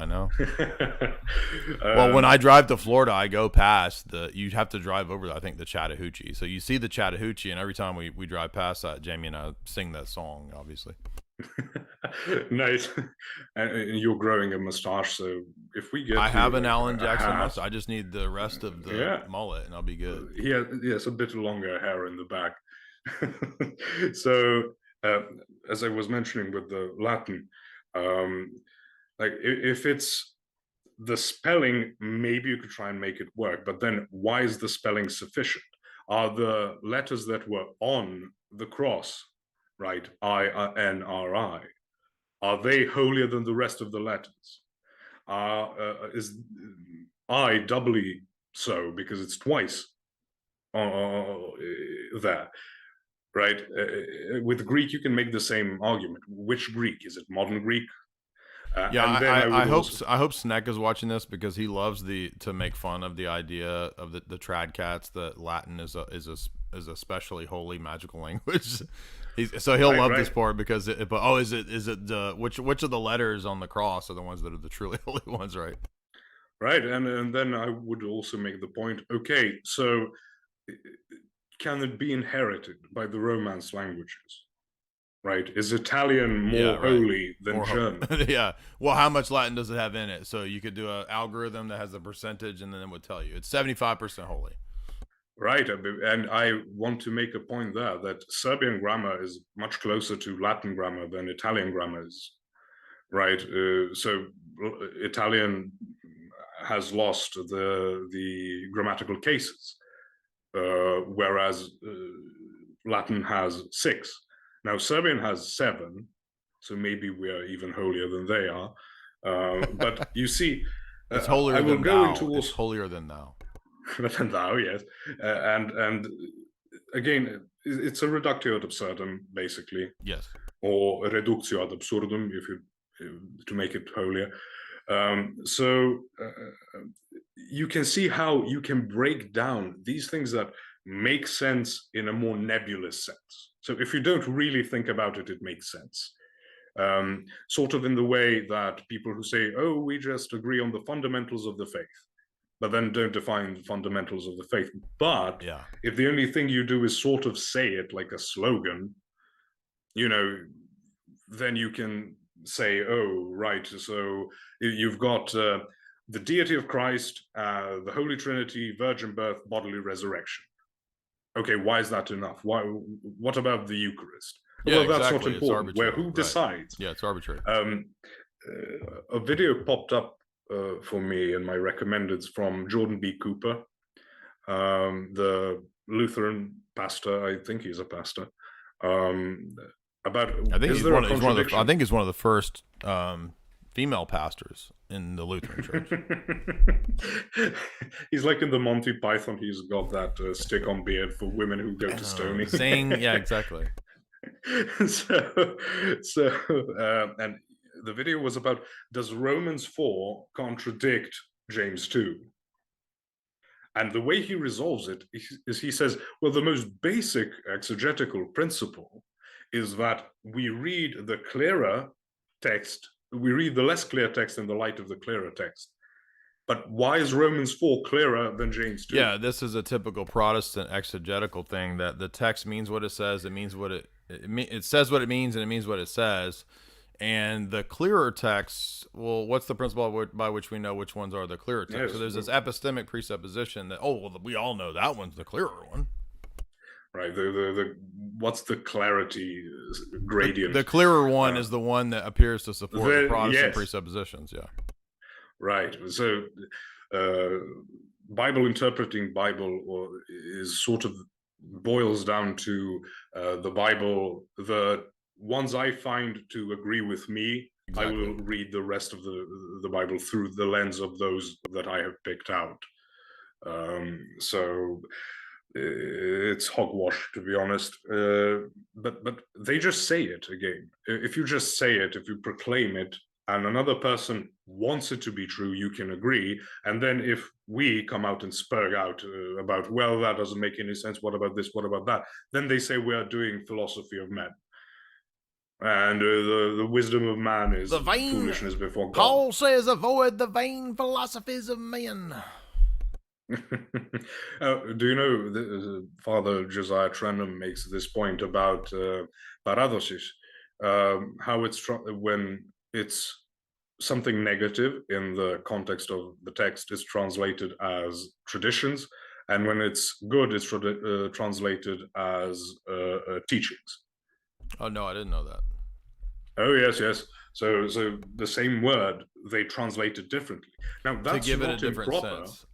know. Well, when I drive to Florida, I go past you'd have to drive over, I think, the Chattahoochee. So you see the Chattahoochee, and every time we drive past that, Jamie and I sing that song, obviously. Nice. And you're growing a mustache, so if we get I have an Alan Jackson mustache. I just need the rest of the Yeah. mullet, and I'll be good. He has a bit longer hair in the back. So, as I was mentioning with the Latin, like if it's the spelling, maybe you could try and make it work, but then why is the spelling sufficient? Are the letters that were on the cross, right, I, N, R, I, are they holier than the rest of the letters? Is I doubly so because it's twice there? Right? With Greek, you can make the same argument. Which Greek? Is it modern Greek? I hope Sneck is watching this, because he loves to make fun of the idea of the trad cats that Latin is a specially holy magical language. So he'll love this part, because is it the which of the letters on the cross are the ones that are the truly holy ones, right? Right, and then I would also make the point. Okay, so can it be inherited by the Romance languages? Right? Is Italian more holy than German? Yeah. Well, how much Latin does it have in it? So you could do an algorithm that has a percentage, and then it would tell you it's 75% holy. Right, and I want to make a point there that Serbian grammar is much closer to Latin grammar than Italian grammar is. Right? So Italian has lost the grammatical cases, whereas Latin has 6. Now, Serbian has 7, so maybe we are even holier than they are. But you see, it's holier than thou. It's holier than thou. Than thou, yes. And again, it's a reductio ad absurdum, basically. Yes. Or reductio ad absurdum, to make it holier. So you can see how you can break down these things that make sense in a more nebulous sense. So if you don't really think about it, it makes sense. Sort of in the way that people who say, oh, we just agree on the fundamentals of the faith, but then don't define the fundamentals of the faith. But if the only thing you do is sort of say it like a slogan, then you can say, oh, right, so you've got the deity of Christ, the Holy Trinity, virgin birth, bodily resurrection. Okay, why is that enough? What about the Eucharist? Well, that's not important. Who decides? Yeah, it's arbitrary. A video popped up for me in my recommendeds from Jordan B. Cooper, the Lutheran pastor. I think he's a pastor. About I think he's one of the first female pastors in the Lutheran Church. He's like in the Monty Python. He's got that stick-on beard for women who go to Stony. Yeah, exactly. So, and the video was about, does Romans 4 contradict James 2? And the way he resolves it is he says, well, the most basic exegetical principle is that we read the clearer text, we read the less clear text in the light of the clearer text. But why is Romans 4 clearer than James 2? Yeah, this is a typical Protestant exegetical thing that the text means what it says. It means what it says what it means, and it means what it says. And the clearer texts, well, what's the principle by which we know which ones are the clearer texts? Yes. So there's this epistemic presupposition that, oh, well, we all know that one's the clearer one. Right. What's the clarity gradient? The clearer one is the one that appears to support the Protestant yes. presuppositions. Yeah. Right. So Bible interpreting Bible is sort of boils down to the Bible. The ones I find to agree with me, exactly. I will read the rest of the Bible through the lens of those that I have picked out. So it's hogwash, to be honest. But they just say it again. If you just say it, if you proclaim it, and another person wants it to be true, you can agree. And then if we come out and spurg out about, well, that doesn't make any sense, what about this, what about that? Then they say we are doing philosophy of men. And the wisdom of man is foolishness before God. Paul says, avoid the vain philosophies of men. Do you know, Father Josiah Trenham makes this point about paradosis, how it's when it's something negative in the context of the text is translated as traditions, and when it's good, it's translated as teachings. Oh no, I didn't know that. Oh yes. So the same word they translate it differently. Now that's to give not it a different improper, sense.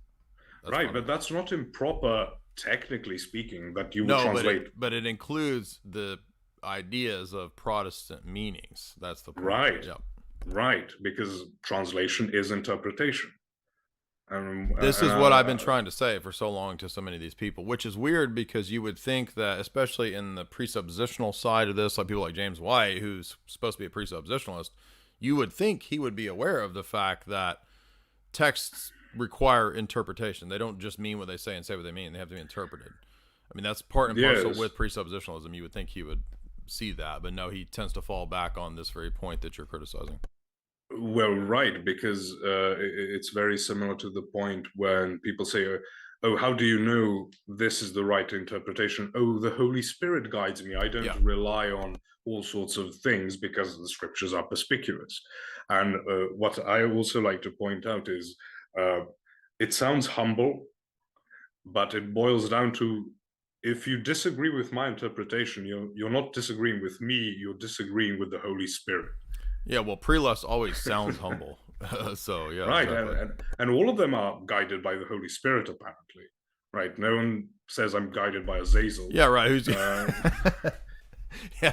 right? But that's not improper, technically speaking. That you would translate, but it includes the ideas of Protestant meanings. That's the point. Right. Yep. Right, because translation is interpretation. This is what I've been trying to say for so long to so many of these people, which is weird because you would think that, especially in the presuppositional side of this, like people like James White, who's supposed to be a presuppositionalist, you would think he would be aware of the fact that texts require interpretation. They don't just mean what they say and say what they mean. They have to be interpreted. I mean, that's part and parcel with presuppositionalism. You would think he would see that, but no, he tends to fall back on this very point that you're criticizing. Well, right, because it's very similar to the point when people say, oh, how do you know this is the right interpretation? Oh, the Holy Spirit guides me. I don't rely on all sorts of things because the scriptures are perspicuous. And what I also like to point out is it sounds humble, but it boils down to, if you disagree with my interpretation, you're not disagreeing with me, you're disagreeing with the Holy Spirit. Yeah, well, prelust always sounds humble. So, yeah. Right, exactly. and all of them are guided by the Holy Spirit, apparently. Right, no one says I'm guided by Azazel. Yeah, right. Who's yeah,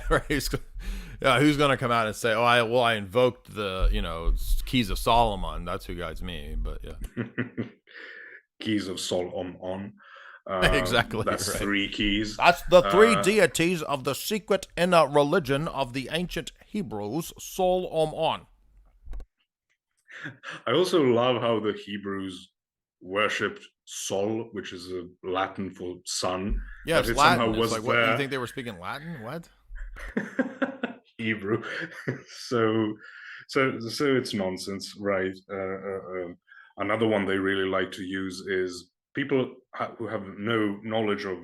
right. Who's going to come out and say, "Oh, I invoked the keys of Solomon. That's who guides me." But yeah, keys of Solomon. Exactly. That's right. 3 keys. That's the 3 deities of the secret inner religion of the ancient Hebrews, Solomon. I also love how the Hebrews worshipped Sol, which is a Latin for sun. Yeah, it's Latin. Somehow was like, what, you think they were speaking Latin? What? Hebrew. So it's nonsense, right? Another one they really like to use is people who have no knowledge of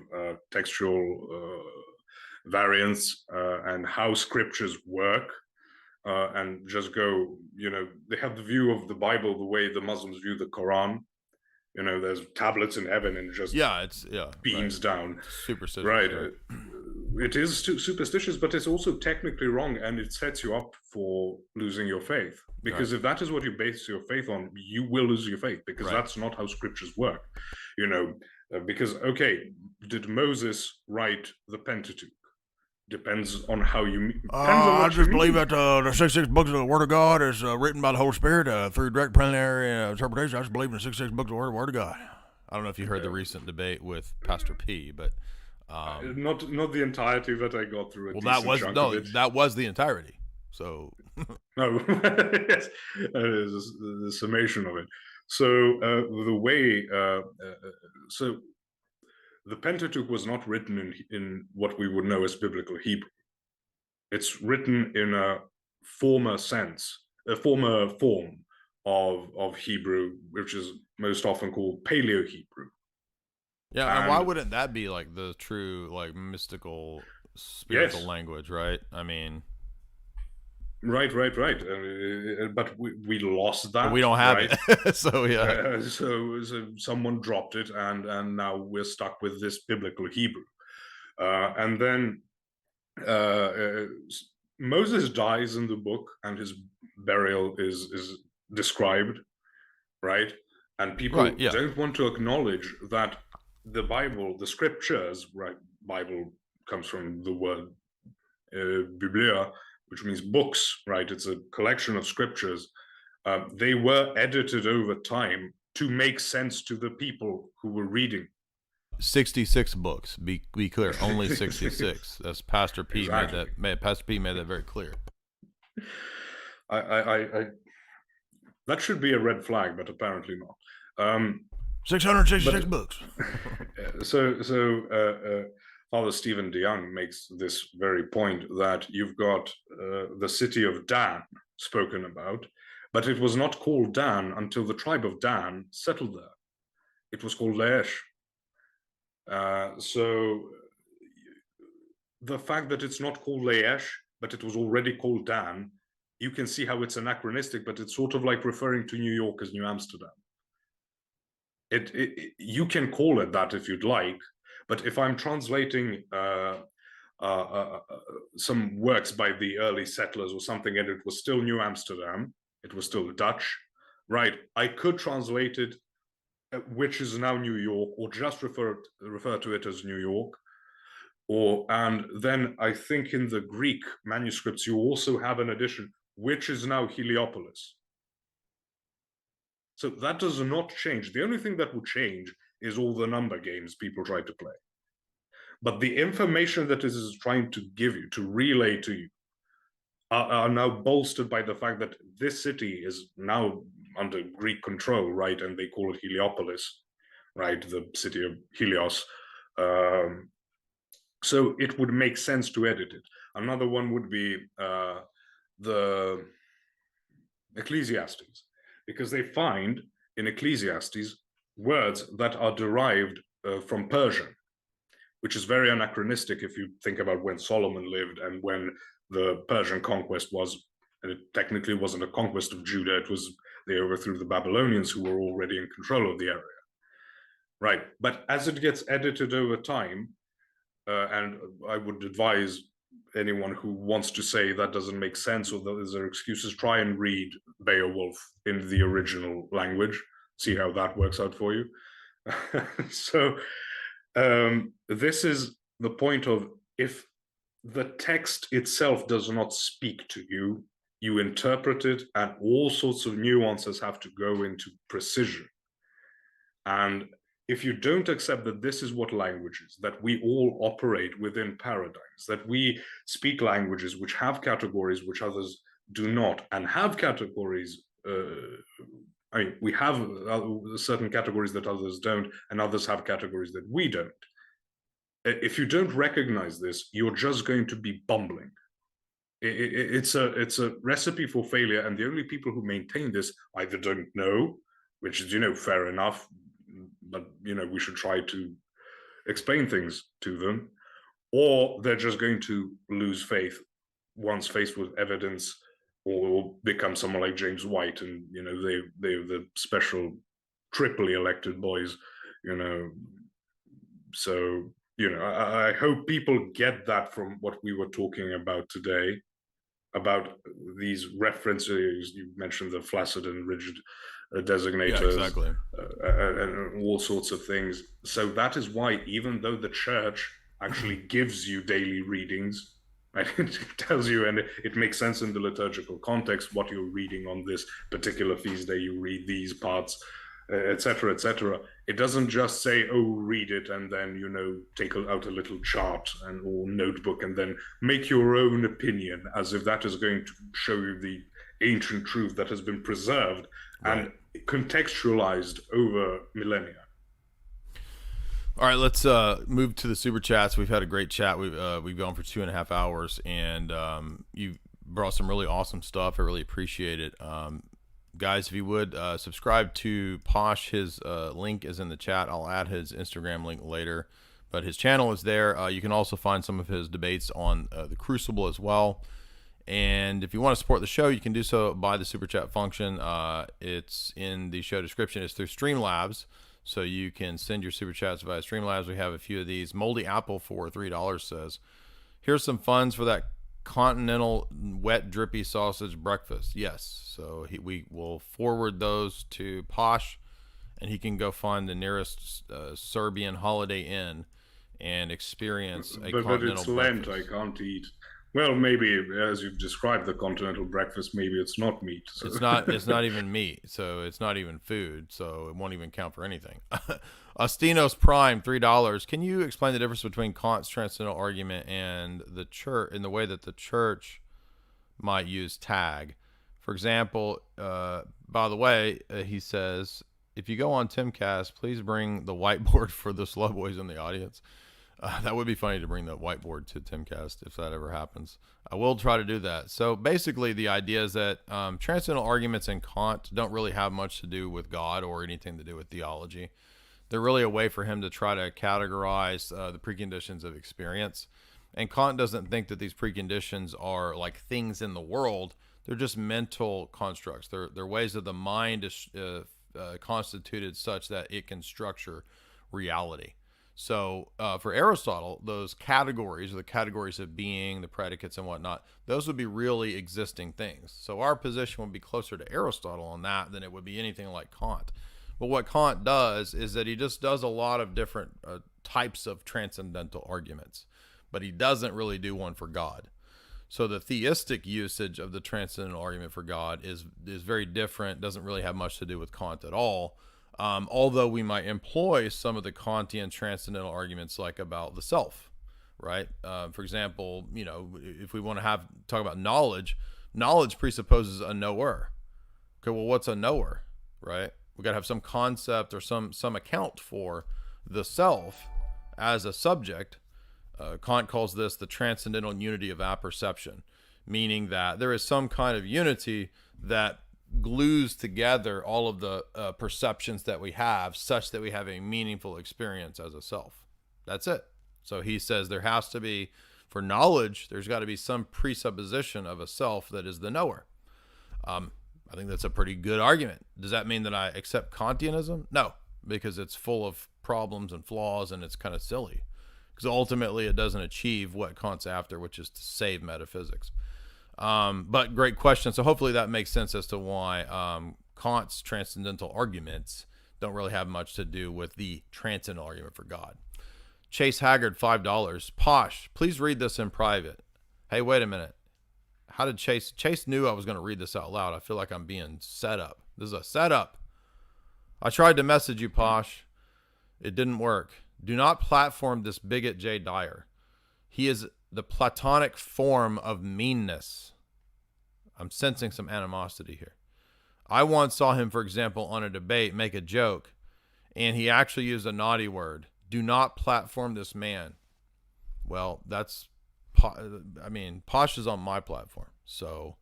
textual variants and how scriptures work, and just go, they have the view of the Bible the way the Muslims view the Quran. There's tablets in heaven and just beams down. Superstitious. Right. It is superstitious, but it's also technically wrong, and it sets you up for losing your faith. Because if that is what you base your faith on, you will lose your faith, because that's not how scriptures work. Because, okay, did Moses write the Pentateuch? Depends on how you. I just believe that the 66 books of the Word of God is written by the Holy Spirit through direct plenary interpretation. I just believe in the 66 books of the Word of God. I don't know if you heard the recent debate with Pastor P, but not the entirety that I got through. That was the entirety. So no, yes, the summation of it. So the way, so the Pentateuch was not written in what we would know as biblical Hebrew. It's written in a former form of Hebrew, which is most often called Paleo-Hebrew. Yeah, and why wouldn't that be like the true, like, mystical, spiritual Yes. language, right? I mean, Right. But we lost that. but we don't have right? it. So yeah. So someone dropped it, and now we're stuck with this biblical Hebrew. And then Moses dies in the book, and his burial is described, right? And people Right, yeah. don't want to acknowledge that the Bible, the scriptures, right? Bible comes from the word biblia, which means books, right? It's a collection of scriptures. They were edited over time to make sense to the people who were reading. 66 books. Be clear, only 66. That's Pastor P Exactly. Pastor P made that very clear. I that should be a red flag, but apparently not. 666 books. So Father Stephen DeYoung makes this very point that you've got the city of Dan spoken about, but it was not called Dan until the tribe of Dan settled there. It was called Laish. So the fact that it's not called Laish, but it was already called Dan, you can see how it's anachronistic, but it's sort of like referring to New York as New Amsterdam. You can call it that if you'd like, but if I'm translating some works by the early settlers or something, and it was still New Amsterdam, it was still Dutch, right? I could translate it, which is now New York, or just refer to it as New York. And then I think in the Greek manuscripts, you also have an addition, which is now Heliopolis. So that does not change. The only thing that would change is all the number games people try to play. But the information that it is trying to give you, to relay to you, are now bolstered by the fact that this city is now under Greek control, right? And they call it Heliopolis, right? The city of Helios. So it would make sense to edit it. Another one would be the Ecclesiastes, because they find in Ecclesiastes words that are derived from Persian, which is very anachronistic if you think about when Solomon lived and when the Persian conquest was. And it technically wasn't a conquest of Judah, it was they overthrew the Babylonians, who were already in control of the area. Right, but as it gets edited over time, and I would advise anyone who wants to say that doesn't make sense or that there are excuses, try and read Beowulf in the original language, see how that works out for you. So this is the point of, if the text itself does not speak to you, you interpret it, and all sorts of nuances have to go into precision. And if you don't accept that this is what language is, that we all operate within paradigms, that we speak languages which have categories which others do not, and have categories, we have certain categories that others don't, and others have categories that we don't. If you don't recognize this, you're just going to be bumbling. It's a recipe for failure, and the only people who maintain this either don't know, which is, fair enough, but we should try to explain things to them, or they're just going to lose faith once faced with evidence, or become someone like James White, and they're the special triply elected boys, so I hope people get that from what we were talking about today, about these references. You mentioned the flaccid and rigid designators, Yeah, exactly. and all sorts of things. So that is why, even though the church actually gives you daily readings, right, it tells you, and it makes sense in the liturgical context, what you're reading on this particular feast day, you read these parts, etc., etc. It doesn't just say, oh, read it, and then take out a little chart or notebook and then make your own opinion, as if that is going to show you the ancient truth that has been preserved, right, and contextualized over millennia. All right, let's move to the super chats. We've had a great chat. We've gone for 2.5 hours, and you brought some really awesome stuff. I really appreciate it. guys, if you would subscribe to Posh, his link is in the chat. I'll add his Instagram link later, but his channel is there. You can also find some of his debates on the Crucible as well. And if you want to support the show, you can do so by the super chat function. It's in the show description. It's through Streamlabs, so you can send your super chats via Streamlabs. We have a few of these. Moldy Apple for $3 says, "Here's some funds for that continental wet drippy sausage breakfast." Yes, so we will forward those to Posh, and he can go find the nearest Serbian Holiday Inn and experience a continental but it's Lent. breakfast. I can't eat. Well, maybe as you've described the continental breakfast, maybe it's not meat. So. It's not even meat, so it's not even food, so it won't even count for anything. Astinos Prime, $3. Can you explain the difference between Kant's transcendental argument and the church in the way that the church might use tag? For example, by the way, he says, if you go on Timcast, please bring the whiteboard for the slow boys in the audience. That would be funny to bring the whiteboard to Timcast if that ever happens. I will try to do that. So basically the idea is that transcendental arguments in Kant don't really have much to do with God or anything to do with theology. They're really a way for him to try to categorize the preconditions of experience. And Kant doesn't think that these preconditions are like things in the world. They're just mental constructs. They're ways that the mind is constituted such that it can structure reality. So for Aristotle, those categories, the categories of being, the predicates and whatnot, those would be really existing things. So our position would be closer to Aristotle on that than it would be anything like Kant. But what Kant does is that he just does a lot of different types of transcendental arguments, but he doesn't really do one for God. So the theistic usage of the transcendental argument for God is very different, doesn't really have much to do with Kant at all. Although we might employ some of the Kantian transcendental arguments, like about the self, right? For example, if we want to talk about knowledge presupposes a knower. Okay, well, what's a knower, right? We got to have some concept or some account for the self as a subject. Kant calls this the transcendental unity of apperception, meaning that there is some kind of unity that glues together all of the perceptions that we have such that we have a meaningful experience as a self. That's it. So he says there has to be, for knowledge, there's got to be some presupposition of a self that is the knower. I think that's a pretty good argument. Does that mean that I accept Kantianism? No, because it's full of problems and flaws, and it's kind of silly because ultimately it doesn't achieve what Kant's after, which is to save metaphysics. But great question. So hopefully that makes sense as to why Kant's transcendental arguments don't really have much to do with the transcendental argument for God. Chase Haggard, $5. Posh, please read this in private. Hey, wait a minute. How did Chase knew I was going to read this out loud. I feel like I'm being set up. This is a setup. I tried to message you, Posh. It didn't work. Do not platform this bigot Jay Dyer. He is the Platonic form of meanness. I'm sensing some animosity here. I once saw him, for example, on a debate make a joke, and he actually used a naughty word. Do not platform this man. Well, Posh is on my platform, so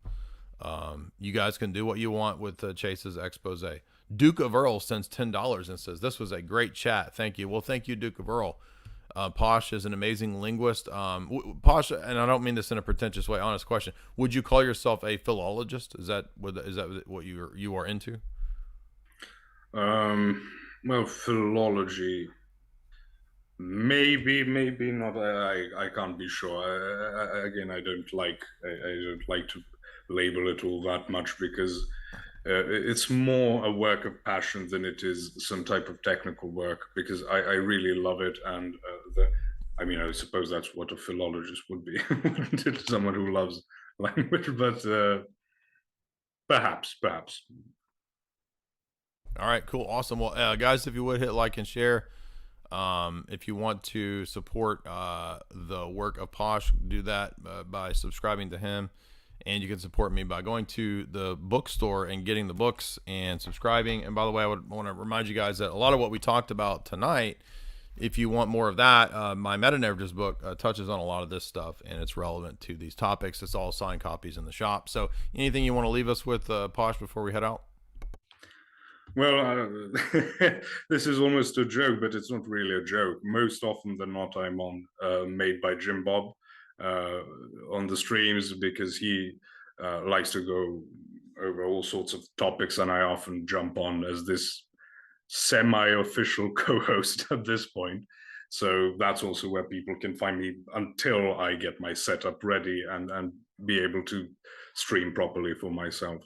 you guys can do what you want with Chase's expose. Duke of Earl sends $10 and says, this was a great chat. Thank you. Well, thank you, Duke of Earl. Posh is an amazing linguist. Posh, and I don't mean this in a pretentious way, honest question. Would you call yourself a philologist? Is that what you are into? Well, philology, maybe not. I can't be sure. Again, I don't like to label it all that much because it's more a work of passion than it is some type of technical work, because I really love it. And I suppose that's what a philologist would be, someone who loves language, but perhaps. All right, cool. Awesome. Well, guys, if you would hit like and share. If you want to support the work of Posh, do that by subscribing to him. And you can support me by going to the bookstore and getting the books and subscribing. And by the way, I would want to remind you guys that a lot of what we talked about tonight, if you want more of that, my meta-narratives book touches on a lot of this stuff, and it's relevant to these topics. It's all signed copies in the shop. So anything you want to leave us with, Posh, before we head out? Well, this is almost a joke, but it's not really a joke. Most often than not, I'm on Made by Jim Bob on the streams because he likes to go over all sorts of topics, and I often jump on as this semi-official co-host at this point. So that's also where people can find me until I get my setup ready and be able to stream properly for myself.